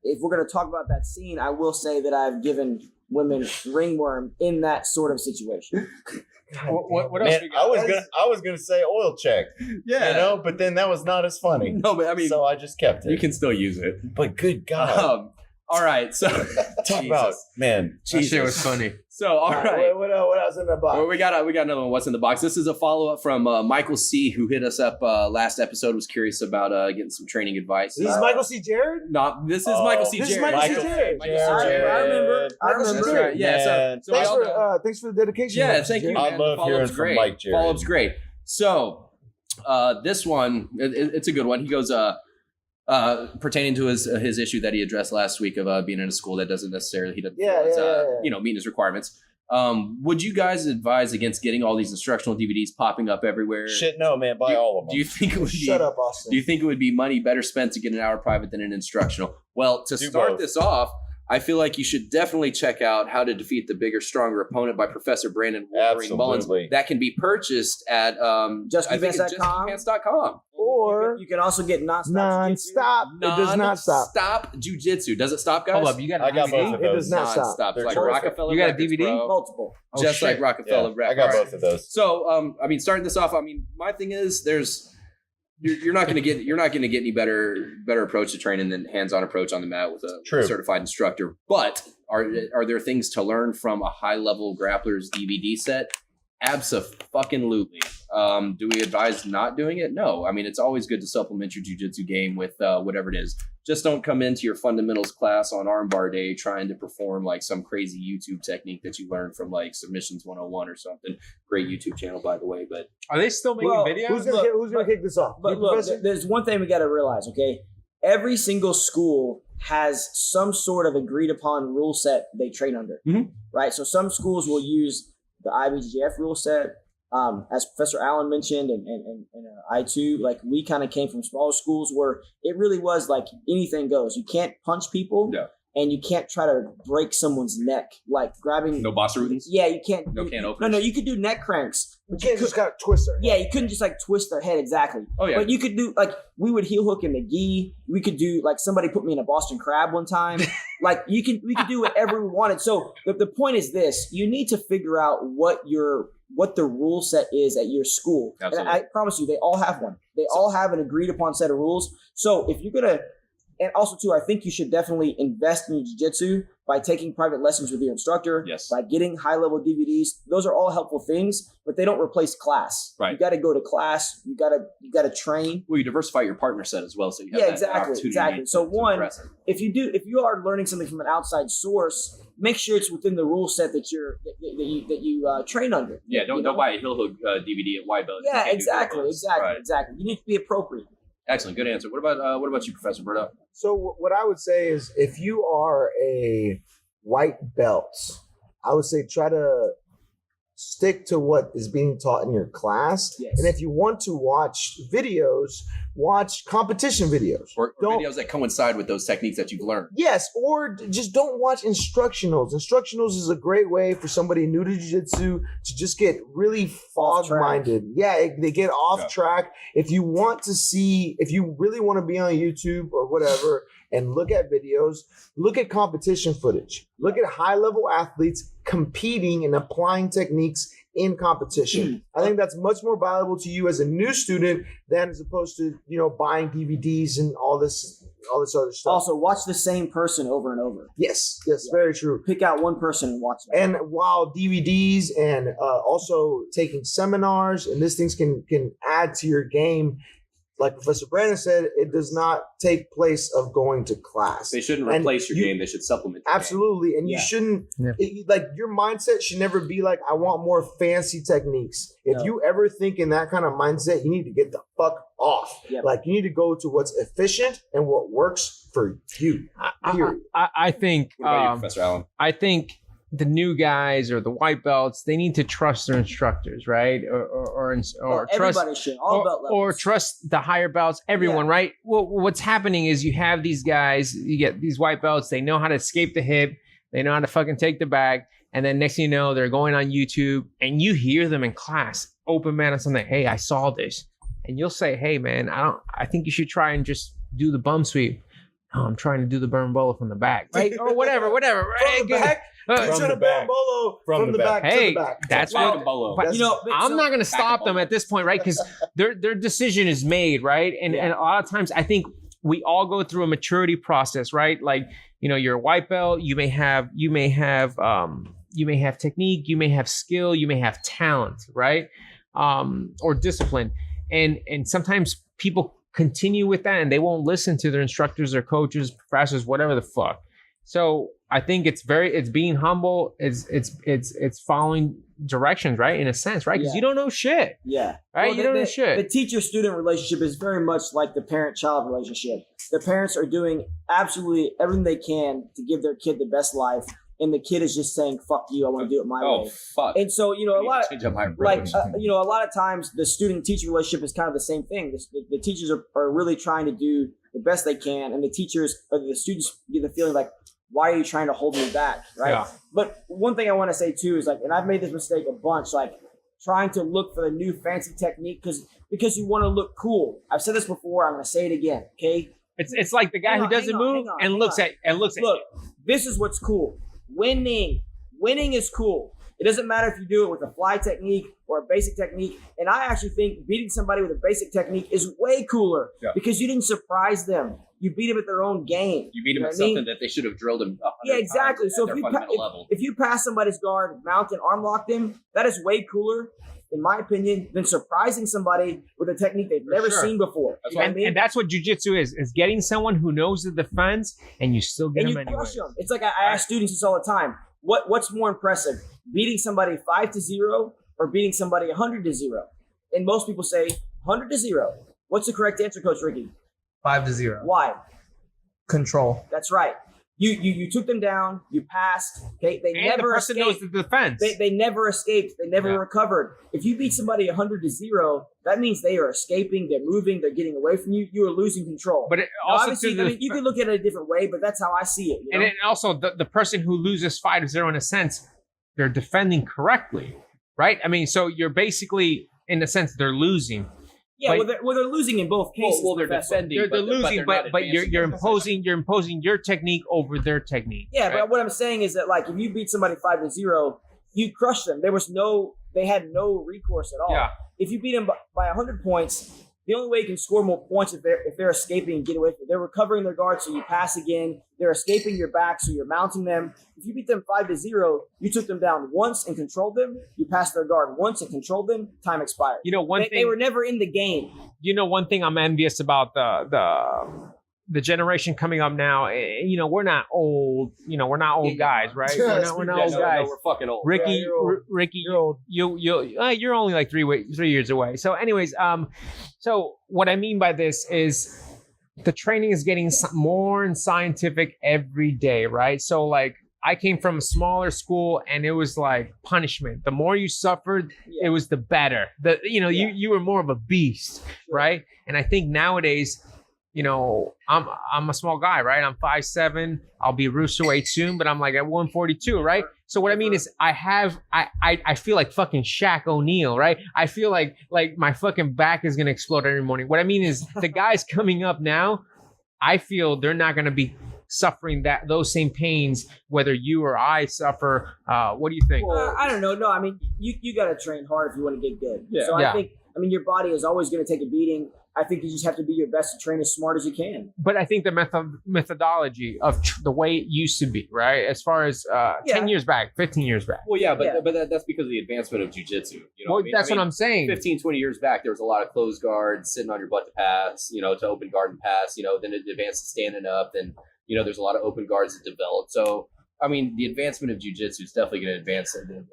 if we're going to talk about that scene, I will say that I've given women ringworm in that sort of situation. what else Man, we got? I was gonna say oil check. Yeah. You know, but then that was not as funny. No, but I mean, So I just kept it. you can still use it. But good God. All right, so Talk about man. That shit was funny. So all right. What else in the box? Well, we got another one. What's in the box? This is a follow up from Michael C, who hit us up last episode. Was curious about getting some training advice. This is Michael C. Jared? No, this is Michael C. This is Jared. Michael C. Jared. I remember. That's right. Yeah. So Thanks we all know- thanks for the dedication. Yeah, Michael C. thank you. Jared. I Man. love The hearing follow-up's from great. Mike Jared. Follow-up's great. So this one, it's a good one. He goes, pertaining to his issue that he addressed last week of being in a school that doesn't necessarily meet his requirements. Would you guys advise against getting all these instructional DVDs popping up everywhere? Shit, no, man. Buy all of them. Do you think it would be? Shut up, Austin. Do you think it would be money better spent to get an hour private than an instructional? Well, to Do start both. this off, I feel like you should definitely check out How to Defeat the Bigger, Stronger Opponent by Professor Brandon Wolverine Mullins. Absolutely. That can be purchased at JustDefense.com. JustDefense.com. Or You can also get non-stop. It does not stop. Stop jujitsu. Does it stop, guys? Hold up, you got a I got DVD? both of It those. does not stop. Non-stop. They're Like terrific. Rockefeller You got a Records, DVD? bro. multiple. Oh, Just like shit. Rockefeller Yeah, Records. I got All right. both of those. So, starting this off, my thing is you're not going to get any better approach to training than hands-on approach on the mat with a True. certified instructor. But are there things to learn from a high-level grappler's DVD set? Abso-fucking-lutely. Do we advise not doing it? No. I mean, it's always good to supplement your jiu-jitsu game with whatever it is. Just don't come into your fundamentals class on armbar day trying to perform like some crazy YouTube technique that you learned from like Submissions 101 or something. Great YouTube channel, by the way. But Are they still making Well, videos? Who's gonna kick this off? But You, look, Professor? there's one thing we got to realize, okay? Every single school has some sort of agreed upon rule set they train under, right? So some schools will use the IBJJF rule set. As Professor Allen mentioned, and I too, like we kind of came from smaller schools where it really was like anything goes. You can't punch people, and you can't try to break someone's neck, like grabbing. no boss routines? Yeah, you can't. No can openers? No, you could do neck cranks. You can't just gotta twist her. Yeah, you couldn't just like twist their head exactly. Oh, yeah. But you could do like we would heel hook in the gi. We could do like somebody put me in a Boston Crab one time. Like we could do whatever we wanted. So the point is this: you need to figure out what the rule set is at your school. Absolutely. And I promise you, they all have one. They all have an agreed upon set of rules. So if you're gonna, and also too, I think you should definitely invest in your jiu-jitsu by taking private lessons with your instructor. Yes. By getting high-level DVDs. Those are all helpful things, but they don't replace class. Right. You got to go to class. You got to train. Well, you diversify your partner set as well, so you have Yeah, that exactly, opportunity exactly. So to one, impress them. if you are learning something from an outside source, make sure it's within the rule set that you train under. Yeah, don't buy a heel hook DVD at Y Belt. You Yeah, can't do exactly, heel hooks. Right. exactly. You need to be appropriate. Excellent, good answer. What about you, Professor Berto? So what I would say is, if you are a white belt, I would say try to stick to what is being taught in your class. Yes. And if you want to watch videos, watch competition videos. Or Don't- videos that coincide with those techniques that you've learned. Yes, or just don't watch instructionals. Instructionals is a great way for somebody new to jiu-jitsu to just get really Off track. fog-minded. Yeah, they get off track. If you really want to be on YouTube or whatever and look at videos, look at competition footage. Look at high-level athletes competing and applying techniques in competition. I think that's much more valuable to you as a new student than as opposed to, buying DVDs and all this other stuff. Also, watch the same person over and over. Yes, very true. Pick out one person and watch them. And while DVDs and also taking seminars and these things can add to your game, like Professor Brandon said, it does not take place of going to class. They shouldn't And replace your you- game. They should supplement your game. Absolutely. And you shouldn't, your mindset should never be like, I want more fancy techniques. If you ever think in that kind of mindset, you need to get the fuck off. Yep. Like, you need to go to what's efficient and what works for you. Period. I think What about you, Professor Allen? I think the new guys or the white belts, they need to trust their instructors, right? Or trust everybody should. All belt levels. or trust the higher belts, everyone, right? Well, what's happening is you have these guys, you get these white belts, they know how to escape the hip, they know how to fucking take the bag, and then next thing you know, they're going on YouTube and you hear them in class, open man or something, hey, I saw this. And you'll say, hey man, I think you should try and just do the bum sweep. No, I'm trying to do the burn bolo from the back, right? Or whatever, right? From the back? From the back. From the back to Hey, the back. that's Like what. a bolo. But I'm not going to stop bolo. them at this point, right? Because their decision is made, right? And a lot of times, I think we all go through a maturity process, right? Like, you're a white belt, you may have technique, you may have skill, you may have talent, right? Or discipline. And sometimes people continue with that and they won't listen to their instructors or coaches, professors, whatever the fuck. So I think it's being humble. It's following directions, right? In a sense, right? Because you don't know shit. Yeah. Right? Well, you don't know shit. The teacher-student relationship is very much like the parent-child relationship. The parents are doing absolutely everything they can to give their kid the best life. And the kid is just saying, "Fuck you! I want to do it my way." Oh fuck! And so a lot of a lot of times the student-teacher relationship is kind of the same thing. The teachers are really trying to do the best they can, and the students get the feeling like, "Why are you trying to hold me back?" Right? Yeah. But one thing I want to say too is and I've made this mistake a bunch, trying to look for the new fancy technique because you want to look cool. I've said this before. I'm going to say it again. Okay. It's like the guy who doesn't move and looks at Look, this is what's cool. Winning is cool. It doesn't matter if you do it with a fly technique or a basic technique. And I actually think beating somebody with a basic technique is way cooler because you didn't surprise them. You beat them at their own game. You beat them at something that they should have drilled them. Yeah, exactly. So if you pass somebody's guard, mount and arm lock them, that is way cooler, in my opinion, than surprising somebody with a technique they've never seen before. And that's what jiu-jitsu is getting someone who knows the defense and you still get them anyway. Crush them. It's like I ask students this all the time. What's more impressive, beating somebody 5-0 or beating somebody 100-0? And most people say 100-0. What's the correct answer, Coach Ricky? 5-0. Why? Control. That's right. You took them down. You passed. Okay, they and never the person escaped. knows the defense. They never escaped. They never recovered. If you beat somebody 100-0, that means they are escaping. They're moving. They're getting away from you. You are losing control. But obviously, you can look at it a different way, but that's how I see it. And then also the person who loses 5-0, in a sense, they're defending correctly, right? I mean, so you're basically, in a sense, they're losing. Yeah, they're losing in both cases. Well, they're defending. They're losing, but you're imposing your technique over their technique. Yeah, right? But what I'm saying is that if you beat somebody 5-0, you crush them. They had no recourse at all. Yeah. If you beat them by 100 points, the only way you can score more points if they're escaping and get away from it. They're recovering their guard, so you pass again. They're escaping your back, so you're mounting them. If you beat them 5-0, you took them down once and controlled them. You passed their guard once and controlled them. Time expired. They were never in the game. One thing I'm envious about the generation coming up now. We're not old. We're not old guys, right? We're not old guys. No, we're fucking old. Ricky, Ricky, you're old. You're only like 3 years away. So, anyways, so what I mean by this is the training is getting more and scientific every day, right? So, I came from a smaller school, and it was like punishment. The more you suffered, it was the better. You were more of a beast, right? And I think nowadays, I'm a small guy, right? I'm 5'7". I'll be rooster weight soon, but I'm like at 142, right? So what I mean is I feel like fucking Shaq O'Neal, right? I feel like my fucking back is gonna explode every morning. What I mean is the guys coming up now, I feel they're not gonna be suffering those same pains, whether you or I suffer. What do you think? I don't know. No, I mean you gotta train hard if you want to get good. Yeah. So I think your body is always gonna take a beating. I think you just have to do your best to train as smart as you can. But I think the methodology of the way it used to be, right? As far as 10 years back, 15 years back. Well, but that's because of the advancement of jiu-jitsu. That's what I'm saying. 15, 20 years back, there was a lot of closed guards sitting on your butt to pass, to open guard and pass, then it advanced to standing up. Then, there's a lot of open guards that developed. So, the advancement of jiu-jitsu is definitely going to advance the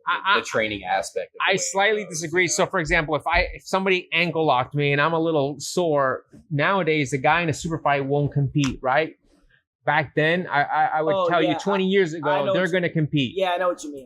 training aspect. I slightly disagree. So, for example, if somebody ankle locked me and I'm a little sore, nowadays the guy in a super fight won't compete, right? Back then, I would tell you 20 years ago, they're going to compete. Yeah, I know what you mean.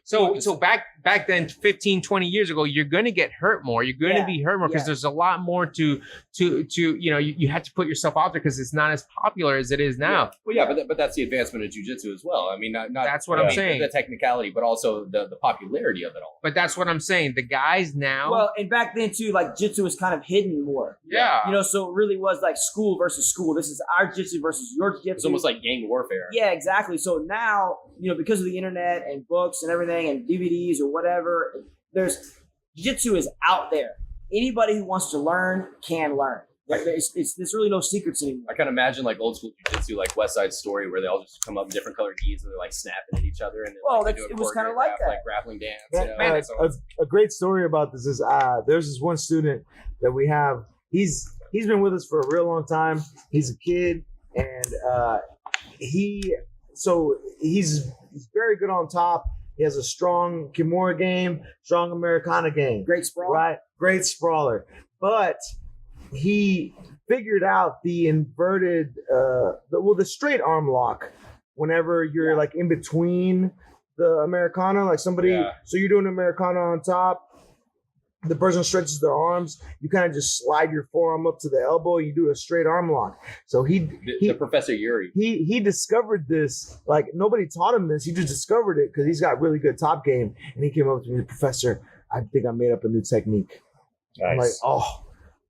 So back then, 15, 20 years ago, you're going to get hurt more. You're going to be hurt more because there's a lot more to you have to put yourself out there because it's not as popular as it is now. Yeah. Well, but that's the advancement of jiu-jitsu as well. Not that's what I'm saying. The technicality, but also the popularity of it all. But that's what I'm saying. The guys now. Well, and back then too, jiu-jitsu was kind of hidden more. Yeah. So it really was like school versus school. This is our jiu-jitsu versus your jiu-jitsu. It's almost like gang warfare. Yeah, exactly. So now, because of the internet and books and everything and DVDs or whatever, jiu-jitsu is out there. Anybody who wants to learn can learn. There's really no secrets anymore. I kind of imagine like old school jiu-jitsu, like West Side Story, where they all just come up in different colored gis and they're like snapping at each other. And then, Well, like, they do a it was kinda like choreographed, that. like grappling dance. Man, You know? So a great story about this is there's this one student that we have. He's been with us for a real long time. He's a kid, and he's very good on top. He has a strong Kimura game, strong Americana game. Great sprawl. Right, great sprawler. But he figured out the inverted, the straight arm lock. Whenever you're like in between the Americana, like somebody, so you're doing Americana on top. The person stretches their arms. You kind of just slide your forearm up to the elbow. You do a straight arm lock. So the Professor Yuri. He discovered this. Like nobody taught him this. He just discovered it because he's got really good top game. And he came up to me, Professor, I think I made up a new technique. Nice. I'm like, oh,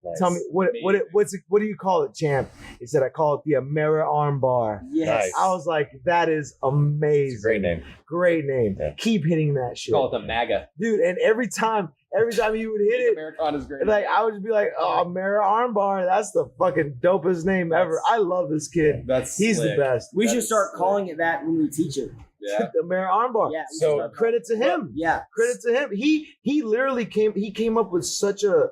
Nice. tell me what do you call it, champ? He said, I call it the Amera arm bar. Yes. Nice. I was like, that is amazing. It's a great name. Great name. Yeah. Keep hitting that shit, Call it the MAGA. dude. And every time you would hit it, American is great. like I would just be like, oh, Amera armbar. That's the fucking dopest name ever. I love this kid. He's slick. the best. We That should is start sick. calling it that when we teach it. Yeah. The Amera armbar. Yeah. we So, should start Credit to calling it- him. Yeah. Credit to him. He literally came up with such a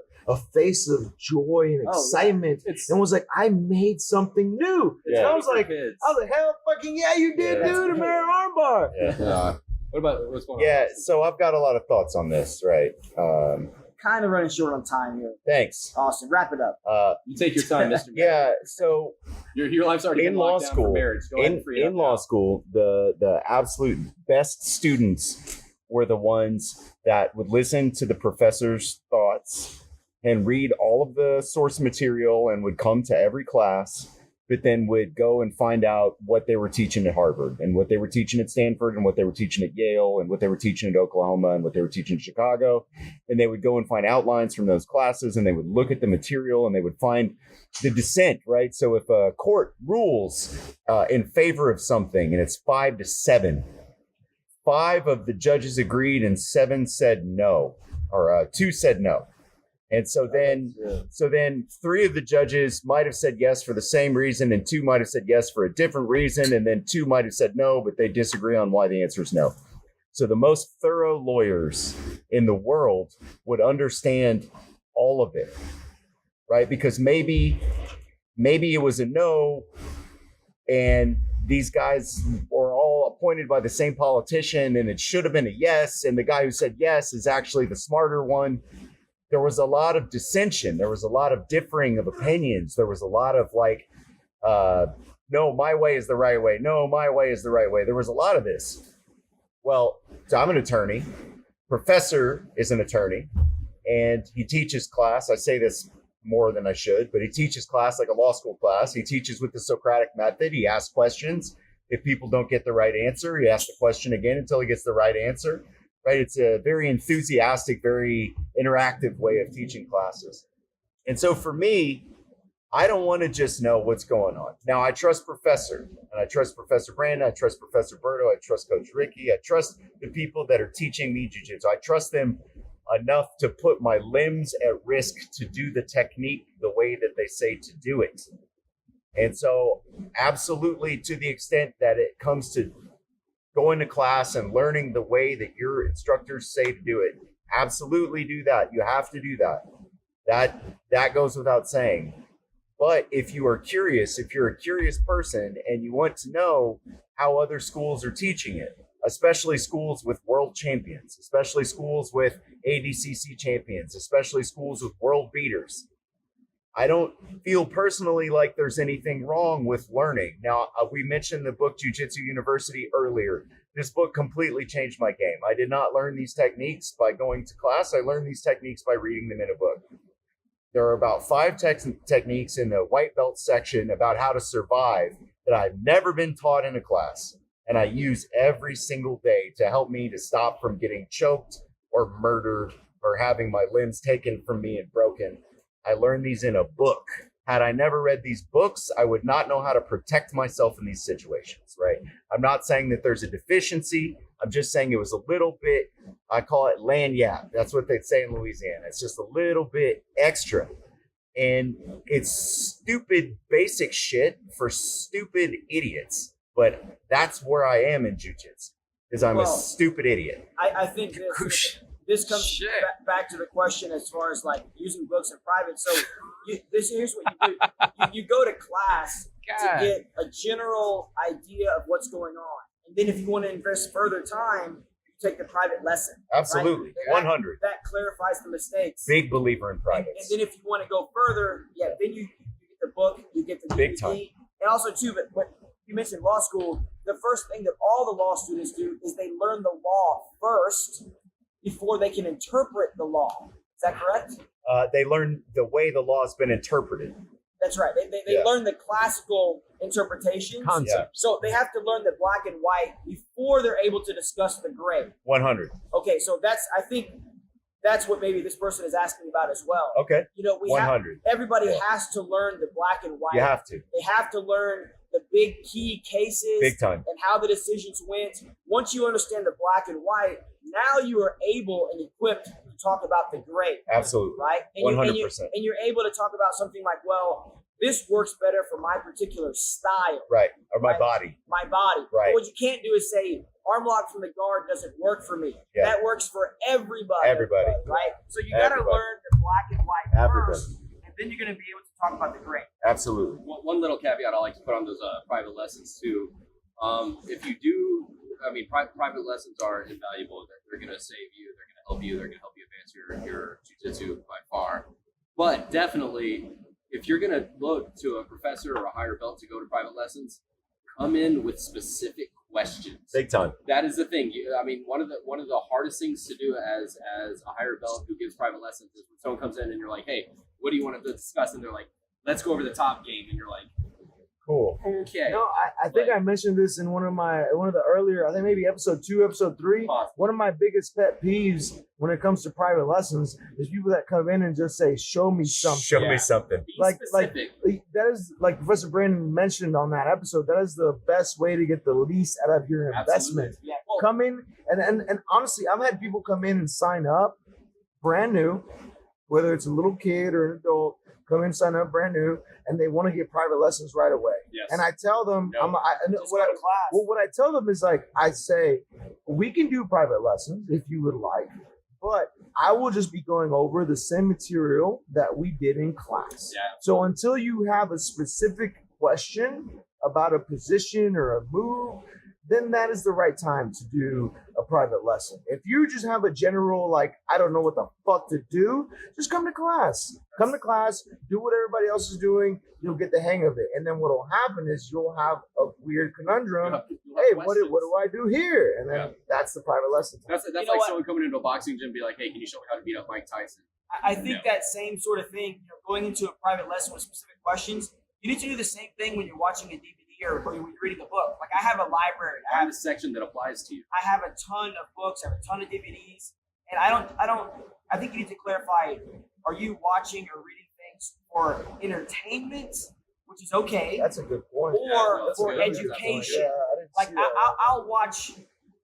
face of joy and Oh, yeah. excitement, and was like, I made something new. Yeah. And I was like, Kids. hell fucking yeah, you did, Yeah. dude. Amera armbar. Yeah. What about what's going on? Yeah, so I've got a lot of thoughts on this, right? Kind of running short on time here. Thanks. Austin, wrap it up. You take your time, Mr. Yeah, so Your life's already in been law locked down for school, marriage. Go ahead and free it in up law now. school, the absolute best students were the ones that would listen to the professor's thoughts and read all of the source material and would come to every class, but then would go and find out what they were teaching at Harvard and what they were teaching at Stanford and what they were teaching at Yale and what they were teaching at Oklahoma and what they were teaching in Chicago. And they would go and find outlines from those classes and they would look at the material and they would find the dissent, right? So if a court rules in favor of something and it's 5-7, 5 of the judges agreed and 7 said no, or 2 said no. And so then 3 of the judges might have said yes for the same reason, and 2 might have said yes for a different reason, and then 2 might have said no, but they disagree on why the answer is no. So the most thorough lawyers in the world would understand all of it, right? Because maybe it was a no, and these guys were all appointed by the same politician, and it should have been a yes, and the guy who said yes is actually the smarter one. There was a lot of dissension. There was a lot of differing of opinions. There was a lot of like, no, my way is the right way. No, my way is the right way. There was a lot of this. Well, so I'm an attorney. Professor is an attorney, and he teaches class. I say this more than I should, but he teaches class like a law school class. He teaches with the Socratic method. He asks questions. If people don't get the right answer, he asks the question again until he gets the right answer. Right? It's a very enthusiastic, very interactive way of teaching classes. And so for me, I don't want to just know what's going on. Now, I trust Professor, and I trust Professor Brandon, I trust Professor Berto, I trust Coach Ricky, I trust the people that are teaching me jiu-jitsu. I trust them enough to put my limbs at risk to do the technique the way that they say to do it. And so absolutely, to the extent that it comes to going to class and learning the way that your instructors say to do it, absolutely do that. You have to do that. That goes without saying. But if you are curious, if you're a curious person and you want to know how other schools are teaching it, especially schools with world champions, especially schools with ADCC champions, especially schools with world beaters, I don't feel personally like there's anything wrong with learning. Now, we mentioned the book Jiu-Jitsu University earlier. This book completely changed my game. I did not learn these techniques by going to class. I learned these techniques by reading them in a book. There are about 5 techniques in the white belt section about how to survive that I've never been taught in a class. And I use every single day to help me to stop from getting choked or murdered or having my limbs taken from me and broken. I learned these in a book. Had I never read these books, I would not know how to protect myself in these situations, right? I'm not saying that there's a deficiency. I'm just saying it was a little bit, I call it lagniappe. That's what they'd say in Louisiana. It's just a little bit extra. And it's stupid basic shit for stupid idiots. But that's where I am in jujitsu, because I'm a stupid idiot. I think this comes back to the question as far as like using books in private. So here's what you do. You go to class to get a general idea of what's going on. And then if you want to invest further time, you take the private lesson. Absolutely. Right? 100. That clarifies the mistakes. Big believer in privates. And then if you want to go further, then you get the book, you get the DVD. Big time. And also too, but you mentioned law school. The first thing that all the law students do is they learn the law first before they can interpret the law. Is that correct? They learn the way the law has been interpreted. That's right. They learn the classical interpretations. Concept. So they have to learn the black and white before they're able to discuss the gray. 100. Okay, so I think that's what maybe this person is asking about as well. Okay. You know, 100. Everybody has to learn the black and white. You have to. They have to learn the big key cases. Big time. And how the decisions went. Once you understand the black and white, now you are able and equipped to talk about the gray. Absolutely. Right? And 100%. And you're able to talk about something like, well, this works better for my particular style. Right. Or my body. My body. Right. But what you can't do is say, arm lock from the guard doesn't work for me. Yeah. That works for everybody. Everybody. Right? So you got to learn the black and white first, and then you're going to be able to talk about the gray. Absolutely. One little caveat I like to put on those private lessons too. If you do, I mean, private lessons are invaluable. They're going to save you. They're going to help you. They're going to help you advance your jiu-jitsu by far. But definitely, if you're going to look to a professor or a higher belt to go to private lessons, come in with specific questions. Big time. That is the thing. I mean, one of the hardest things to do as a higher belt who gives private lessons is when someone comes in and you're like, hey, what do you want to discuss? And they're like, let's go over the top game. And you're like, cool. Okay. No, I think I mentioned this in one of the earlier, I think maybe episode 2, episode 3. One of my biggest pet peeves when it comes to private lessons is people that come in and just say, show me something. Show me something. Like that is, like Professor Brandon mentioned on that episode, that is the best way to get the least out of your investment. Yeah. Come in and honestly, I've had people come in and sign up brand new, whether it's a little kid or an adult, come in, sign up brand new, and they want to get private lessons right away. Yes. And I tell them, what I tell them is like, I say, we can do private lessons if you would like, but I will just be going over the same material that we did in class. Yeah. So until you have a specific question about a position or a move, then that is the right time to do a private lesson. If you just have a general, like, I don't know what the fuck to do, just come to class. Come to class, do what everybody else is doing, you'll get the hang of it. And then what will happen is you'll have a weird conundrum. Hey, what do I do here? And then that's the private lesson time. That's like someone coming into a boxing gym and be like, hey, can you show me how to beat up Mike Tyson? I think that same sort of thing, going into a private lesson with specific questions, you need to do the same thing when you're watching a DVD or when you're reading a book. Like, I have a library. I have a section that applies to you. I have a ton of books. I have a ton of DVDs. And I think you need to clarify, are you watching or reading things for entertainment, which is okay. That's a good point. Or for education. Like, I'll watch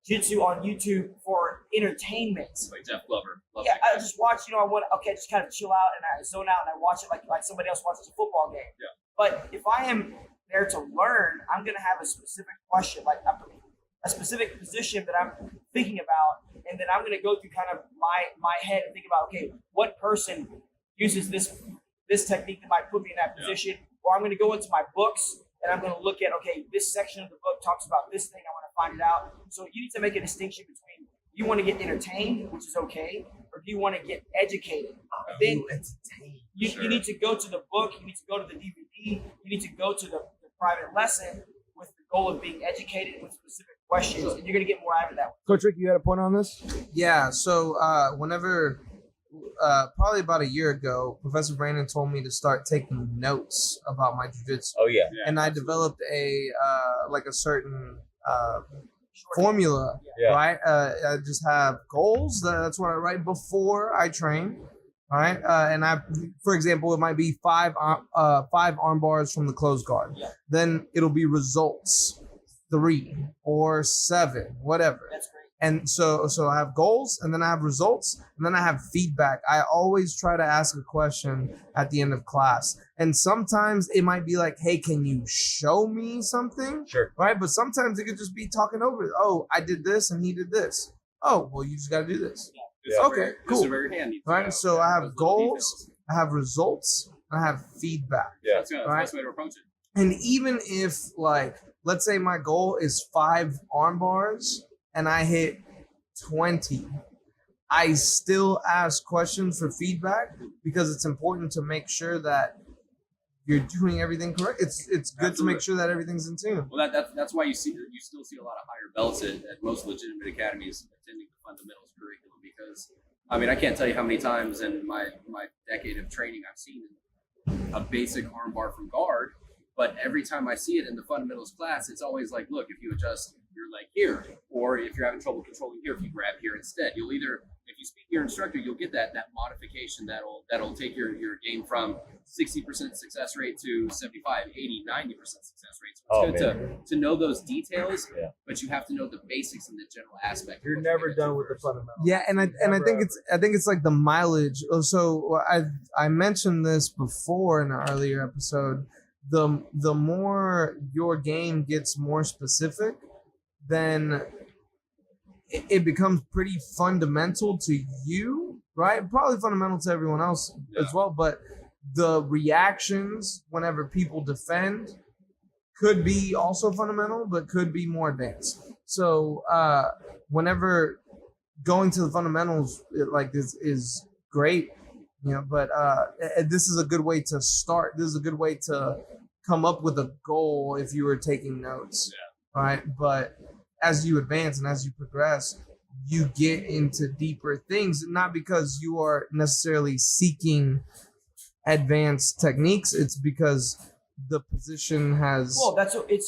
Jitsu on YouTube for entertainment. Like Jeff Glover. I just watch, I just kind of chill out and I zone out and I watch it like somebody else watches a football game. Yeah. But if I am there to learn, I'm going to have a specific question, like a specific position that I'm thinking about, and then I'm going to go through kind of my head and think about, okay, what person uses this technique that might put me in that position, or I'm going to go into my books and I'm going to look at, okay, this section of the book talks about this thing, I want to find it out. So you need to make a distinction between, you want to get entertained, which is okay, or do you want to get educated? Then you need to go to the book, you need to go to the DVD, you need to go to the private lesson with the goal of being educated with specific questions, and you're going to get more out of that one. Coach Rick, you had a point on this? Yeah, so whenever, probably about a year ago, Professor Brandon told me to start taking notes about my jiu-jitsu. Oh, yeah. And I developed a certain formula, right? I just have goals. That's what I write before I train. All right, and for example, it might be five arm bars from the closed guard. Then it'll be results 3 or 7, whatever. That's great. And so I have goals, and then I have results, and then I have feedback. I always try to ask a question at the end of class. And sometimes it might be like, hey, can you show me something? Sure. Right? But sometimes it could just be talking over it. Oh, I did this and he did this. Oh, well, you just got to do this. Yeah. Okay, cool. Very handy. Right? So I have goals, I have results, and I have feedback. Yeah. That's good. That's the best way to approach it. And even if, like, let's say my goal is 5 arm bars and I hit 20, I still ask questions for feedback because it's important to make sure that you're doing everything correct. It's good to make sure that everything's in tune. Well, that's why you still see a lot of higher belts at most legitimate academies attending the fundamentals curriculum, because I mean I can't tell you how many times in my decade of training I've seen a basic armbar from guard, but every time I see it in the fundamentals class, it's always like, look, if you adjust your leg here, or if you're having trouble controlling here, if you grab here instead, you'll either, if you speak to your instructor, you'll get that modification that'll take your game from 60% success rate to 75, 80, 90% success rate. So it's good to know those details, but you have to know the basics and the general aspect. You're never done with the fundamentals. Yeah, and I think it's like the mileage. So I mentioned this before in an earlier episode. The more your game gets more specific, then it becomes pretty fundamental to you, right? Probably fundamental to everyone else as well. But the reactions whenever people defend could be also fundamental, but could be more advanced. So whenever going to the fundamentals like this is great, you know, but this is a good way to start. This is a good way to come up with a goal if you were taking notes, right? But as you advance and as you progress, you get into deeper things, not because you are necessarily seeking advanced techniques. It's because the position has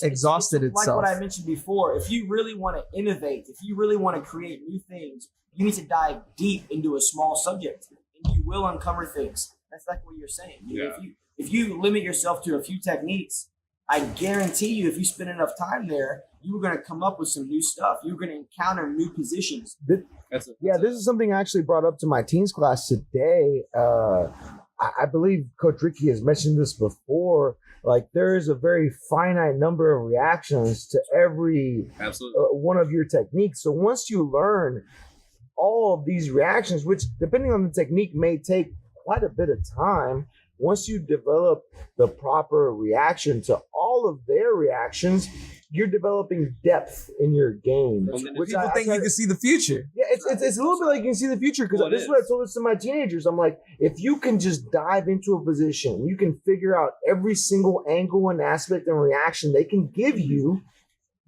exhausted itself. Like what I mentioned before, if you really want to innovate, if you really want to create new things, you need to dive deep into a small subject, and you will uncover things. That's like what you're saying. You know, if you limit yourself to a few techniques, I guarantee you, if you spend enough time there, you're going to come up with some new stuff. You're going to encounter new positions. This is something I actually brought up to my teens class today. I believe Coach Ricky has mentioned this before. Like, there is a very finite number of reactions to every one of your techniques. So once you learn all of these reactions, which depending on the technique may take quite a bit of time, once you develop the proper reaction to all of their reactions, you're developing depth in your game. People think you can see the future. Yeah, it's a little bit like you can see the future, because this is what I told this to my teenagers. I'm like, if you can just dive into a position, you can figure out every single angle and aspect and reaction they can give you,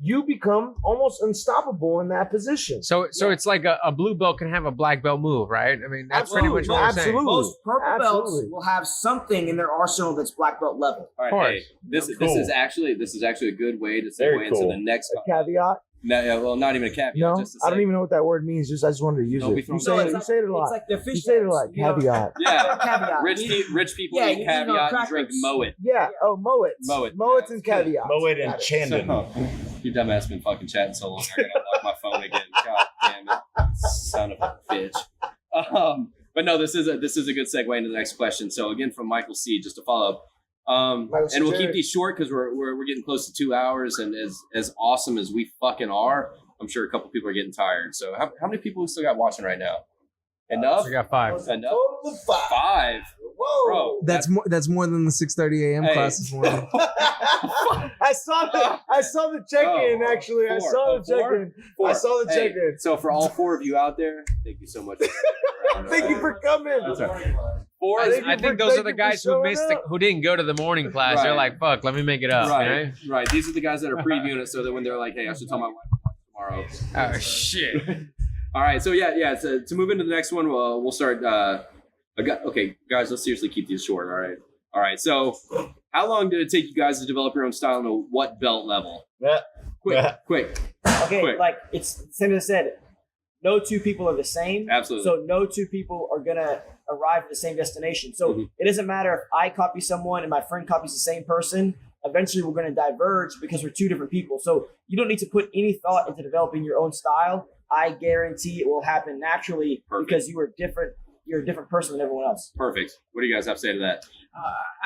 you become almost unstoppable in that position. So it's like a blue belt can have a black belt move, right? I mean, that's pretty much what I'm saying. Most purple belts will have something in their arsenal that's black belt level. All right, hey, this is actually a good way to segue into the next caveat. No, well, not even a caveat. No, just I don't even know what that word means. I just wanted to use it. You say it a lot. It's like the fish. You say it a lot. Caveat. Yeah, caveat. Rich people eat caveat and drink Moet. Yeah. Oh, Moet. Moets and caveat. Moet and Chandon. Your dumbass been fucking chatting so long. I gotta lock my phone again. God damn it, son of a bitch. But no, this is a good segue into the next question. So again, from Michael C, just to follow up. And we'll keep these short because we're getting close to 2 hours, and as awesome as we fucking are, I'm sure a couple people are getting tired. So how many people we still got watching right now? Enough? We got 5. Enough? Total of 5. 5. Whoa, bro. That's more than the 6:30 a.m. class this morning. I saw the check-in. Actually, I saw the check-in. So for all 4 of you out there, thank you so much. Thank you for coming. That's right. I think those are the guys who didn't go to the morning class. Right. They're like, fuck, let me make it up. Right. These are the guys that are previewing it so that when they're like, hey, I should tell my wife tomorrow. Oh, shit. All right. So, so to move into the next one, we'll start. Okay, guys, let's seriously keep these short. All right. So how long did it take you guys to develop your own style and what belt level? Quick. Okay, like it's same as I said. No 2 people are the same. Absolutely. So no 2 people are going to arrive at the same destination. So it doesn't matter if I copy someone and my friend copies the same person. Eventually, we're going to diverge because we're 2 different people. So you don't need to put any thought into developing your own style. I guarantee it will happen naturally because you are different. You're a different person than everyone else. Perfect. What do you guys have to say to that?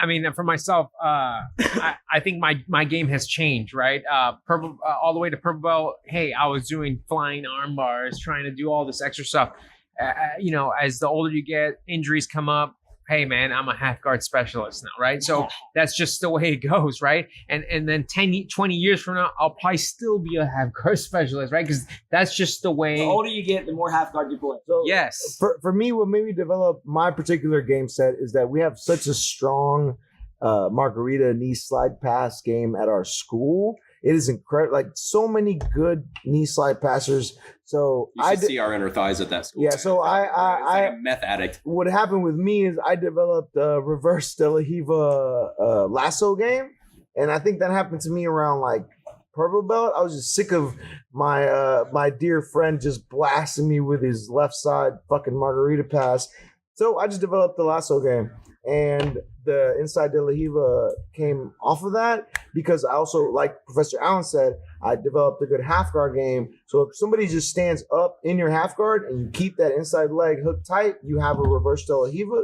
I mean, for myself, I think my game has changed, right? Purple, all the way to purple belt. Hey, I was doing flying arm bars, trying to do all this extra stuff. As the older you get, injuries come up. Hey, man, I'm a half guard specialist now, right? So that's just the way it goes, right? And then 10, 20 years from now, I'll probably still be a half guard specialist, right? Because that's just the way. The older you get, the more half guard you play. So yes. For me, what made me develop my particular game set is that we have such a strong margarita knee slide pass game at our school. It is incredible. Like so many good knee slide passers. So You should see our inner thighs at that school. Yeah, so It's like a meth addict. what happened with me is I developed a reverse De La Riva lasso game, and I think that happened to me around like purple belt. I was just sick of my dear friend just blasting me with his left side fucking margarita pass. So I just developed the lasso game, and the inside De La Riva came off of that because I also, like Professor Allen said, I developed a good half guard game. So if somebody just stands up in your half guard and you keep that inside leg hooked tight, you have a reverse De La Riva,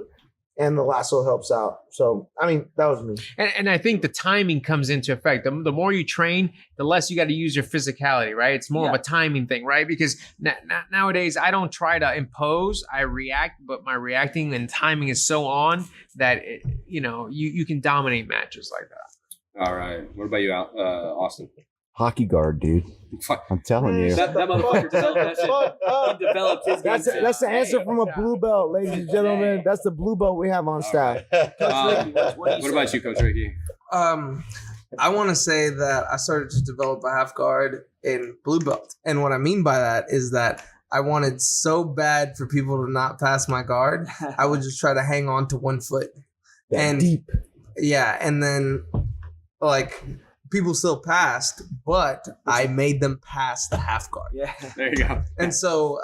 and the lasso helps out. So, I mean, that was me. And I think the timing comes into effect. The more you train, the less you got to use your physicality, right? It's more of a timing thing, right? Because nowadays, I don't try to impose. I react, but my reacting and timing is so on that, you can dominate matches like that. All right. What about you, Austin? Hockey guard, dude. I'm telling you. That motherfucker developed that shit. He developed his game. That's the answer from a blue belt, ladies and gentlemen. That's the blue belt we have on staff. What about you, Coach Ricky? I want to say that I started to develop a half guard in blue belt. And what I mean by that is that I wanted so bad for people to not pass my guard. I would just try to hang on to one foot. And deep. Yeah. And then like people still passed, but I made them pass the half guard. Yeah. There you go. And so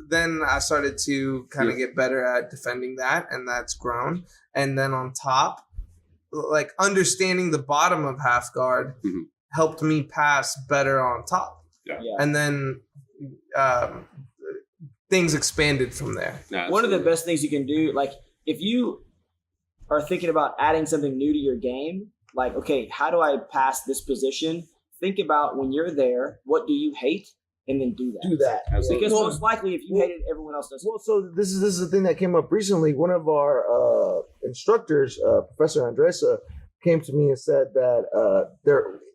then I started to kind of get better at defending that, and that's grown. And then on top, like understanding the bottom of half guard helped me pass better on top. Yeah. And then things expanded from there. One of the best things you can do, like if you are thinking about adding something new to your game, like, okay, how do I pass this position? Think about when you're there, what do you hate? And then do that. Do that. Because most likely if you hate it, everyone else does. Well, so this is the thing that came up recently. One of our instructors, Professor Andresa, came to me and said that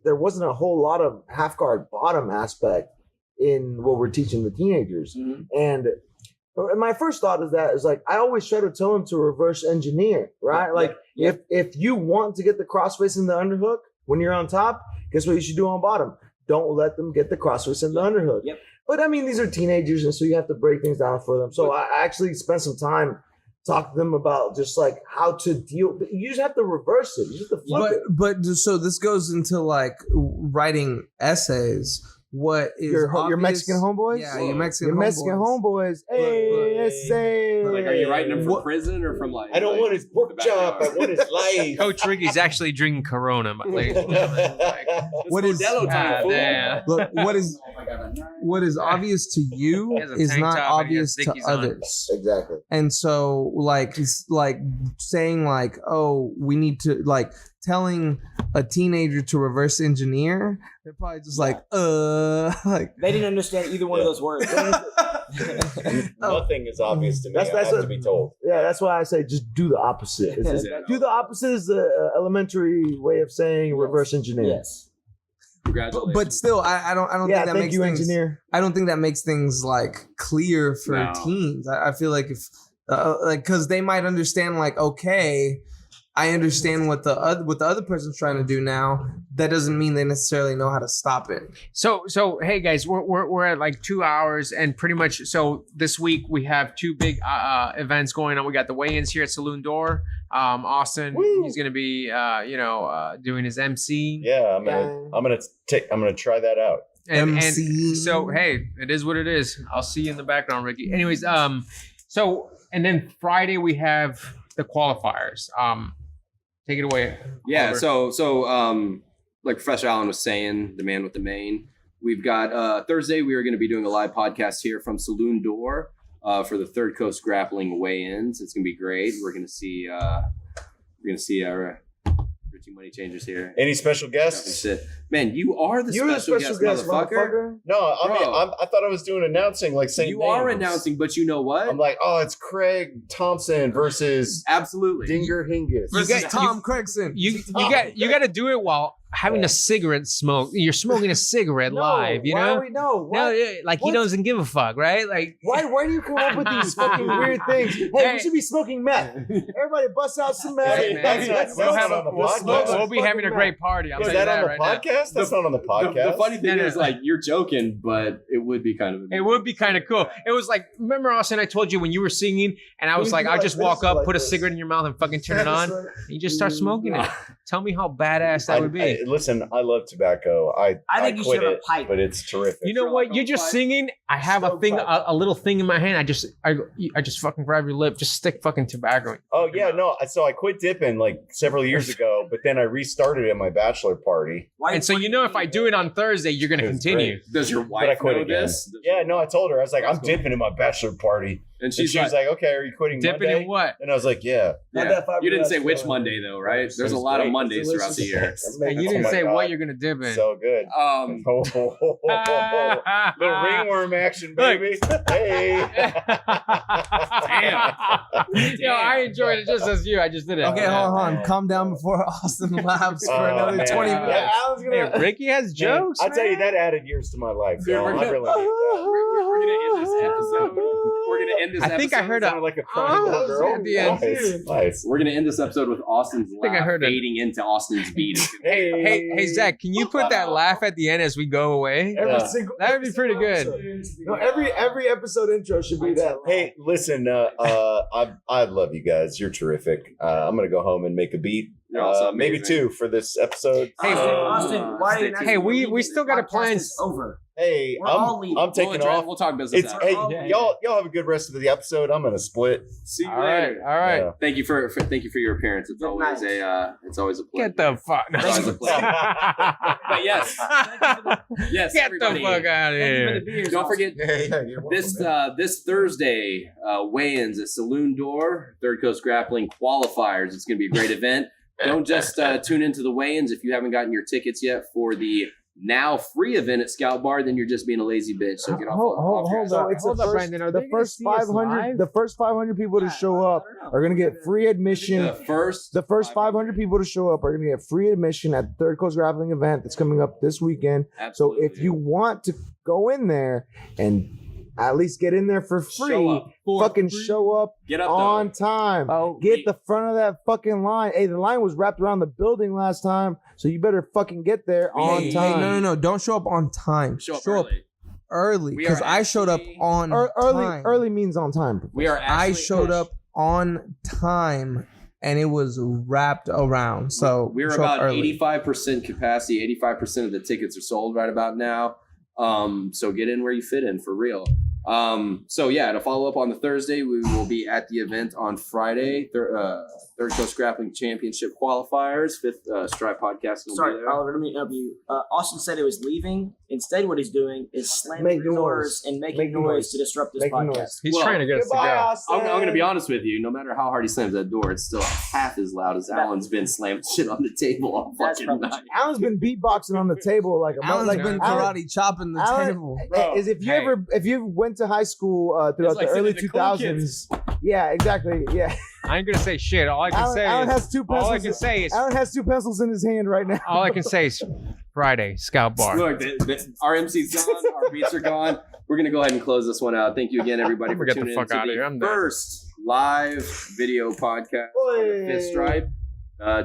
there wasn't a whole lot of half guard bottom aspect in what we're teaching the teenagers. And my first thought is like I always try to tell them to reverse engineer, right? Like if you want to get the crossface in the underhook when you're on top, guess what you should do on bottom? Don't let them get the crossface in the underhook. But I mean, these are teenagers, and so you have to break things down for them. So I actually spent some time talking to them about just like how to deal. You just have to reverse it. You just have to flip it. But so this goes into like writing essays. What is your Mexican homeboys? Yeah, your Mexican homeboys. Hey, essay. Like, are you writing them from prison or from like? I don't want his pork chop. I want his life. Coach Ricky's actually drinking Corona, ladies and gentlemen. What is look, what is obvious to you is not obvious to others. Exactly. And so like saying like, oh, we need to like telling a teenager to reverse engineer, they're probably just like like they didn't understand either one of those words. Nothing is obvious to me. That's I have to be told. Yeah, that's why I say just do the opposite. Do the opposite is the elementary way of saying reverse engineer. Yes. Congratulations. But still, I don't think that makes things. Engineer. I don't think that makes things like clear for teens. I feel like if like because they might understand like, okay, I understand what the other person's trying to do now. That doesn't mean they necessarily know how to stop it. So hey guys, we're at like 2 hours, and pretty much so this week we have two big events going on. We got the weigh-ins here at Saloon Door. Austin, he's gonna be doing his MC. Yeah, I'm gonna try that out. And so hey, it is what it is. I'll see you in the background, Ricky. Anyways, so and then Friday we have the qualifiers. Take it away. Yeah. So like Professor Allen was saying, the man with the mane. we've got Thursday. We are going to be doing a live podcast here from Saloon Door for the Third Coast Grappling weigh-ins. It's going to be great. We're going to see our Richie Money Changers here. Any special guests? Man, you are the special guest, motherfucker. No, I mean, I thought I was doing announcing, like saying You names. are announcing, but you know what? I'm like, oh, it's Craig Thompson versus Absolutely. Dinger Hingis. Versus Tom Craigson. You got to do it while having a cigarette smoke. You're smoking a cigarette live, you know? No, like he doesn't give a fuck, right? Like Why do you come up with these fucking weird things? Hey, we should be smoking meth. Everybody bust out some meth. Hey, man, we'll be having a great party. I'll Is tell you that that on the right now. podcast? That's not on the podcast. The funny thing is, like, you're joking, but it would be kind of. It would be kind of cool. It was like, remember, Austin, I told you when you were singing, and I was like, I'll just walk up, put a cigarette in your mouth, and fucking turn it on, and you just start smoking it. Tell me how badass that would be. Listen, I love tobacco. I think you quit should have it, a pipe. but it's terrific. You know what? You're just singing. I have a thing, a little thing in my hand. I just fucking grab your lip, just stick fucking tobacco in. Oh yeah, no. So I quit dipping like several years ago, but then I restarted at my bachelor party. And so you know, if I do it on Thursday, you're gonna It was continue. great. Does your But I wife quit know again. this? Yeah, no. I told her I was like, I'm dipping in my bachelor party, And she was she's like, okay, are you quitting Dipping Monday? in what? And I was like, yeah. Yeah. You didn't say which Monday though, right? There's a lot of Mondays throughout the year. And you Oh didn't my say God. what you're gonna dip in. So good. Little ringworm action, baby. Hey. Damn. Yo, I enjoyed it just as you. I just did it. Okay, hold on. Calm down before Austin laughs for Oh, another man. 20 minutes. Yeah, I was gonna. Hey, Ricky has jokes. I'll tell you, that added years to my life. Dude, Yo. we're I gonna- really need We're gonna end this episode. We're gonna end this. I think I heard that. a. Sounded like a crying little girl. at the end. Nice. We're gonna end this episode with Austin's think I laugh heard it. fading into Austin's beat. Hey, Zach, can you put that laugh at the end as we go away? Yeah. Single, That would be pretty good. No, every episode intro should be that. Hey, listen, I love you guys. You're terrific. I'm gonna go home and make a beat. You're also Maybe amazing. 2 for this episode. Hey, Austin, why are you not? Hey, we still got a plan. It's over. Hey, We're all leaving. I'm taking off. We'll talk business. It's after. hey, y'all have a good rest of the episode. I'm gonna split. See you All right, later. all right. Yeah. Thank you for your appearance. It's always it's always a pleasure. Get the fuck. It's always a pleasure. But yes, yes, Get everybody. the fuck out of here. Don't forget You're welcome, this Thursday weigh-ins at Saloon Door, Third Coast Grappling qualifiers. It's going to be a great event. Don't just tune into the weigh-ins if you haven't gotten your tickets yet for the now free event at Scout Bar. Then you're just being a lazy bitch. So get off. Hold your on. ass. So it's Hold the up, first, Brandon. Are the they gonna first see us 500. live? The first 500 people to show up are gonna get free admission. The first 500 people to show up are going to get free admission at the Third Coast Grappling event that's coming up this weekend. Absolutely. So if you want to go in there and at least get in there for free, Show up. fucking show up Get up on time. Get the front of that fucking line. Hey, the line was wrapped around the building last time, so you better fucking get there on Hey, time. no. Don't show up on time. Show up early. early We because are I showed up actually- on Early, time. early means on time. We are. I Actually, showed up on time and it was wrapped around. So We're show up about early. 85% capacity. 85% of the tickets are sold right about now. So get in where you fit in for real. So yeah, to follow up on the Thursday, we will be at the event on Friday. Third Coast Grappling Championship qualifiers, fifth Stripe podcast. Will be Sorry, there. Oliver, let me interrupt you. Austin said he was leaving. Instead, what he's doing is slamming Make doors noise. and making Make noise noise. to disrupt this Make podcast. noise. He's Well, trying to get us to Goodbye, go. Austin. I'm going to be honest with you. No matter how hard he slams that door, it's still half as loud as Alan's been slamming shit on the table all That's fucking probably night. Alan's been beatboxing on the table like a Alan's like been Alan- karate chopping the Alan- table. Bro, is if you hey. if you went to high school throughout like the early sitting in the cool 2000s, yeah, exactly, yeah. I ain't gonna say shit. All I can say Alan is has two all I pencils. can say is Alan has two pencils in his hand right now. all I can say is Friday Scout Bar. Look, our MC's gone, our beats are gone. We're gonna go ahead and close this one out. Thank you again, everybody, for Get the tuning fuck in to outta here. the I'm done. first live video podcast on the Fifth Stripe.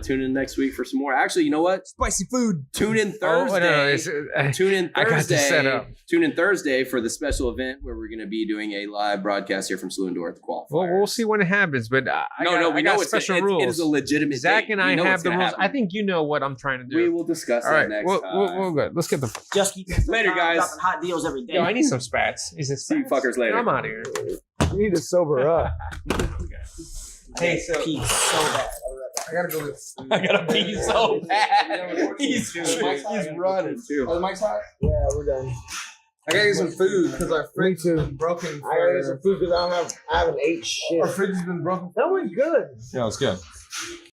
Tune in next week for some more. Actually, you know what? Spicy food. Tune in Oh, Thursday. no, it's, Tune in I got Thursday. this set up. Tune in Thursday for the special event where we're going to be doing a live broadcast here from Saloon Door at the qualifiers. well, we'll see when it happens, but I No, got, we I know got it's special it rules. is a legitimate. Zach date. and I We know have it's the gonna rules. happen. I think you know what I'm trying to do. we will discuss All that right, next we're time. good. Let's get the. Just keep Later, guys. dropping hot deals every day. Yo, I need some spats. Is it See you spats? fuckers later. I'm out of here. You need to sober up. Hey, so Peace so bad. I gotta go get food. I gotta pee so bad. He's running too. Oh, Mike's hot? Yeah, we're done. I gotta get some food because our fridge has too. been broken. I gotta get some food because I haven't ate shit. Our fridge has been broken. That went good. Yeah, it's good.